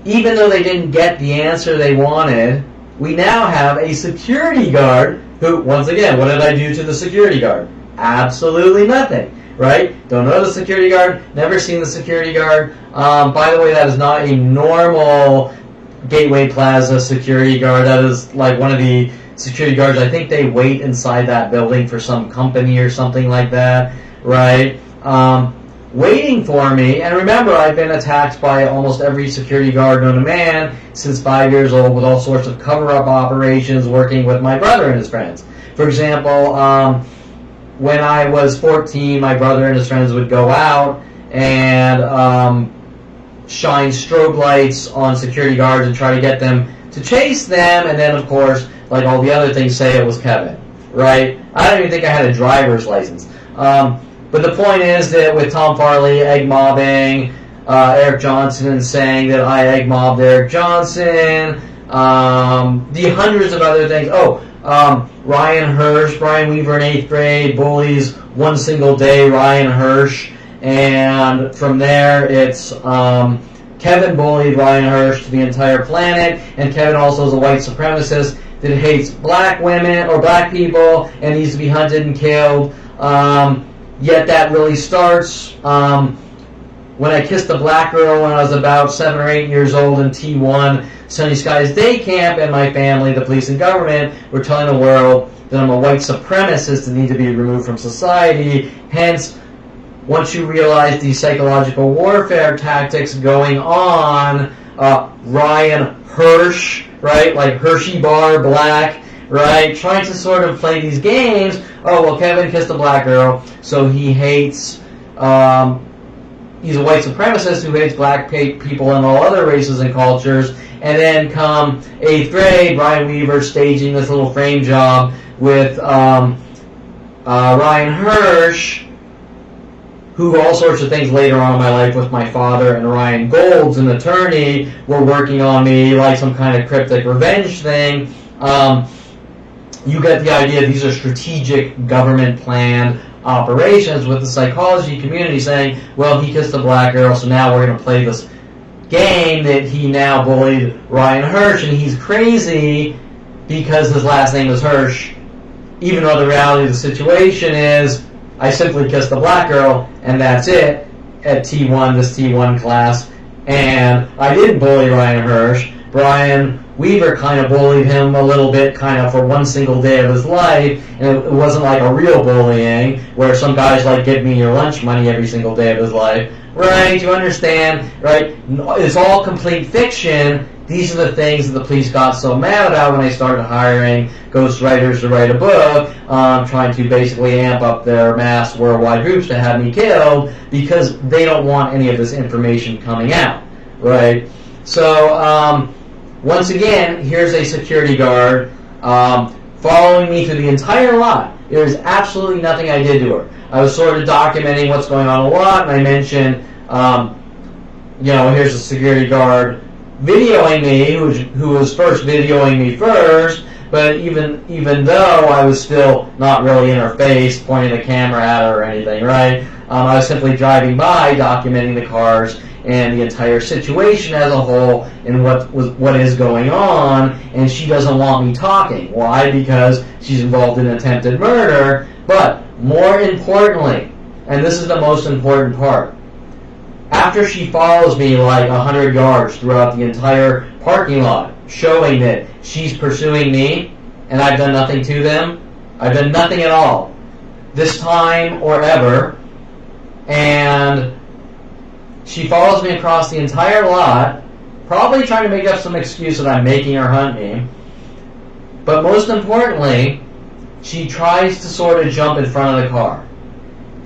even though they didn't get the answer they wanted, we now have a security guard who, once again, what did I do to the security guard? Absolutely nothing, right? Don't know the security guard, never seen the security guard. By the way, that is not a normal Gateway Plaza security guard. That is like one of the security guards. I think they wait inside that building for some company or something like that, right? Waiting for me. And remember, I've been attacked by almost every security guard known to man since 5 years old, with all sorts of cover-up operations, working with my brother and his friends. For example, when I was 14, my brother and his friends would go out and shine strobe lights on security guards and try to get them to chase them, and then, of course, like all the other things, say it was Kevin, right? I don't even think I had a driver's license. But the point is that with Tom Farley egg mobbing Eric Johnson and saying that I egg mobbed Eric Johnson, the hundreds of other things. Ryan Hirsch, Brian Weaver in 8th grade, bullies One Single Day, Ryan Hirsch. And from there, it's Kevin bullied Ryan Hirsch to the entire planet, and Kevin also is a white supremacist that hates black women or black people and needs to be hunted and killed. Yet that really starts when I kissed a black girl when I was about 7 or 8 years old in T1 Sunny Skies Day Camp, and my family, the police and government, were telling the world that I'm a white supremacist and need to be removed from society. Hence, once you realize the psychological warfare tactics going on, Ryan Hirsch, right, like Hershey Bar Black, right, trying to sort of play these games. Oh, well, Kevin kissed a black girl, so he hates, he's a white supremacist who hates black people and all other races and cultures, And then come 8th grade, Ryan Weaver staging this little frame job with Ryan Hirsch, who all sorts of things later on in my life with my father and Ryan Golds, an attorney, were working on me like some kind of cryptic revenge thing. You get the idea. These are strategic government planned operations with the psychology community saying, well, he kissed a black girl, so now we're going to play this game that he now bullied Ryan Hirsch, and he's crazy because his last name is Hirsch, even though the reality of the situation is I simply kissed a black girl, and that's it at T1, this T1 class, and I didn't bully Ryan Hirsch. Brian Weaver kind of bullied him a little bit, kind of for one single day of his life, and it wasn't like a real bullying, where some guys like give me your lunch money every single day of his life. Right, you understand, right? It's all complete fiction. These are the things that the police got so mad about when they started hiring ghostwriters to write a book, trying to basically amp up their mass worldwide groups to have me killed, because they don't want any of this information coming out, right? So, once again, here's a security guard following me through the entire lot. There is absolutely nothing I did to her. I was sort of documenting what's going on a lot, and I mentioned, here's a security guard videoing me, who was first videoing me first, but even though I was still not really in her face, pointing the camera at her or anything, right? I was simply driving by, documenting the cars and the entire situation as a whole and what is going on, and she doesn't want me talking. Why? Because she's involved in attempted murder, but more importantly, and this is the most important part, after she follows me like 100 yards throughout the entire parking lot, showing that she's pursuing me and I've done nothing to them, I've done nothing at all, this time or ever, and she follows me across the entire lot, probably trying to make up some excuse that I'm making her hunt me, but most importantly, she tries to sort of jump in front of the car.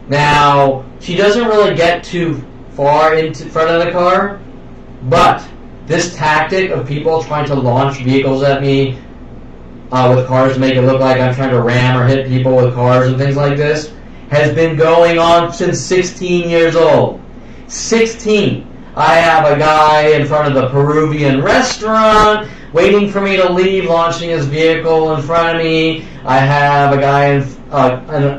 Now, she doesn't really get too far into front of the car, but this tactic of people trying to launch vehicles at me with cars to make it look like I'm trying to ram or hit people with cars and things like this has been going on since 16 years old. 16. I have a guy in front of the Peruvian restaurant waiting for me to leave, launching his vehicle in front of me. I have a guy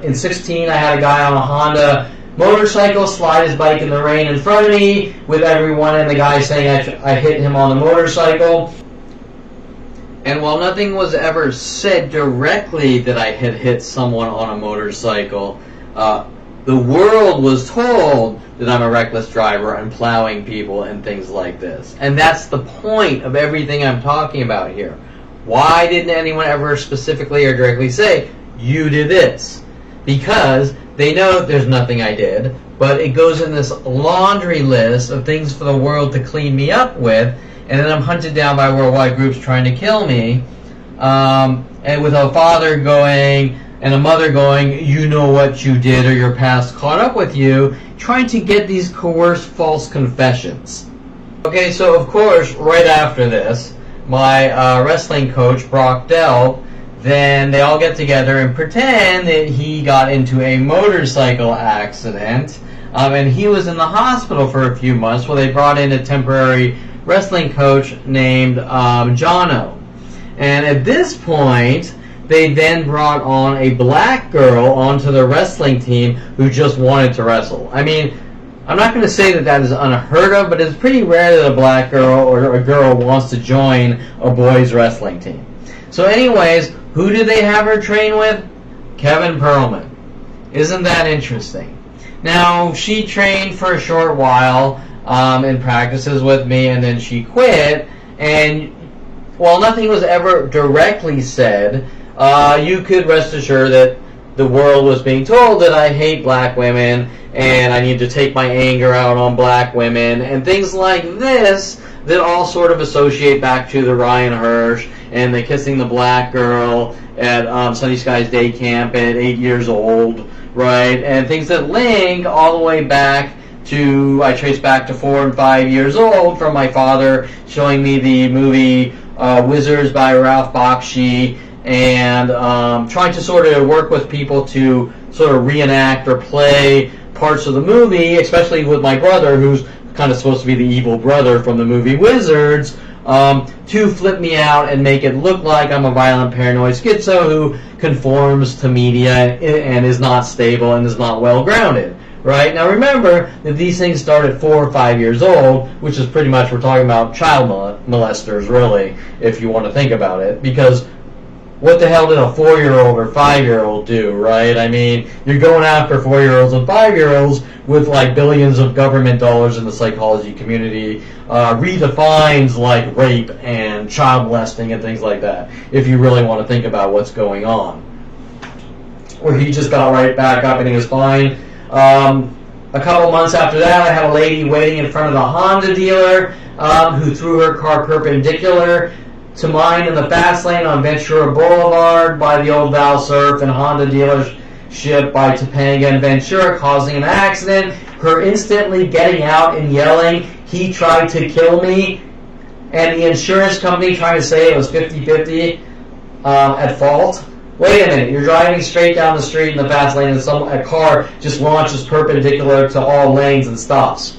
in 16, I had a guy on a Honda motorcycle slide his bike in the rain in front of me with everyone and the guy saying I hit him on the motorcycle. And while nothing was ever said directly that I had hit someone on a motorcycle, the world was told that I'm a reckless driver and plowing people and things like this. And that's the point of everything I'm talking about here. Why didn't anyone ever specifically or directly say, you did this? Because they know that there's nothing I did, but it goes in this laundry list of things for the world to clean me up with, and then I'm hunted down by worldwide groups trying to kill me, and with a father going and a mother going, you know what you did or your past caught up with you, trying to get these coerced false confessions. Okay, so of course, right after this, my wrestling coach, Brock Dell, then they all get together and pretend that he got into a motorcycle accident, and he was in the hospital for a few months while they brought in a temporary wrestling coach named Jono. And at this point, they then brought on a black girl onto the wrestling team who just wanted to wrestle. I mean, I'm not going to say that that is unheard of, but it's pretty rare that a black girl or a girl wants to join a boys' wrestling team. So anyways, who did they have her train with? Kevin Perlman. Isn't that interesting? Now, she trained for a short while in practices with me, and then she quit. And while nothing was ever directly said, you could rest assured that the world was being told that I hate black women and I need to take my anger out on black women and things like this that all sort of associate back to the Ryan Hirsch and the kissing the black girl at Sunny Skies Day Camp at 8 years old, right? And things that link all the way back I trace back to 4 and 5 years old from my father showing me the movie Wizards by Ralph Bakshi, and trying to sort of work with people to sort of reenact or play parts of the movie, especially with my brother, who's kind of supposed to be the evil brother from the movie Wizards, to flip me out and make it look like I'm a violent paranoid schizo who conforms to media and is not stable and is not well grounded. Right? Now remember that these things start at 4 or 5 years old, which is pretty much, we're talking about child molesters, really, if you want to think about it, because what the hell did a 4-year-old or 5-year-old do, right? I mean, you're going after 4-year-olds and 5-year-olds with like billions of government dollars in the psychology community, redefines like rape and child molesting and things like that, if you really want to think about what's going on. Where he just got right back up and he was fine. A couple months after that, I had a lady waiting in front of the Honda dealer who threw her car perpendicular to mine in the fast lane on Ventura Boulevard by the old Valsurf and Honda dealership by Topanga and Ventura, causing an accident. Her instantly getting out and yelling, "He tried to kill me," and the insurance company trying to say it was 50-50 at fault. Wait a minute, you're driving straight down the street in the fast lane and a car just launches perpendicular to all lanes and stops.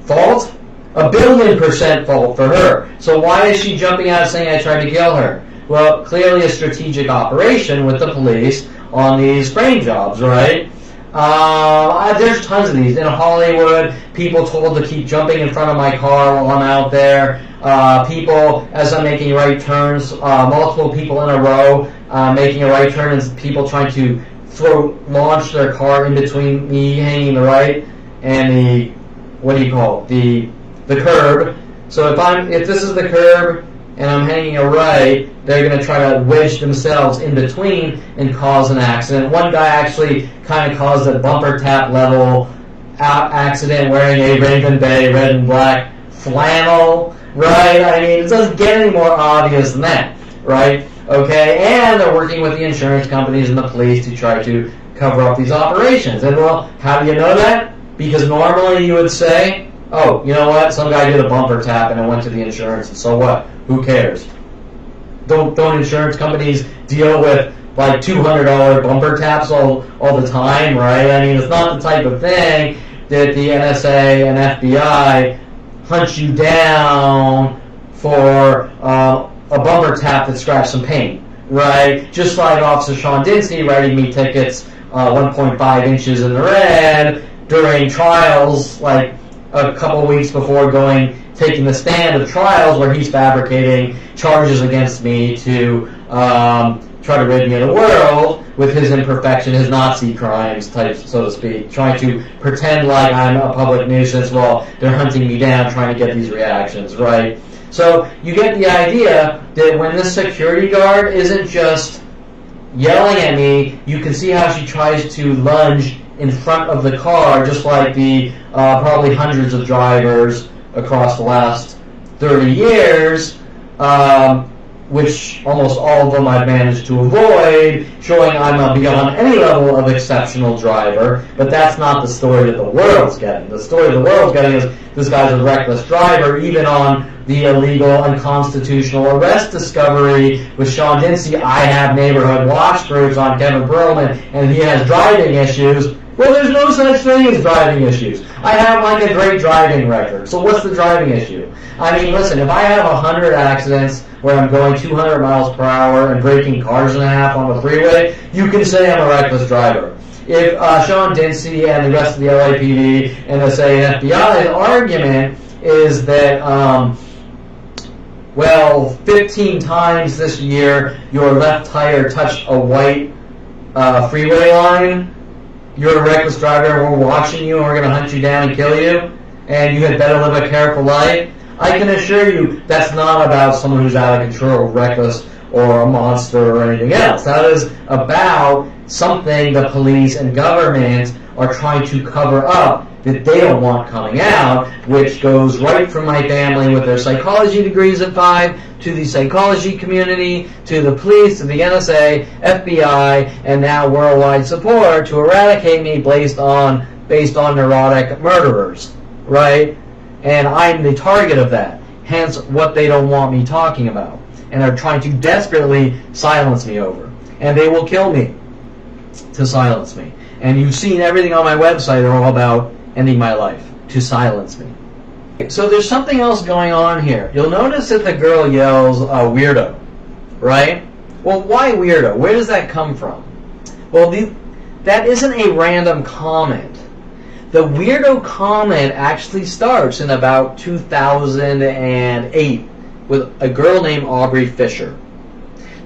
Fault? 1,000,000,000% fault for her. So why is she jumping out saying I tried to kill her? Well, clearly a strategic operation with the police on these frame jobs, right? There's tons of these. In Hollywood, people told to keep jumping in front of my car while I'm out there. People, as I'm making right turns, multiple people in a row making a right turn, and people trying to launch their car in between me hanging the right and the, what do you call it, the curb. So if this is the curb and I'm hanging a right, they're going to try to wedge themselves in between and cause an accident. One guy actually kind of caused a bumper tap level accident wearing a Raven Bay red and black flannel, right? I mean, it doesn't get any more obvious than that, right? Okay, and they're working with the insurance companies and the police to try to cover up these operations. And well, how do you know that? Because normally you would say, oh, you know what? Some guy did a bumper tap and it went to the insurance, and so what? Who cares? Don't insurance companies deal with like $200 bumper taps all the time, right? I mean, it's not the type of thing that the NSA and FBI hunt you down for a bumper tap that scratched some paint, right? Just like Officer Sean Dinsey writing me tickets 1.5 inches in the red during trials, like a couple weeks before taking the stand of trials, where he's fabricating charges against me to try to rid me of the world with his imperfection, his Nazi crimes type, so to speak, trying to pretend like I'm a public nuisance while they're hunting me down, trying to get these reactions, right? So you get the idea that when this security guard isn't just yelling at me, you can see how she tries to lunge in front of the car, just like the probably hundreds of drivers across the last 30 years, which almost all of them I've managed to avoid, showing I'm beyond any level of exceptional driver. But that's not the story that the world's getting. The story the world's getting is this guy's a reckless driver, even on the illegal, unconstitutional arrest discovery with Sean Dinsey. I have neighborhood watch groups on Kevin Perlman, and he has driving issues. Well, there's no such thing as driving issues. I have like a great driving record. So what's the driving issue? I mean, listen, if I have 100 accidents where I'm going 200 miles per hour and breaking cars in half on the freeway, you can say I'm a reckless driver. If Sean Dinsey and the rest of the LAPD and the say FBI's argument is that, 15 times this year your left tire touched a white freeway line, you're a reckless driver and we're watching you and we're going to hunt you down and kill you, and you had better live a careful life, I can assure you that's not about someone who's out of control, reckless, or a monster or anything else. That is about something the police and government are trying to cover up that they don't want coming out, which goes right from my family with their psychology degrees at 5 to the psychology community, to the police, to the NSA, FBI, and now worldwide support to eradicate me based on based on neurotic murderers, right? And I'm the target of that. Hence, what they don't want me talking about. And are trying to desperately silence me over. And they will kill me to silence me. And you've seen everything on my website are all about ending my life, to silence me. So there's something else going on here. You'll notice that the girl yells, weirdo, right? Well, why weirdo? Where does that come from? Well, that isn't a random comment. The weirdo comment actually starts in about 2008 with a girl named Aubrey Fisher.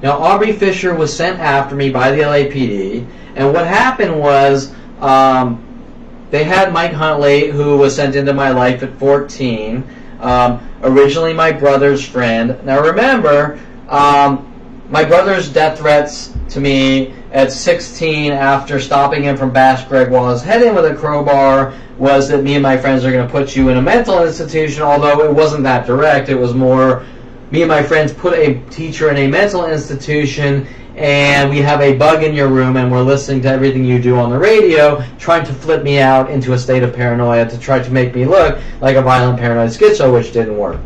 Now, Aubrey Fisher was sent after me by the LAPD, and what happened was they had Mike Huntley, who was sent into my life at 14, originally my brother's friend. Now, remember, my brother's death threats to me at 16 after stopping him from Bash Greg Wallace head in with a crowbar was that me and my friends are going to put you in a mental institution, although it wasn't that direct. It was more, me and my friends put a teacher in a mental institution and we have a bug in your room and we're listening to everything you do on the radio, trying to flip me out into a state of paranoia to try to make me look like a violent paranoid schizo, which didn't work.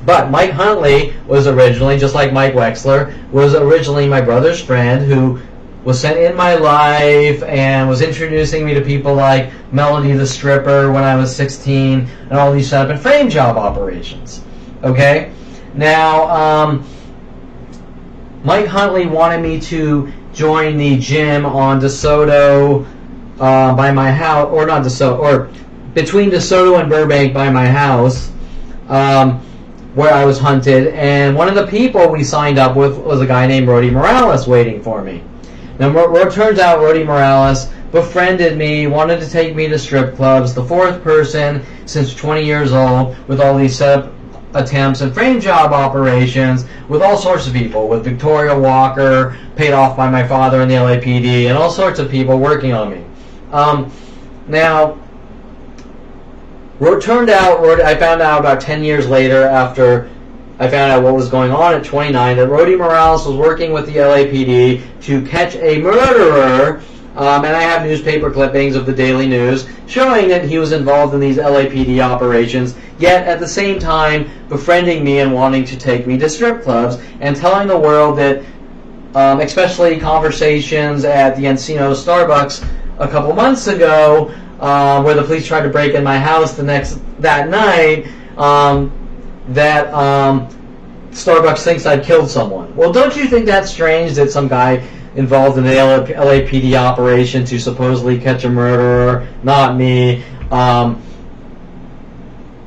But Mike Huntley was originally, just like Mike Wexler, was originally my brother's friend who was sent in my life and was introducing me to people like Melody the stripper when I was 16 and all these setup and frame job operations. Okay? Now, Mike Huntley wanted me to join the gym on DeSoto by my house, or not DeSoto, or between DeSoto and Burbank by my house, where I was hunted, and one of the people we signed up with was a guy named Rody Morales waiting for me. Now, it turns out Rody Morales befriended me, wanted to take me to strip clubs, the fourth person since 20 years old, with all these setup attempts and frame job operations with all sorts of people, with Victoria Walker, paid off by my father in the LAPD, and all sorts of people working on me. Now, it turned out, I found out about 10 years later after I found out what was going on at 29, that Rody Morales was working with the LAPD to catch a murderer, and I have newspaper clippings of the Daily News showing that he was involved in these LAPD operations, yet at the same time befriending me and wanting to take me to strip clubs and telling the world that, especially conversations at the Encino Starbucks a couple months ago, where the police tried to break in my house that night, that Starbucks thinks I'd killed someone. Well, don't you think that's strange that some guy involved in the LAPD operation to supposedly catch a murderer, not me,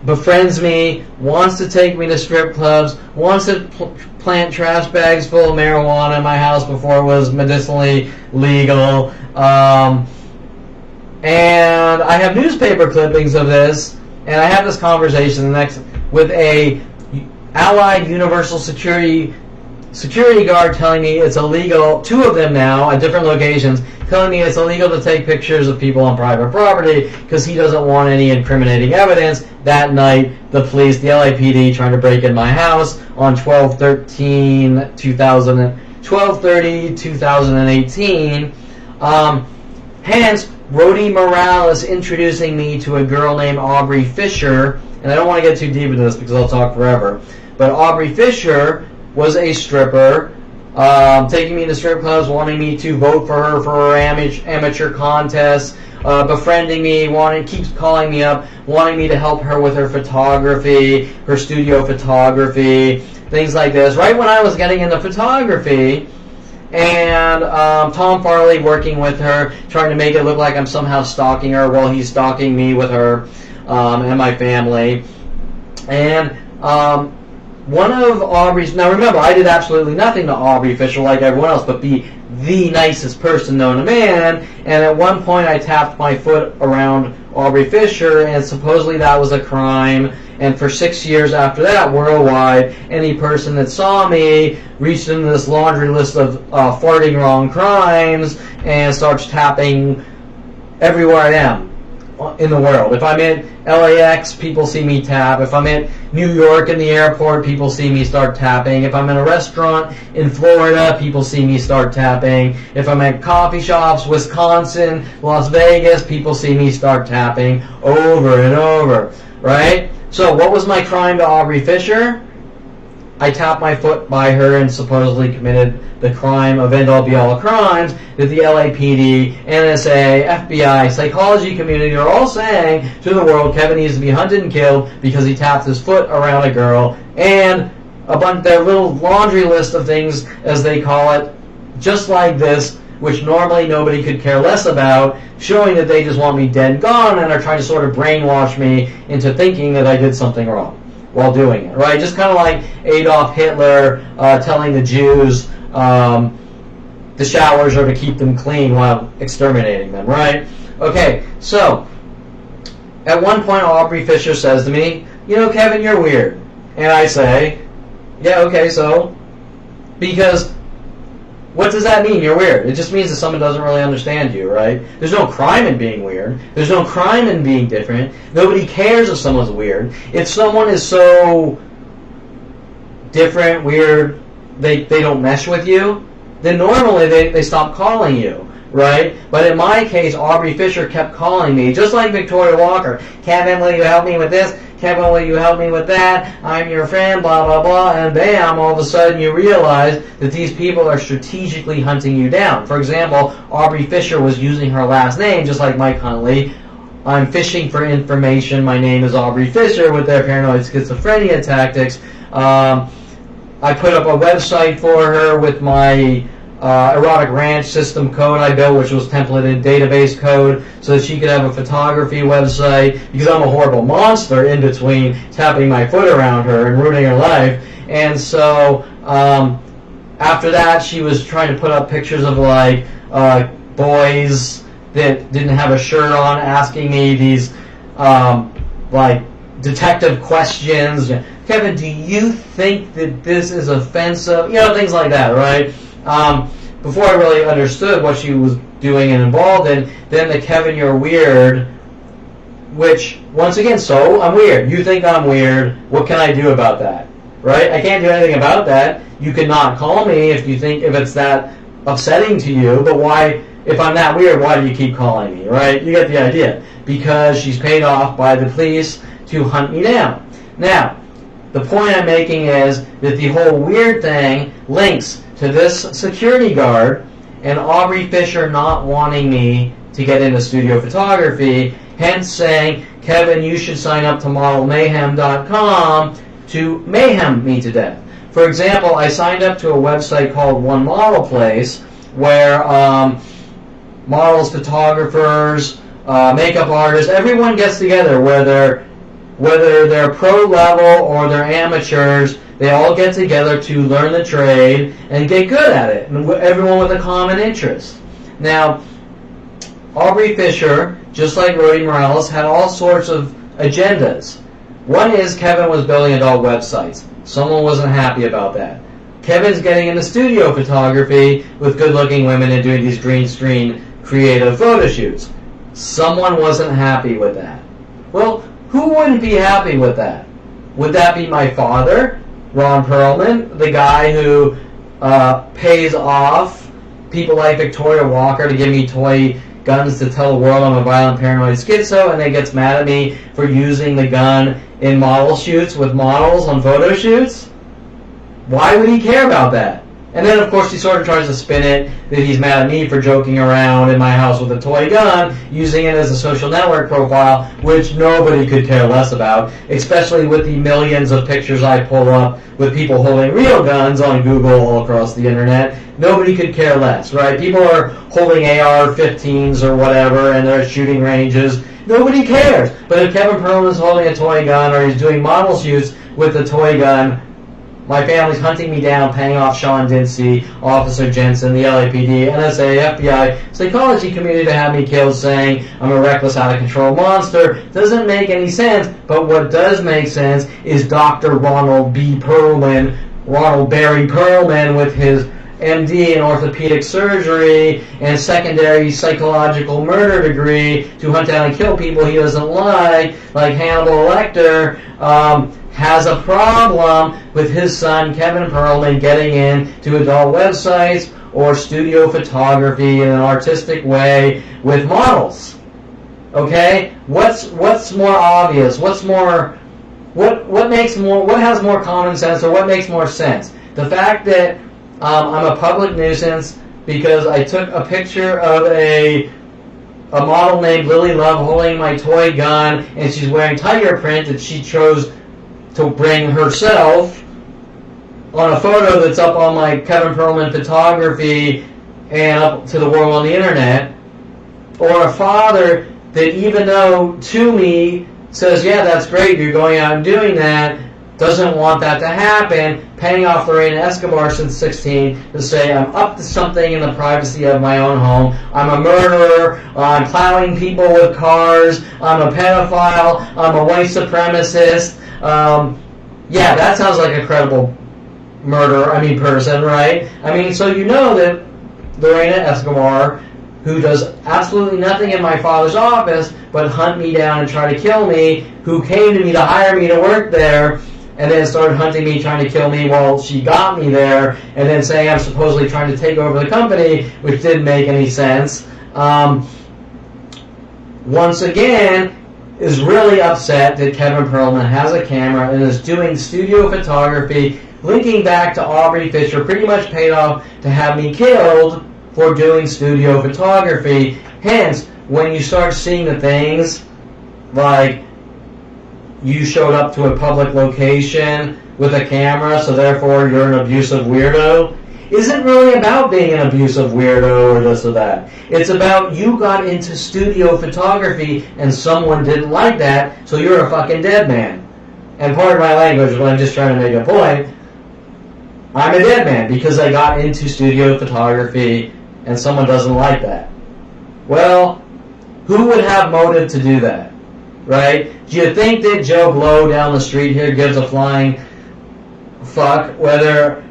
befriends me, wants to take me to strip clubs, wants to plant trash bags full of marijuana in my house before it was medicinally legal, and I have newspaper clippings of this, and I have this conversation with a Allied Universal Security guard telling me it's illegal, two of them now at different locations, telling me it's illegal to take pictures of people on private property because he doesn't want any incriminating evidence. That night, the police, the LAPD, trying to break in my house on 12/30/2018. Hence, Rody Morales introducing me to a girl named Aubrey Fisher, and I don't want to get too deep into this because I'll talk forever, but Aubrey Fisher was a stripper, taking me to strip clubs, wanting me to vote for her amateur contests, befriending me, keeps calling me up, wanting me to help her with her photography, her studio photography, things like this. Right when I was getting into photography, and Tom Farley working with her, trying to make it look like I'm somehow stalking her while he's stalking me with her and my family. And one of Aubrey's, now remember, I did absolutely nothing to Aubrey Fisher like everyone else, but be the nicest person known to man, and at one point I tapped my foot around Aubrey Fisher, and supposedly that was a crime, and for 6 years after that, worldwide, any person that saw me reached into this laundry list of farting wrong crimes, and starts tapping everywhere I am. in the world. If I'm in LAX, people see me tap. If I'm in New York in the airport, people see me start tapping. If I'm in a restaurant in Florida, people see me start tapping. If I'm at coffee shops, Wisconsin, Las Vegas, people see me start tapping over and over, right? So what was my crime to Aubrey Fisher? I tapped my foot by her and supposedly committed the crime of end-all be-all crimes that the LAPD, NSA, FBI, psychology community are all saying to the world Kevin needs to be hunted and killed because he tapped his foot around a girl, and their little laundry list of things, as they call it, just like this, which normally nobody could care less about, showing that they just want me dead and gone and are trying to sort of brainwash me into thinking that I did something wrong while doing it, right? Just kind of like Adolf Hitler telling the Jews the showers are to keep them clean while exterminating them, right? Okay, so at one point Aubrey Fisher says to me, you know, Kevin, you're weird. And I say, yeah, okay, so? Because what does that mean, you're weird? It just means that someone doesn't really understand you, right? There's no crime in being weird. There's no crime in being different. Nobody cares if someone's weird. If someone is so different, weird, they don't mesh with you, then normally they stop calling you, right? But in my case, Aubrey Fisher kept calling me, just like Victoria Walker. Kevin, will you help me with this? Kevin, will you help me with that? I'm your friend, blah, blah, blah. And bam, all of a sudden you realize that these people are strategically hunting you down. For example, Aubrey Fisher was using her last name, just like Mike Huntley. I'm fishing for information. My name is Aubrey Fisher with their paranoid schizophrenia tactics. I put up a website for her with my erotic ranch system code I built, which was templated database code, so that she could have a photography website, because I'm a horrible monster in between tapping my foot around her and ruining her life. And so after that, she was trying to put up pictures of like boys that didn't have a shirt on, asking me these like detective questions. Kevin, do you think that this is offensive? You know, things like that, right? Before I really understood what she was doing and involved in, then the Kevin, you're weird, which, once again, so I'm weird. You think I'm weird. What can I do about that? Right? I can't do anything about that. You can not call me if it's that upsetting to you, but why, if I'm that weird, why do you keep calling me, right? You get the idea. Because she's paid off by the police to hunt me down. Now, the point I'm making is that the whole weird thing links to this security guard and Aubrey Fisher not wanting me to get into studio photography, hence saying, Kevin, you should sign up to modelmayhem.com to mayhem me to death. For example, I signed up to a website called One Model Place, where models, photographers, makeup artists, everyone gets together, whether they're pro level or they're amateurs, they all get together to learn the trade and get good at it, and everyone with a common interest. Now, Aubrey Fisher, just like Rody Morales, had all sorts of agendas. One is Kevin was building adult websites. Someone wasn't happy about that. Kevin's getting into studio photography with good-looking women and doing these green screen creative photo shoots. Someone wasn't happy with that. Well, who wouldn't be happy with that? Would that be my father, Ron Perlman, the guy who pays off people like Victoria Walker to give me toy guns to tell the world I'm a violent paranoid schizo, and then gets mad at me for using the gun in model shoots with models on photo shoots? Why would he care about that? And then, of course, he sort of tries to spin it that he's mad at me for joking around in my house with a toy gun, using it as a social network profile, which nobody could care less about, especially with the millions of pictures I pull up with people holding real guns on Google all across the internet. Nobody could care less, right? People are holding AR-15s or whatever, and they're at shooting ranges. Nobody cares. But if Kevin Perlman is holding a toy gun or he's doing model shoots with a toy gun, my family's hunting me down, paying off Sean Dinsey, Officer Jensen, the LAPD, NSA, FBI, psychology community to have me killed, saying I'm a reckless, out-of-control monster. Doesn't make any sense, but what does make sense is Dr. Ronald Barry Perlman with his MD in orthopedic surgery and secondary psychological murder degree to hunt down and kill people he doesn't like Hannibal Lecter, has a problem with his son Kevin Perlman getting into adult websites or studio photography in an artistic way with models. Okay? What's more obvious? What has more common sense, or what makes more sense? The fact that I'm a public nuisance because I took a picture of a model named Lily Love holding my toy gun, and she's wearing tiger print that she chose to bring herself on a photo that's up on my Kevin Perlman photography and up to the world on the internet, or a father that, even though to me says, yeah, that's great, you're going out and doing that, doesn't want that to happen, paying off Lorena Escobar since 16 to say, I'm up to something in the privacy of my own home, I'm a murderer, I'm plowing people with cars, I'm a pedophile, I'm a white supremacist. Yeah, that sounds like a credible person, right? So you know that Lorena Escobar, who does absolutely nothing in my father's office but hunt me down and try to kill me, who came to me to hire me to work there, and then started hunting me, trying to kill me while she got me there, and then saying I'm supposedly trying to take over the company, which didn't make any sense, once again, is really upset that Kevin Perlman has a camera and is doing studio photography, linking back to Aubrey Fisher, pretty much paid off to have me killed for doing studio photography. Hence, when you start seeing the things like you showed up to a public location with a camera, so therefore you're an abusive weirdo, isn't really about being an abusive weirdo or this or that. It's about you got into studio photography and someone didn't like that, so you're a fucking dead man. And pardon my language, but I'm just trying to make a point. I'm a dead man because I got into studio photography and someone doesn't like that. Well, who would have motive to do that? Right? Do you think that Joe Blow down the street here gives a flying fuck whether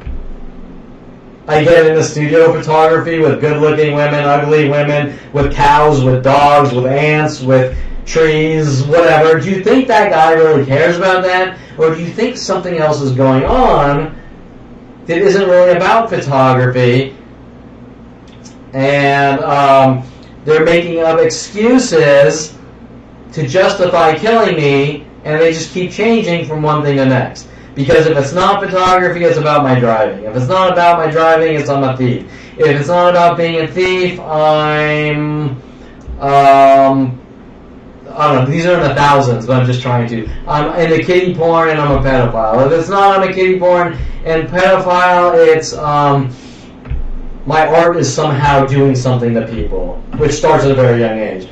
I get into studio photography with good-looking women, ugly women, with cows, with dogs, with ants, with trees, whatever? Do you think that guy really cares about that? Or do you think something else is going on that isn't really about photography? And they're making up excuses to justify killing me, and they just keep changing from one thing to the next. Because if it's not photography, it's about my driving. If it's not about my driving, it's I'm a thief. If it's not about being a thief, I'm I don't know, these are in the thousands, but I'm just trying to. I'm into kiddie porn and I'm a pedophile. If it's not I'm a kiddie porn and pedophile, it's my art is somehow doing something to people, which starts at a very young age.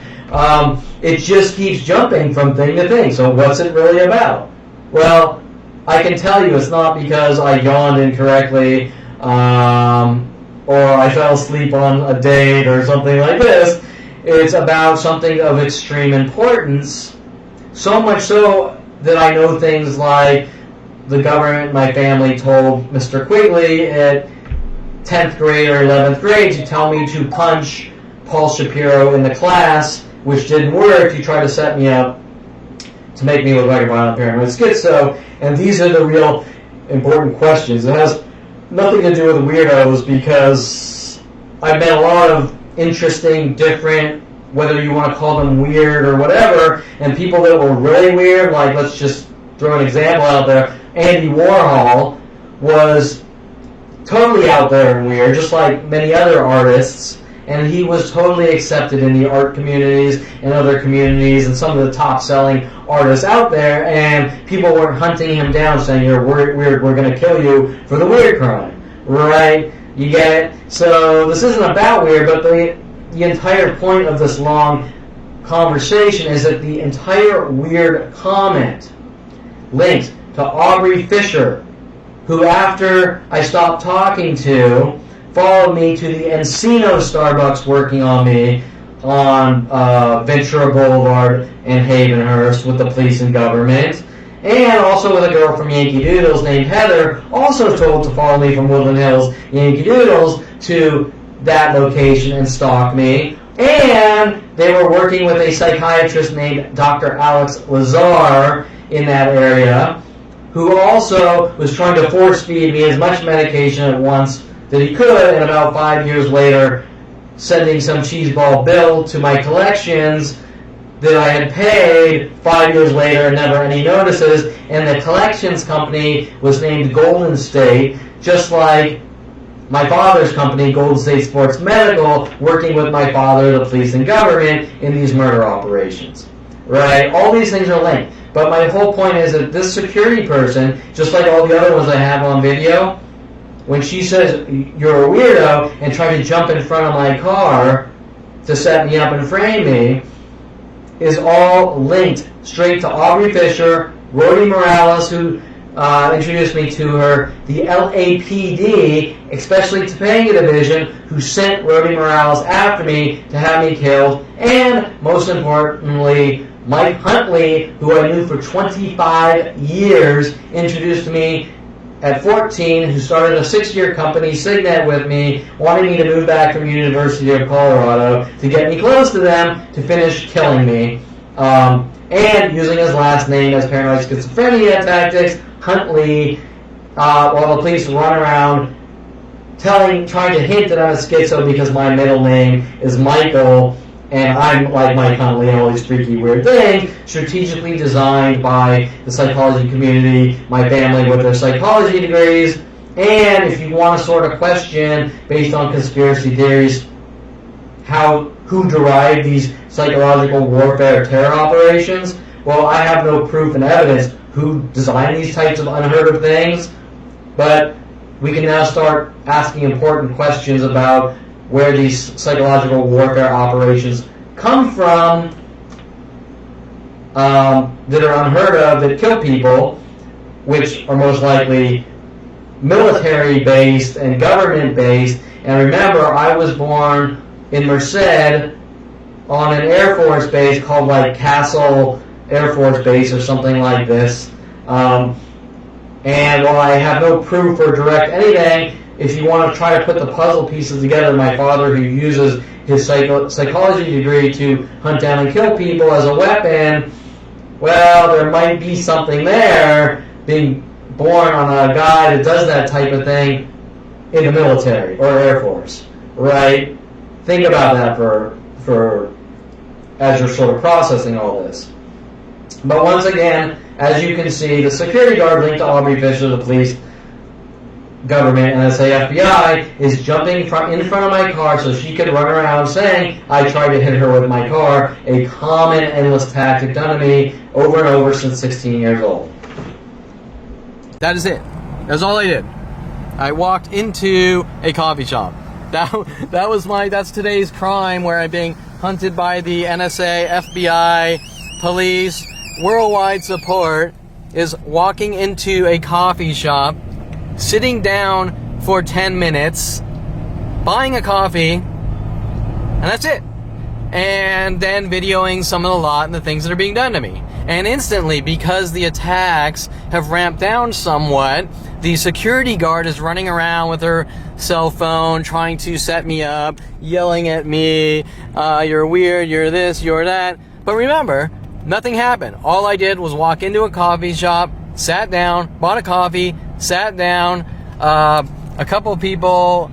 It just keeps jumping from thing to thing. So what's it really about? Well, I can tell you it's not because I yawned incorrectly or I fell asleep on a date or something like this. It's about something of extreme importance, so much so that I know things like the government, my family told Mr. Quigley at 10th grade or 11th grade to tell me to punch Paul Shapiro in the class, which didn't work. He tried to set me up to make me look like a violent paranoid schizo, and these are the real important questions. It has nothing to do with weirdos, because I've met a lot of interesting, different, whether you want to call them weird or whatever, and people that were really weird, like, let's just throw an example out there, Andy Warhol was totally out there and weird, just like many other artists, and he was totally accepted in the art communities and other communities and some of the top-selling artists out there, and people weren't hunting him down saying, you're weird, we're going to kill you for the weird crime, right? You get it? So this isn't about weird, but the entire point of this long conversation is that the entire weird comment linked to Aubrey Fisher, who after I stopped talking to, followed me to the Encino Starbucks working on me on Ventura Boulevard and Havenhurst with the police and government, and also with a girl from Yankee Doodles named Heather, also told to follow me from Woodland Hills, Yankee Doodles, to that location and stalk me. And they were working with a psychiatrist named Dr. Alex Lazar in that area, who also was trying to force feed me as much medication at once that he could, and about 5 years later, sending some cheeseball bill to my collections that I had paid 5 years later and never any notices, and the collections company was named Golden State, just like my father's company, Golden State Sports Medical, working with my father, the police, and government in these murder operations. Right? All these things are linked. But my whole point is that this security person, just like all the other ones I have on video, when she says you're a weirdo and try to jump in front of my car to set me up and frame me, is all linked straight to Aubrey Fisher, Rody Morales, who introduced me to her, the LAPD, especially Topanga Division, who sent Rody Morales after me to have me killed, and most importantly, Mike Huntley, who I knew for 25 years, introduced me at 14, who started a 6-year company, Signet, with me, wanting me to move back from University of Colorado to get me close to them to finish killing me. And using his last name as paranoid schizophrenia tactics, Huntley, while the police run around trying to hint that I'm a schizo because my middle name is Michael, and I'm like Mike Huntley and all these freaky weird things, strategically designed by the psychology community, my family with their psychology degrees, and if you want to sort of question, based on conspiracy theories, who derived these psychological warfare terror operations, well, I have no proof and evidence who designed these types of unheard of things, but we can now start asking important questions about where these psychological warfare operations come from that are unheard of, that kill people, which are most likely military-based and government-based. And remember, I was born in Merced on an Air Force base called like Castle Air Force Base or something like this. And while I have no proof or direct anything, if you want to try to put the puzzle pieces together, my father, who uses his psychology degree to hunt down and kill people as a weapon, well, there might be something there, being born on a guy that does that type of thing in the military or Air Force, right? Think about that for as you're sort of processing all this. But once again, as you can see, the security guard linked to Aubrey Fisher, the police, government, NSA, FBI, is jumping in front of my car so she could run around saying I tried to hit her with my car, a common, endless tactic done to me over and over since 16 years old. That is it. That's all I did. I walked into a coffee shop. That's today's crime, where I'm being hunted by the NSA, FBI, police, worldwide support, is walking into a coffee shop, sitting down for 10 minutes, buying a coffee, and that's it. And then videoing some of the lot and the things that are being done to me. And instantly, because the attacks have ramped down somewhat, the security guard is running around with her cell phone, trying to set me up, yelling at me, you're weird, you're this, you're that. But remember, nothing happened. All I did was walk into a coffee shop, sat down, bought a coffee, sat down. A couple people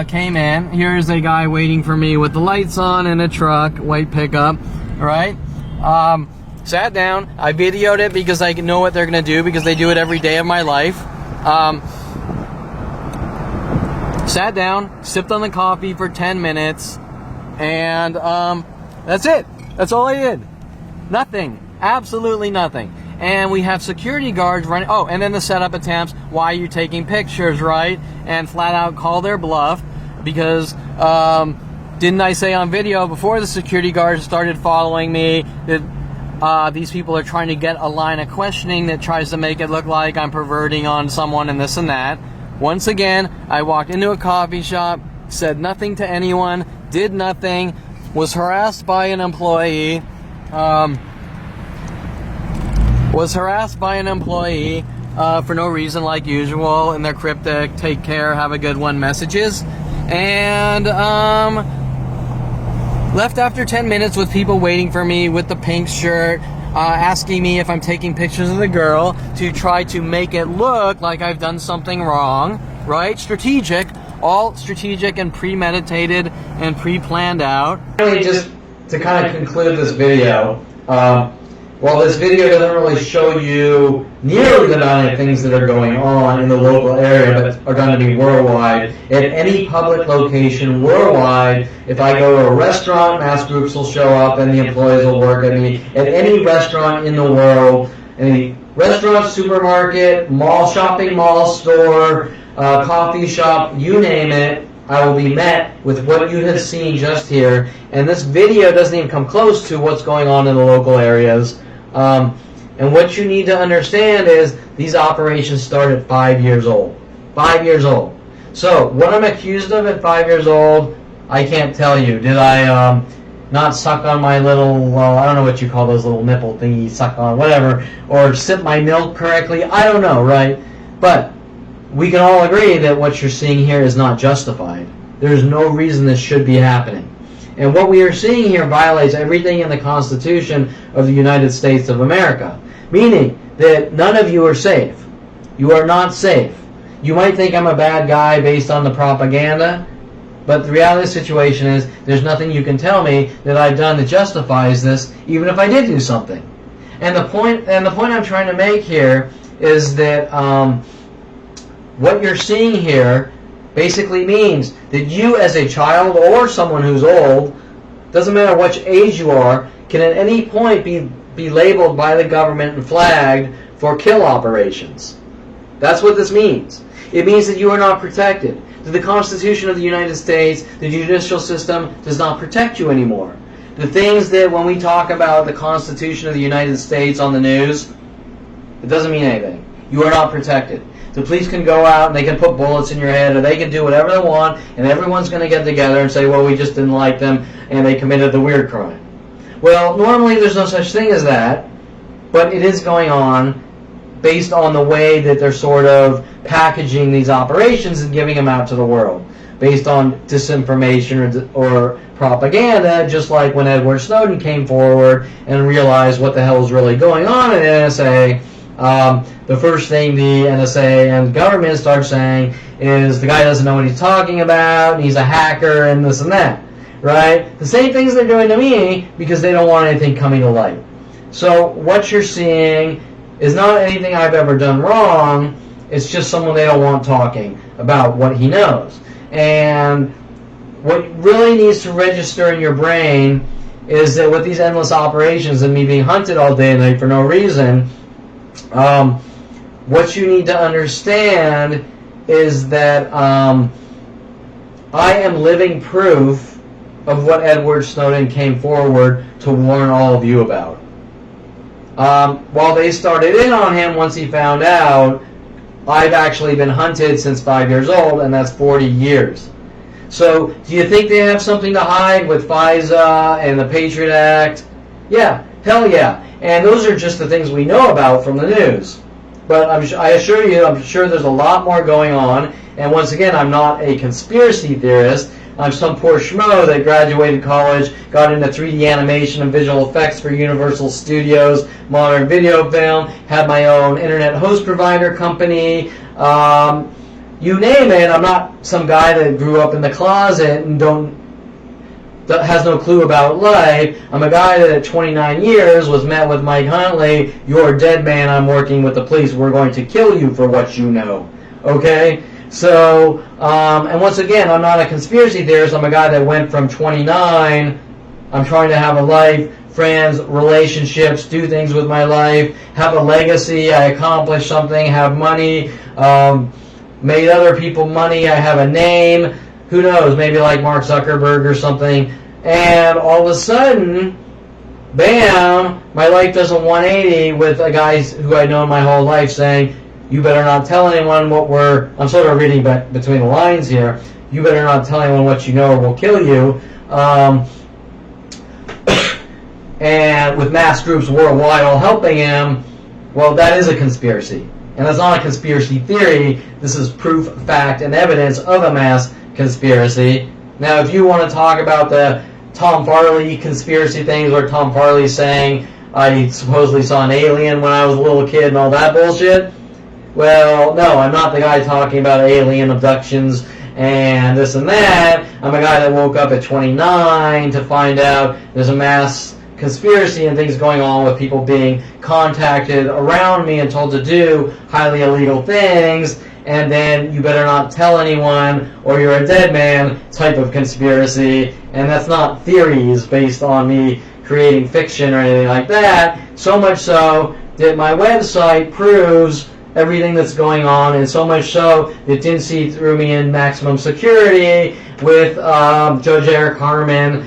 came in. Here's a guy waiting for me with the lights on in a truck, white pickup, right? Sat down. I videoed it because I know what they're going to do, because they do it every day of my life. Sat down, sipped on the coffee for 10 minutes, and that's it. That's all I did. Nothing. Absolutely nothing. And we have security guards running. Oh, and then the setup attempts. Why are you taking pictures, right? And flat out call their bluff, because didn't I say on video before the security guards started following me that these people are trying to get a line of questioning that tries to make it look like I'm perverting on someone and this and that. Once again, I walked into a coffee shop, said nothing to anyone, did nothing, was harassed by an employee. was harassed by an employee for no reason, like usual, in their cryptic "take care, have a good one" messages, and left after 10 minutes with people waiting for me with the pink shirt, asking me if I'm taking pictures of the girl to try to make it look like I've done something wrong, right? Strategic, all strategic and premeditated and pre-planned out. Finally, just to kind of conclude this video, while this video doesn't really show you nearly the amount of things that are going on in the local area, but are going to be worldwide, at any public location worldwide, if I go to a restaurant, mass groups will show up and the employees will work at me. At any restaurant in the world, any restaurant, supermarket, mall, shopping mall, store, coffee shop, you name it, I will be met with what you have seen just here. And this video doesn't even come close to what's going on in the local areas. And what you need to understand is these operations start at 5 years old. 5 years old. So what I'm accused of at 5 years old, I can't tell you. Did I not suck on my little, well, I don't know what you call those little nipple thingies, suck on, whatever, or sip my milk correctly? I don't know, right? But we can all agree that what you're seeing here is not justified. There's no reason this should be happening. And what we are seeing here violates everything in the Constitution of the United States of America, meaning that none of you are safe. You are not safe. You might think I'm a bad guy based on the propaganda, but the reality of the situation is there's nothing you can tell me that I've done that justifies this, even if I did do something. And the point I'm trying to make here is that what you're seeing here basically means that you as a child or someone who's old, doesn't matter which age you are, can at any point be labeled by the government and flagged for kill operations. That's what this means. It means that you are not protected. That the Constitution of the United States, the judicial system, does not protect you anymore. The things that when we talk about the Constitution of the United States on the news, it doesn't mean anything. You are not protected. The police can go out and they can put bullets in your head, or they can do whatever they want, and everyone's going to get together and say, well, we just didn't like them and they committed the weird crime. Well, normally there's no such thing as that, but it is going on based on the way that they're sort of packaging these operations and giving them out to the world, based on disinformation or propaganda, just like when Edward Snowden came forward and realized what the hell is really going on in the NSA. The first thing the NSA and government start saying is the guy doesn't know what he's talking about, and he's a hacker, and this and that, right? The same things they're doing to me because they don't want anything coming to light. So what you're seeing is not anything I've ever done wrong, it's just someone they don't want talking about what he knows. And what really needs to register in your brain is that with these endless operations and me being hunted all day and night for no reason, what you need to understand is that I am living proof of what Edward Snowden came forward to warn all of you about. While they started in on him once he found out, I've actually been hunted since 5 years old, and that's 40 years. So, do you think they have something to hide with FISA and the Patriot Act? Yeah, hell yeah. And those are just the things we know about from the news. But I assure you, I'm sure there's a lot more going on. And once again, I'm not a conspiracy theorist. I'm some poor schmo that graduated college, got into 3D animation and visual effects for Universal Studios, modern video film, had my own internet host provider company. You name it. I'm not some guy that grew up in the closet and that has no clue about life. I'm a guy that at 29 years was met with Mike Huntley. You're a dead man. I'm working with the police. We're going to kill you for what you know. Okay? So, and once again, I'm not a conspiracy theorist. I'm a guy that went from 29. I'm trying to have a life, friends, relationships, do things with my life, have a legacy. I accomplished something, have money, made other people money. I have a name. Who knows, maybe like Mark Zuckerberg or something. And all of a sudden, bam, my life does a 180 with a guy who I've known my whole life saying, you better not tell anyone what I'm sort of reading between the lines here, you better not tell anyone what you know or we'll kill you. And with mass groups worldwide all helping him, Well, that is a conspiracy. And that's not a conspiracy theory. This is proof, fact, and evidence of a mass conspiracy. Now, if you want to talk about the Tom Farley conspiracy things, where Tom Farley saying I supposedly saw an alien when I was a little kid and all that bullshit, well, no, I'm not the guy talking about alien abductions and this and that. I'm a guy that woke up at 29 to find out there's a mass conspiracy and things going on with people being contacted around me and told to do highly illegal things, and then you better not tell anyone or you're a dead man type of conspiracy. And that's not theories based on me creating fiction or anything like that. So much so that my website proves everything that's going on, and so much so it didn't see through me in maximum security with Judge Eric Harmon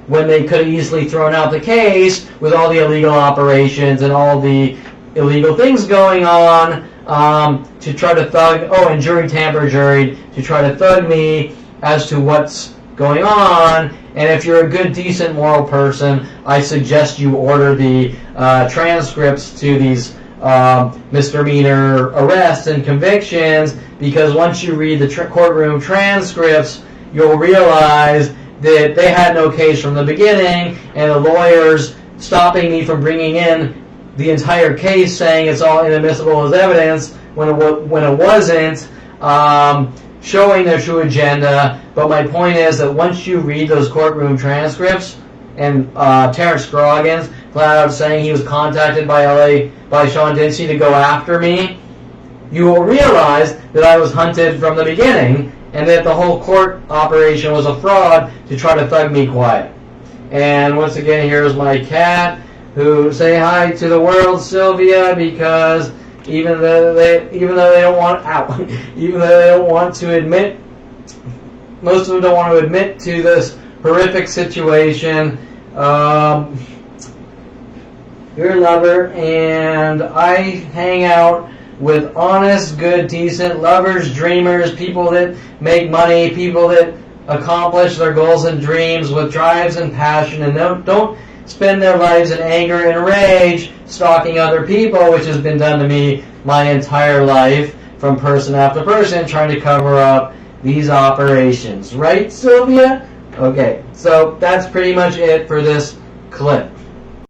when they could have easily thrown out the case with all the illegal operations and all the illegal things going on to try to thug, and jury tamper juried, to try to thug me as to what's going on. And if you're a good, decent, moral person, I suggest you order the transcripts to these misdemeanor arrests and convictions, because once you read the courtroom transcripts, you'll realize that they had no case from the beginning, and the lawyers stopping me from bringing in the entire case, saying it's all inadmissible as evidence when it wasn't, showing their true agenda. But my point is that once you read those courtroom transcripts, and Terrence Scroggins flat out saying he was contacted by Sean Dinsey to go after me, you will realize that I was hunted from the beginning, and that the whole court operation was a fraud to try to thug me quiet. And once again, here's my cat, who say hi to the world, Sylvia, because even though they don't want to admit, most of them don't want to admit to this horrific situation. You're a lover, and I hang out with honest, good, decent lovers, dreamers, people that make money, people that accomplish their goals and dreams with drives and passion, and don't spend their lives in anger and rage stalking other people, which has been done to me my entire life from person after person trying to cover up these operations. Right, Sylvia? Okay, so that's pretty much it for this clip.